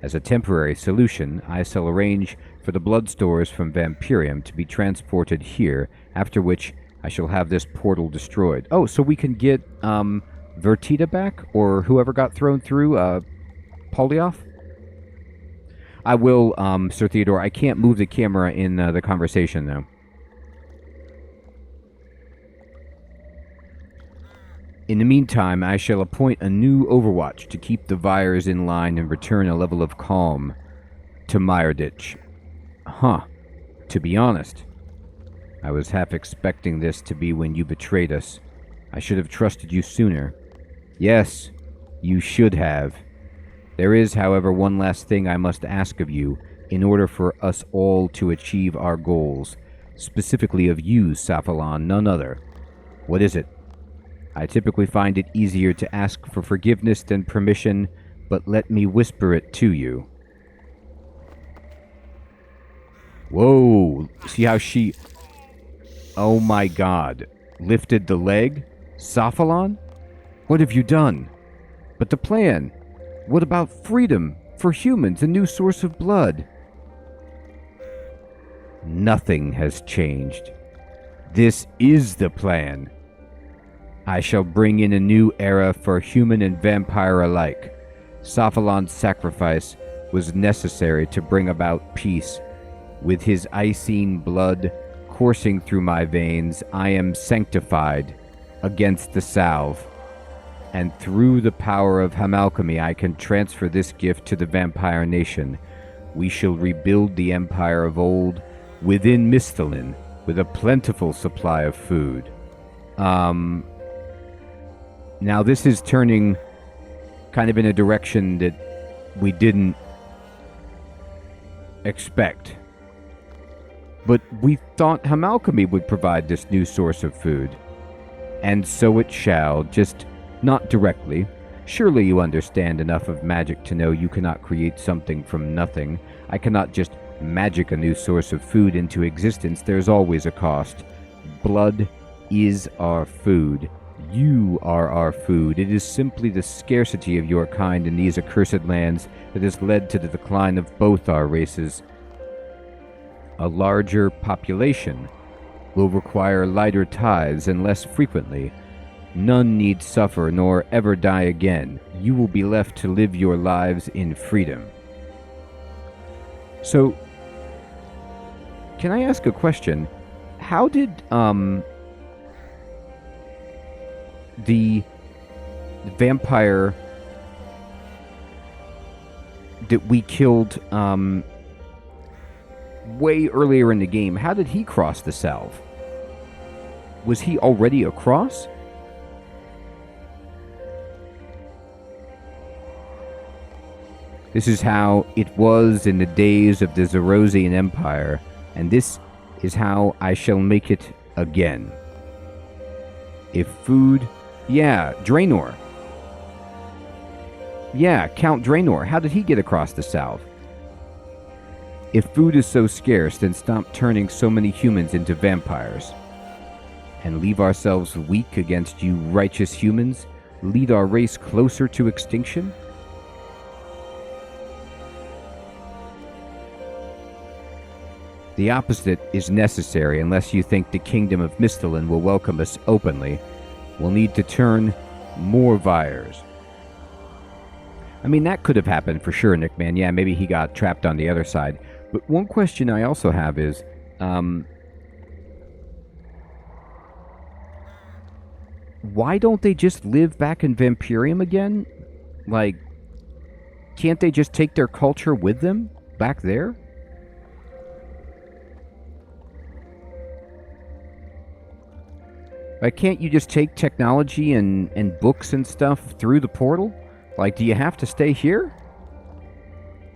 As a temporary solution, I shall arrange for the blood stores from Vampyrium to be transported here, after which I shall have this portal destroyed. Oh, so we can get, Vertita back? Or whoever got thrown through, Polyoff? I will, Sir Theodore. I can't move the camera in the conversation, though. In the meantime, I shall appoint a new Overwatch to keep the Vyres in line and return a level of calm to Meyerditch. Huh. To be honest, I was half expecting this to be when you betrayed us. I should have trusted you sooner. Yes, you should have. There is, however, one last thing I must ask of you in order for us all to achieve our goals, specifically of you, Saphalon, none other. What is it? I typically find it easier to ask for forgiveness than permission, but let me whisper it to you. Whoa, see how she... Oh my god. Lifted the leg? Saphalon? What have you done? But the plan? What about freedom for humans, a new source of blood? Nothing has changed. This is the plan. I shall bring in a new era for human and vampire alike. Saphalon's sacrifice was necessary to bring about peace. With his Icene blood coursing through my veins, I am sanctified against the salve. And through the power of Hamalchemy, I can transfer this gift to the vampire nation. We shall rebuild the empire of old within Misthalin with a plentiful supply of food. Now this is turning kind of in a direction that we didn't expect. But we thought Hamalchemy would provide this new source of food. And so it shall, just not directly. Surely you understand enough of magic to know you cannot create something from nothing. I cannot just magic a new source of food into existence. There's always a cost. Blood is our food. You are our food. It is simply the scarcity of your kind in these accursed lands that has led to the decline of both our races. A larger population will require lighter tithes and less frequently. None need suffer nor ever die again. You will be left to live your lives in freedom. So, can I ask a question? How did, the vampire that we killed, way earlier in the game, how did he cross the salve? Was he already across? This is how it was in the days of the Zerosian Empire, and this is how I shall make it again. If food... Yeah, Draenor. Yeah, Count Draenor. How did he get across the south? If food is so scarce, then stop turning so many humans into vampires. And leave ourselves weak against you righteous humans? Lead our race closer to extinction? The opposite is necessary unless you think the kingdom of Misthalin will welcome us openly. We'll need to turn more Vyres. I mean, that could have happened for sure, Nick, man. Yeah, maybe he got trapped on the other side. But one question I also have is, why don't they just live back in Vampyrium again? Like, can't they just take their culture with them back there? Like, can't you just take technology and books and stuff through the portal? Like, do you have to stay here?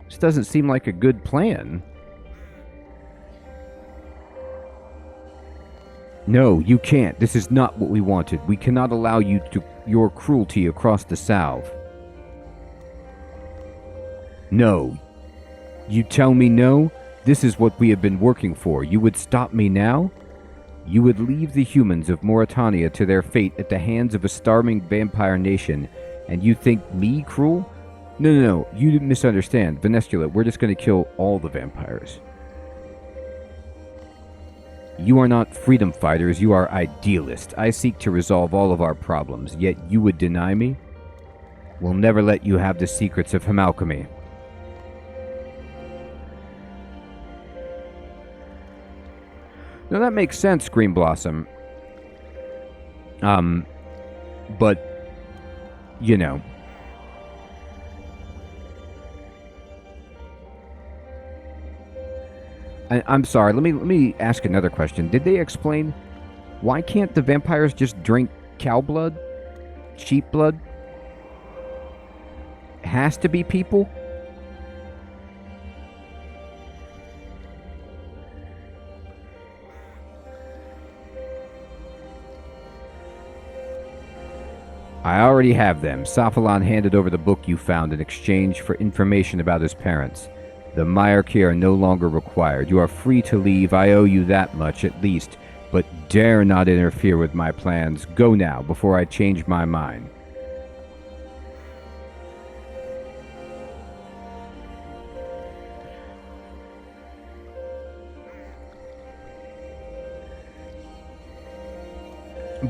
This doesn't seem like a good plan. No, you can't. This is not what we wanted. We cannot allow you to your cruelty across the salve. No. You tell me no? This is what we have been working for. You would stop me now? You would leave the humans of Mauritania to their fate at the hands of a starving vampire nation, and you think me cruel? No, you didn't misunderstand. Venestula, we're just going to kill all the vampires. You are not freedom fighters, you are idealists. I seek to resolve all of our problems, yet you would deny me? We'll never let you have the secrets of Hamalchemy. Now that makes sense, Green Blossom. But, you know. I'm sorry, let me ask another question. Did they explain why can't the vampires just drink cow blood? Sheep blood? It has to be people? I already have them. Sophalon handed over the book you found in exchange for information about his parents. The Myarchy are no longer required. You are free to leave. I owe you that much, at least. But dare not interfere with my plans. Go now, before I change my mind.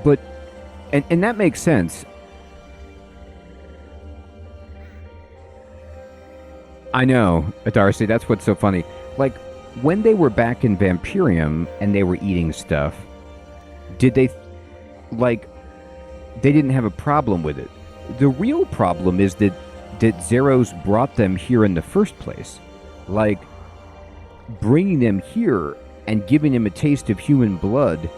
But, and that makes sense. I know, Darcy, that's what's so funny. Like, when they were back in Vampyrium and they were eating stuff, did they, like, they didn't have a problem with it. The real problem is that Zeros brought them here in the first place. Like, bringing them here and giving them a taste of human blood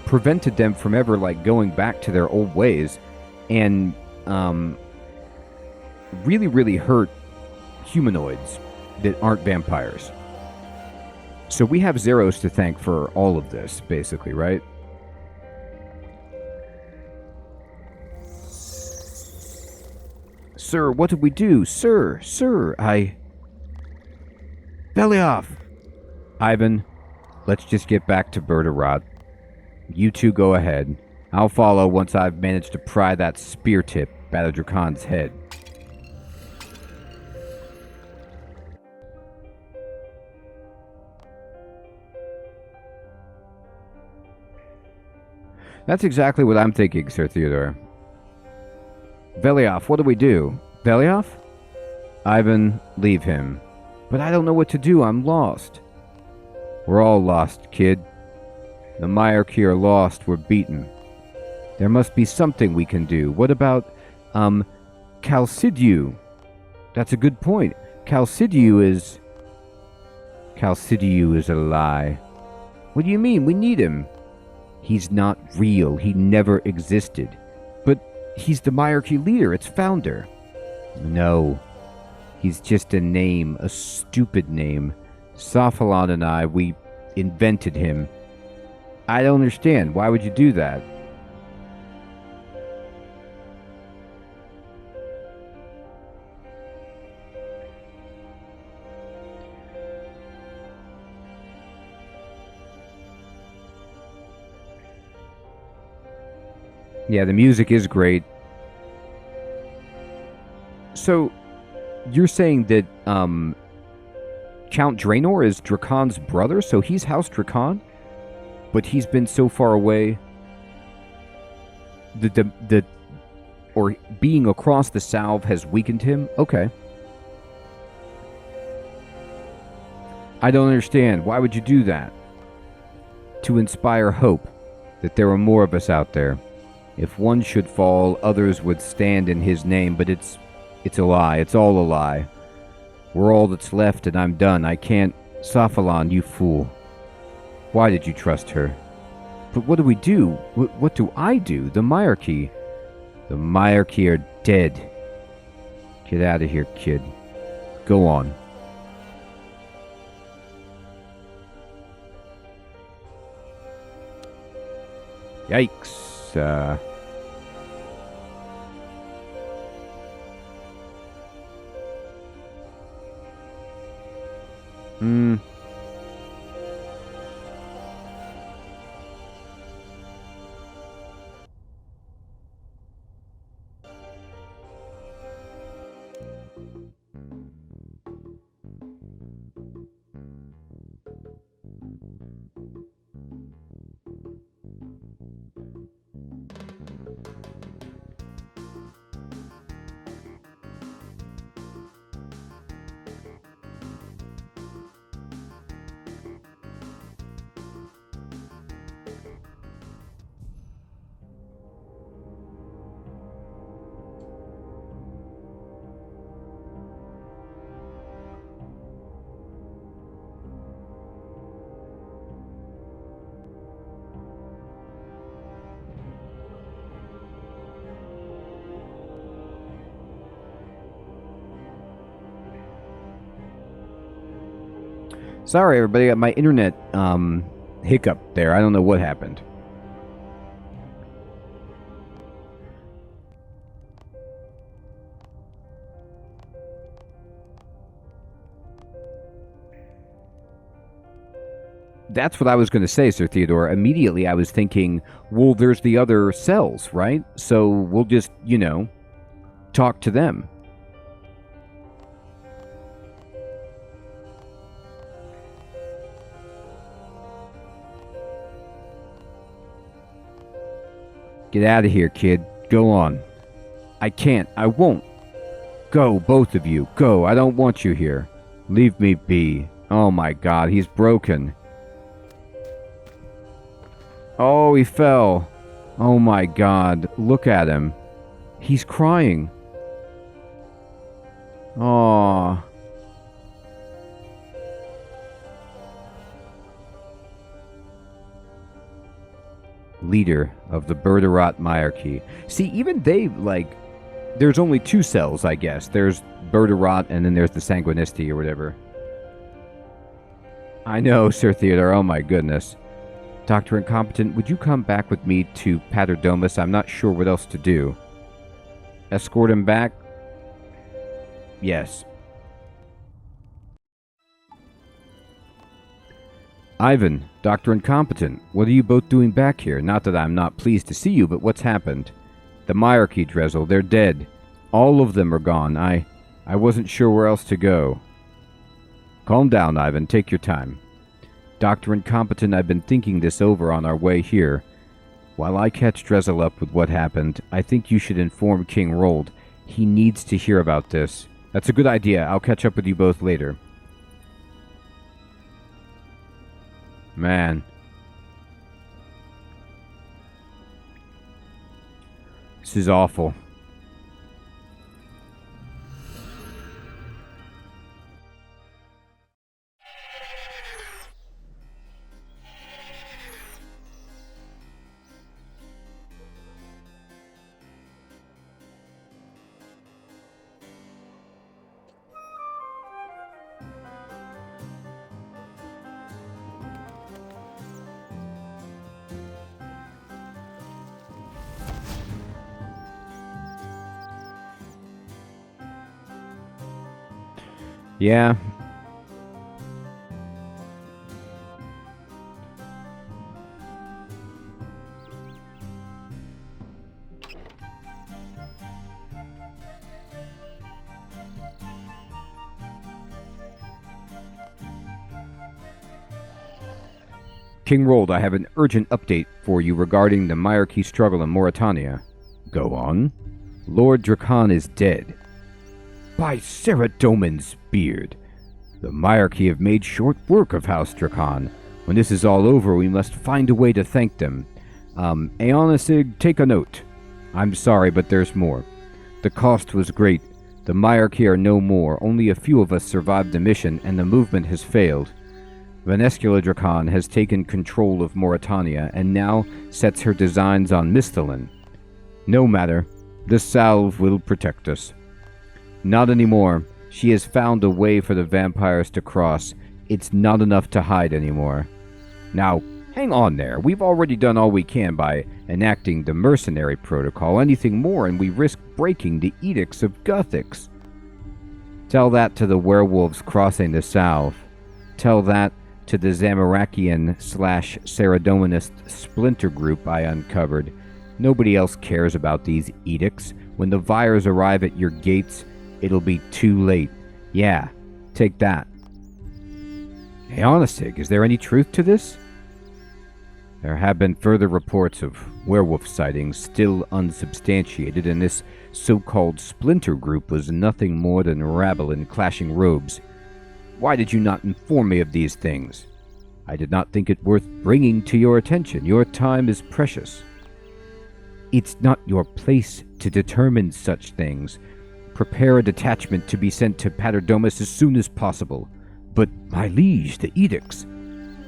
prevented them from ever, like, going back to their old ways and, really, really hurt humanoids that aren't vampires. So we have Zeros to thank for all of this, basically, right? Sir, what did we do? Sir, Belly off! Ivan, let's just get back to Bertarot. You two go ahead. I'll follow once I've managed to pry that spear tip out of Drakon's head. That's exactly what I'm thinking, Sir Theodore. Velioff, what do we do? Velioff? Ivan, leave him. But I don't know what to do, I'm lost. We're all lost, kid. The Myarchy are lost, we're beaten. There must be something we can do. What about, Chalcidiu? That's a good point. Chalcidiu is a lie. What do you mean? We need him. He's not real. He never existed. But he's the Myarchy leader, its founder. No. He's just a name, a stupid name. Sophalon and I, we invented him. I don't understand. Why would you do that? Yeah, the music is great. So, you're saying that Count Draenor is Dracon's brother, so he's House Dracon, but he's been so far away. Or being across the salve has weakened him. Okay. I don't understand. Why would you do that? To inspire hope that there are more of us out there. If one should fall, others would stand in his name, but it's a lie. It's all a lie. We're all that's left, and I'm done. I can't... Sophalon, you fool. Why did you trust her? But what do we do? What do I do? The Myarchy. The Myarchy are dead. Get out of here, kid. Go on. Yikes. Sorry, everybody. My internet hiccup there. I don't know what happened. That's what I was going to say, Sir Theodore. Immediately, I was thinking, well, there's the other cells, right? So we'll just, talk to them. Get out of here, kid. Go on. I can't. I won't. Go, both of you. Go. I don't want you here. Leave me be. Oh my god, he's broken. Oh, he fell. Oh my god. Look at him. He's crying. Aww. Leader of the Berderot Myarchy. See, even they, there's only two cells, I guess. There's Berderot, and then there's the Sanguinisti, or whatever. I know, Sir Theodore, oh my goodness. Dr. Incompetent, would you come back with me to Paterdomus? I'm not sure what else to do. Escort him back? Yes. Ivan, Dr. Incompetent, what are you both doing back here? Not that I'm not pleased to see you, but what's happened? The Myarchy, Drezel, they're dead. All of them are gone. I wasn't sure where else to go. Calm down, Ivan. Take your time. Dr. Incompetent, I've been thinking this over on our way here. While I catch Drezel up with what happened, I think you should inform King Rold. He needs to hear about this. That's a good idea. I'll catch up with you both later. Man. This is awful. Yeah. King Rold, I have an urgent update for you regarding the monarchy struggle in Mauritania. Go on. Lord Drakan is dead. By Saradomin's beard. The monarchy have made short work of House Drakan. When this is all over, we must find a way to thank them. Aeonisig, take a note. I'm sorry, but there's more. The cost was great. The monarchy are no more. Only a few of us survived the mission, and the movement has failed. Vanescula Drakan has taken control of Mauritania and now sets her designs on Misthalin. No matter, the salve will protect us. Not anymore. She has found a way for the vampires to cross. It's not enough to hide anymore. Now, hang on there. We've already done all we can by enacting the mercenary protocol. Anything more and we risk breaking the edicts of Guthix. Tell that to the werewolves crossing the salve. Tell that to the Zamarakian/Saradominist splinter group I uncovered. Nobody else cares about these edicts. When the Vyres arrive at your gates, it'll be too late. Yeah, take that. Aeonisig, is there any truth to this? There have been further reports of werewolf sightings, still unsubstantiated, and this so-called splinter group was nothing more than rabble in clashing robes. Why did you not inform me of these things? I did not think it worth bringing to your attention. Your time is precious. It's not your place to determine such things. Prepare a detachment to be sent to Paterdomus as soon as possible. But, my liege, the edicts.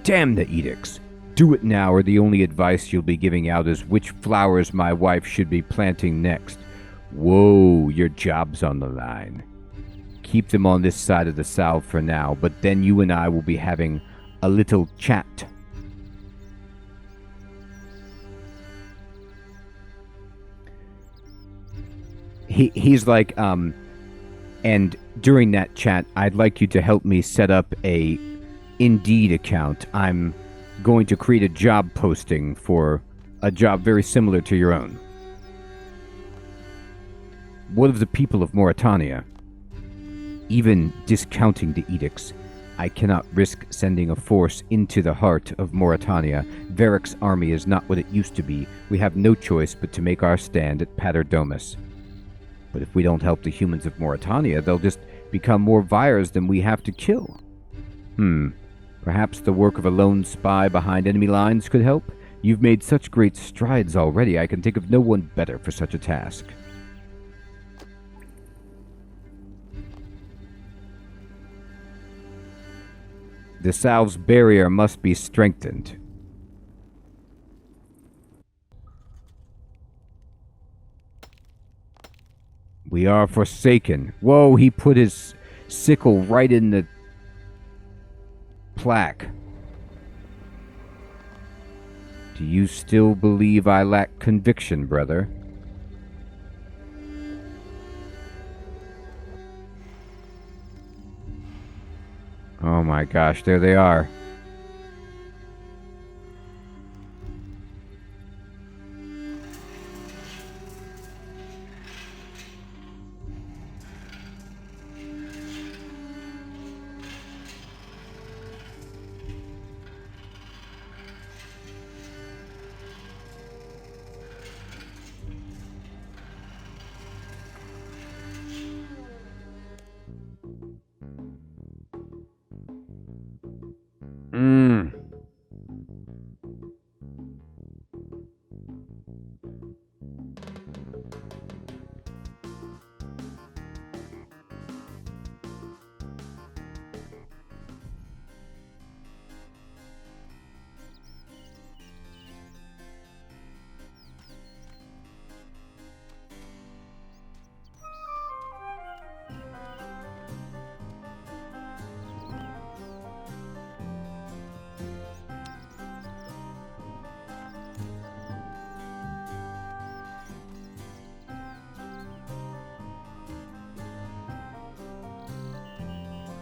Damn the edicts. Do it now, or the only advice you'll be giving out is which flowers my wife should be planting next. Whoa, your job's on the line. Keep them on this side of the salve for now, but then you and I will be having a little chat. He's like, and during that chat, I'd like you to help me set up a Indeed account. I'm going to create a job posting for a job very similar to your own. What of the people of Mauritania? Even discounting the edicts, I cannot risk sending a force into the heart of Mauritania. Varric's army is not what it used to be. We have no choice but to make our stand at Paterdomus. But if we don't help the humans of Mauritania, they'll just become more Vyres than we have to kill. Perhaps the work of a lone spy behind enemy lines could help? You've made such great strides already, I can think of no one better for such a task. The salve's barrier must be strengthened. We are forsaken. Whoa, he put his sickle right in the plaque. Do you still believe I lack conviction, brother? Oh my gosh, there they are.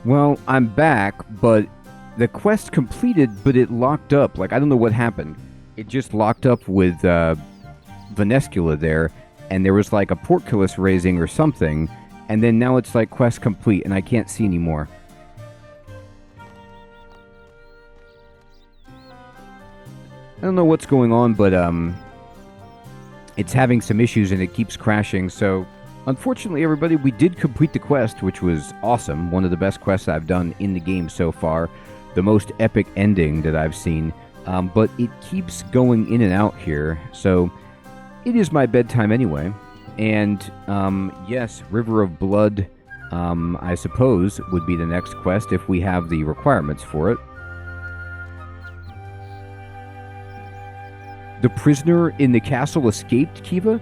Well, I'm back, but the quest completed, but it locked up. Like, I don't know what happened. It just locked up with Vanescula there, and there was like a portcullis raising or something, and then now it's like quest complete, and I can't see anymore. I don't know what's going on, but it's having some issues and it keeps crashing, so unfortunately, everybody, we did complete the quest, which was awesome. One of the best quests I've done in the game so far. The most epic ending that I've seen. But it keeps going in and out here, so it is my bedtime anyway. And yes, River of Blood, I suppose, would be the next quest if we have the requirements for it. The prisoner in the castle escaped, Kiva?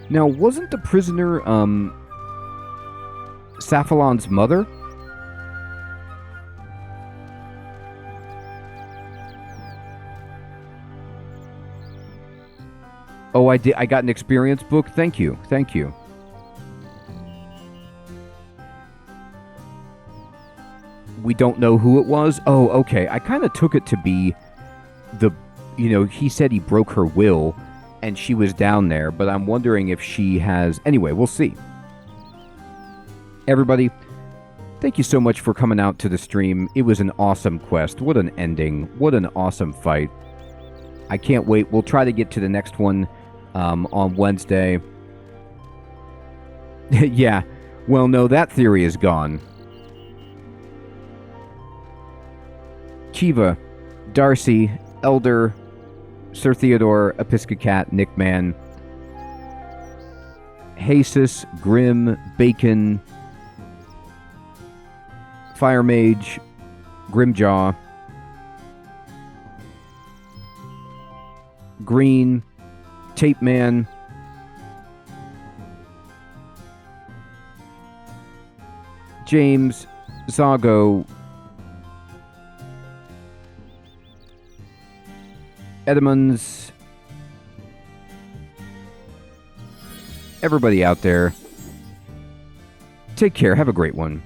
Now, wasn't the prisoner, Saphalon's mother? Oh, I did. I got an experience book. Thank you. Thank you. We don't know who it was? Oh, okay. I kind of took it to be the, he said he broke her will, and she was down there, but I'm wondering if she has... Anyway, we'll see. Everybody, thank you so much for coming out to the stream. It was an awesome quest. What an ending. What an awesome fight. I can't wait. We'll try to get to the next one on Wednesday. Yeah. Well, no, that theory is gone. Kiva, Darcy, Elder, Sir Theodore, Episcocat, Nickman, Jesus, Grim, Bacon, Fire Mage, Grimjaw, Green, Tape Man, James, Zago, Edmonds, everybody out there, take care, have a great one.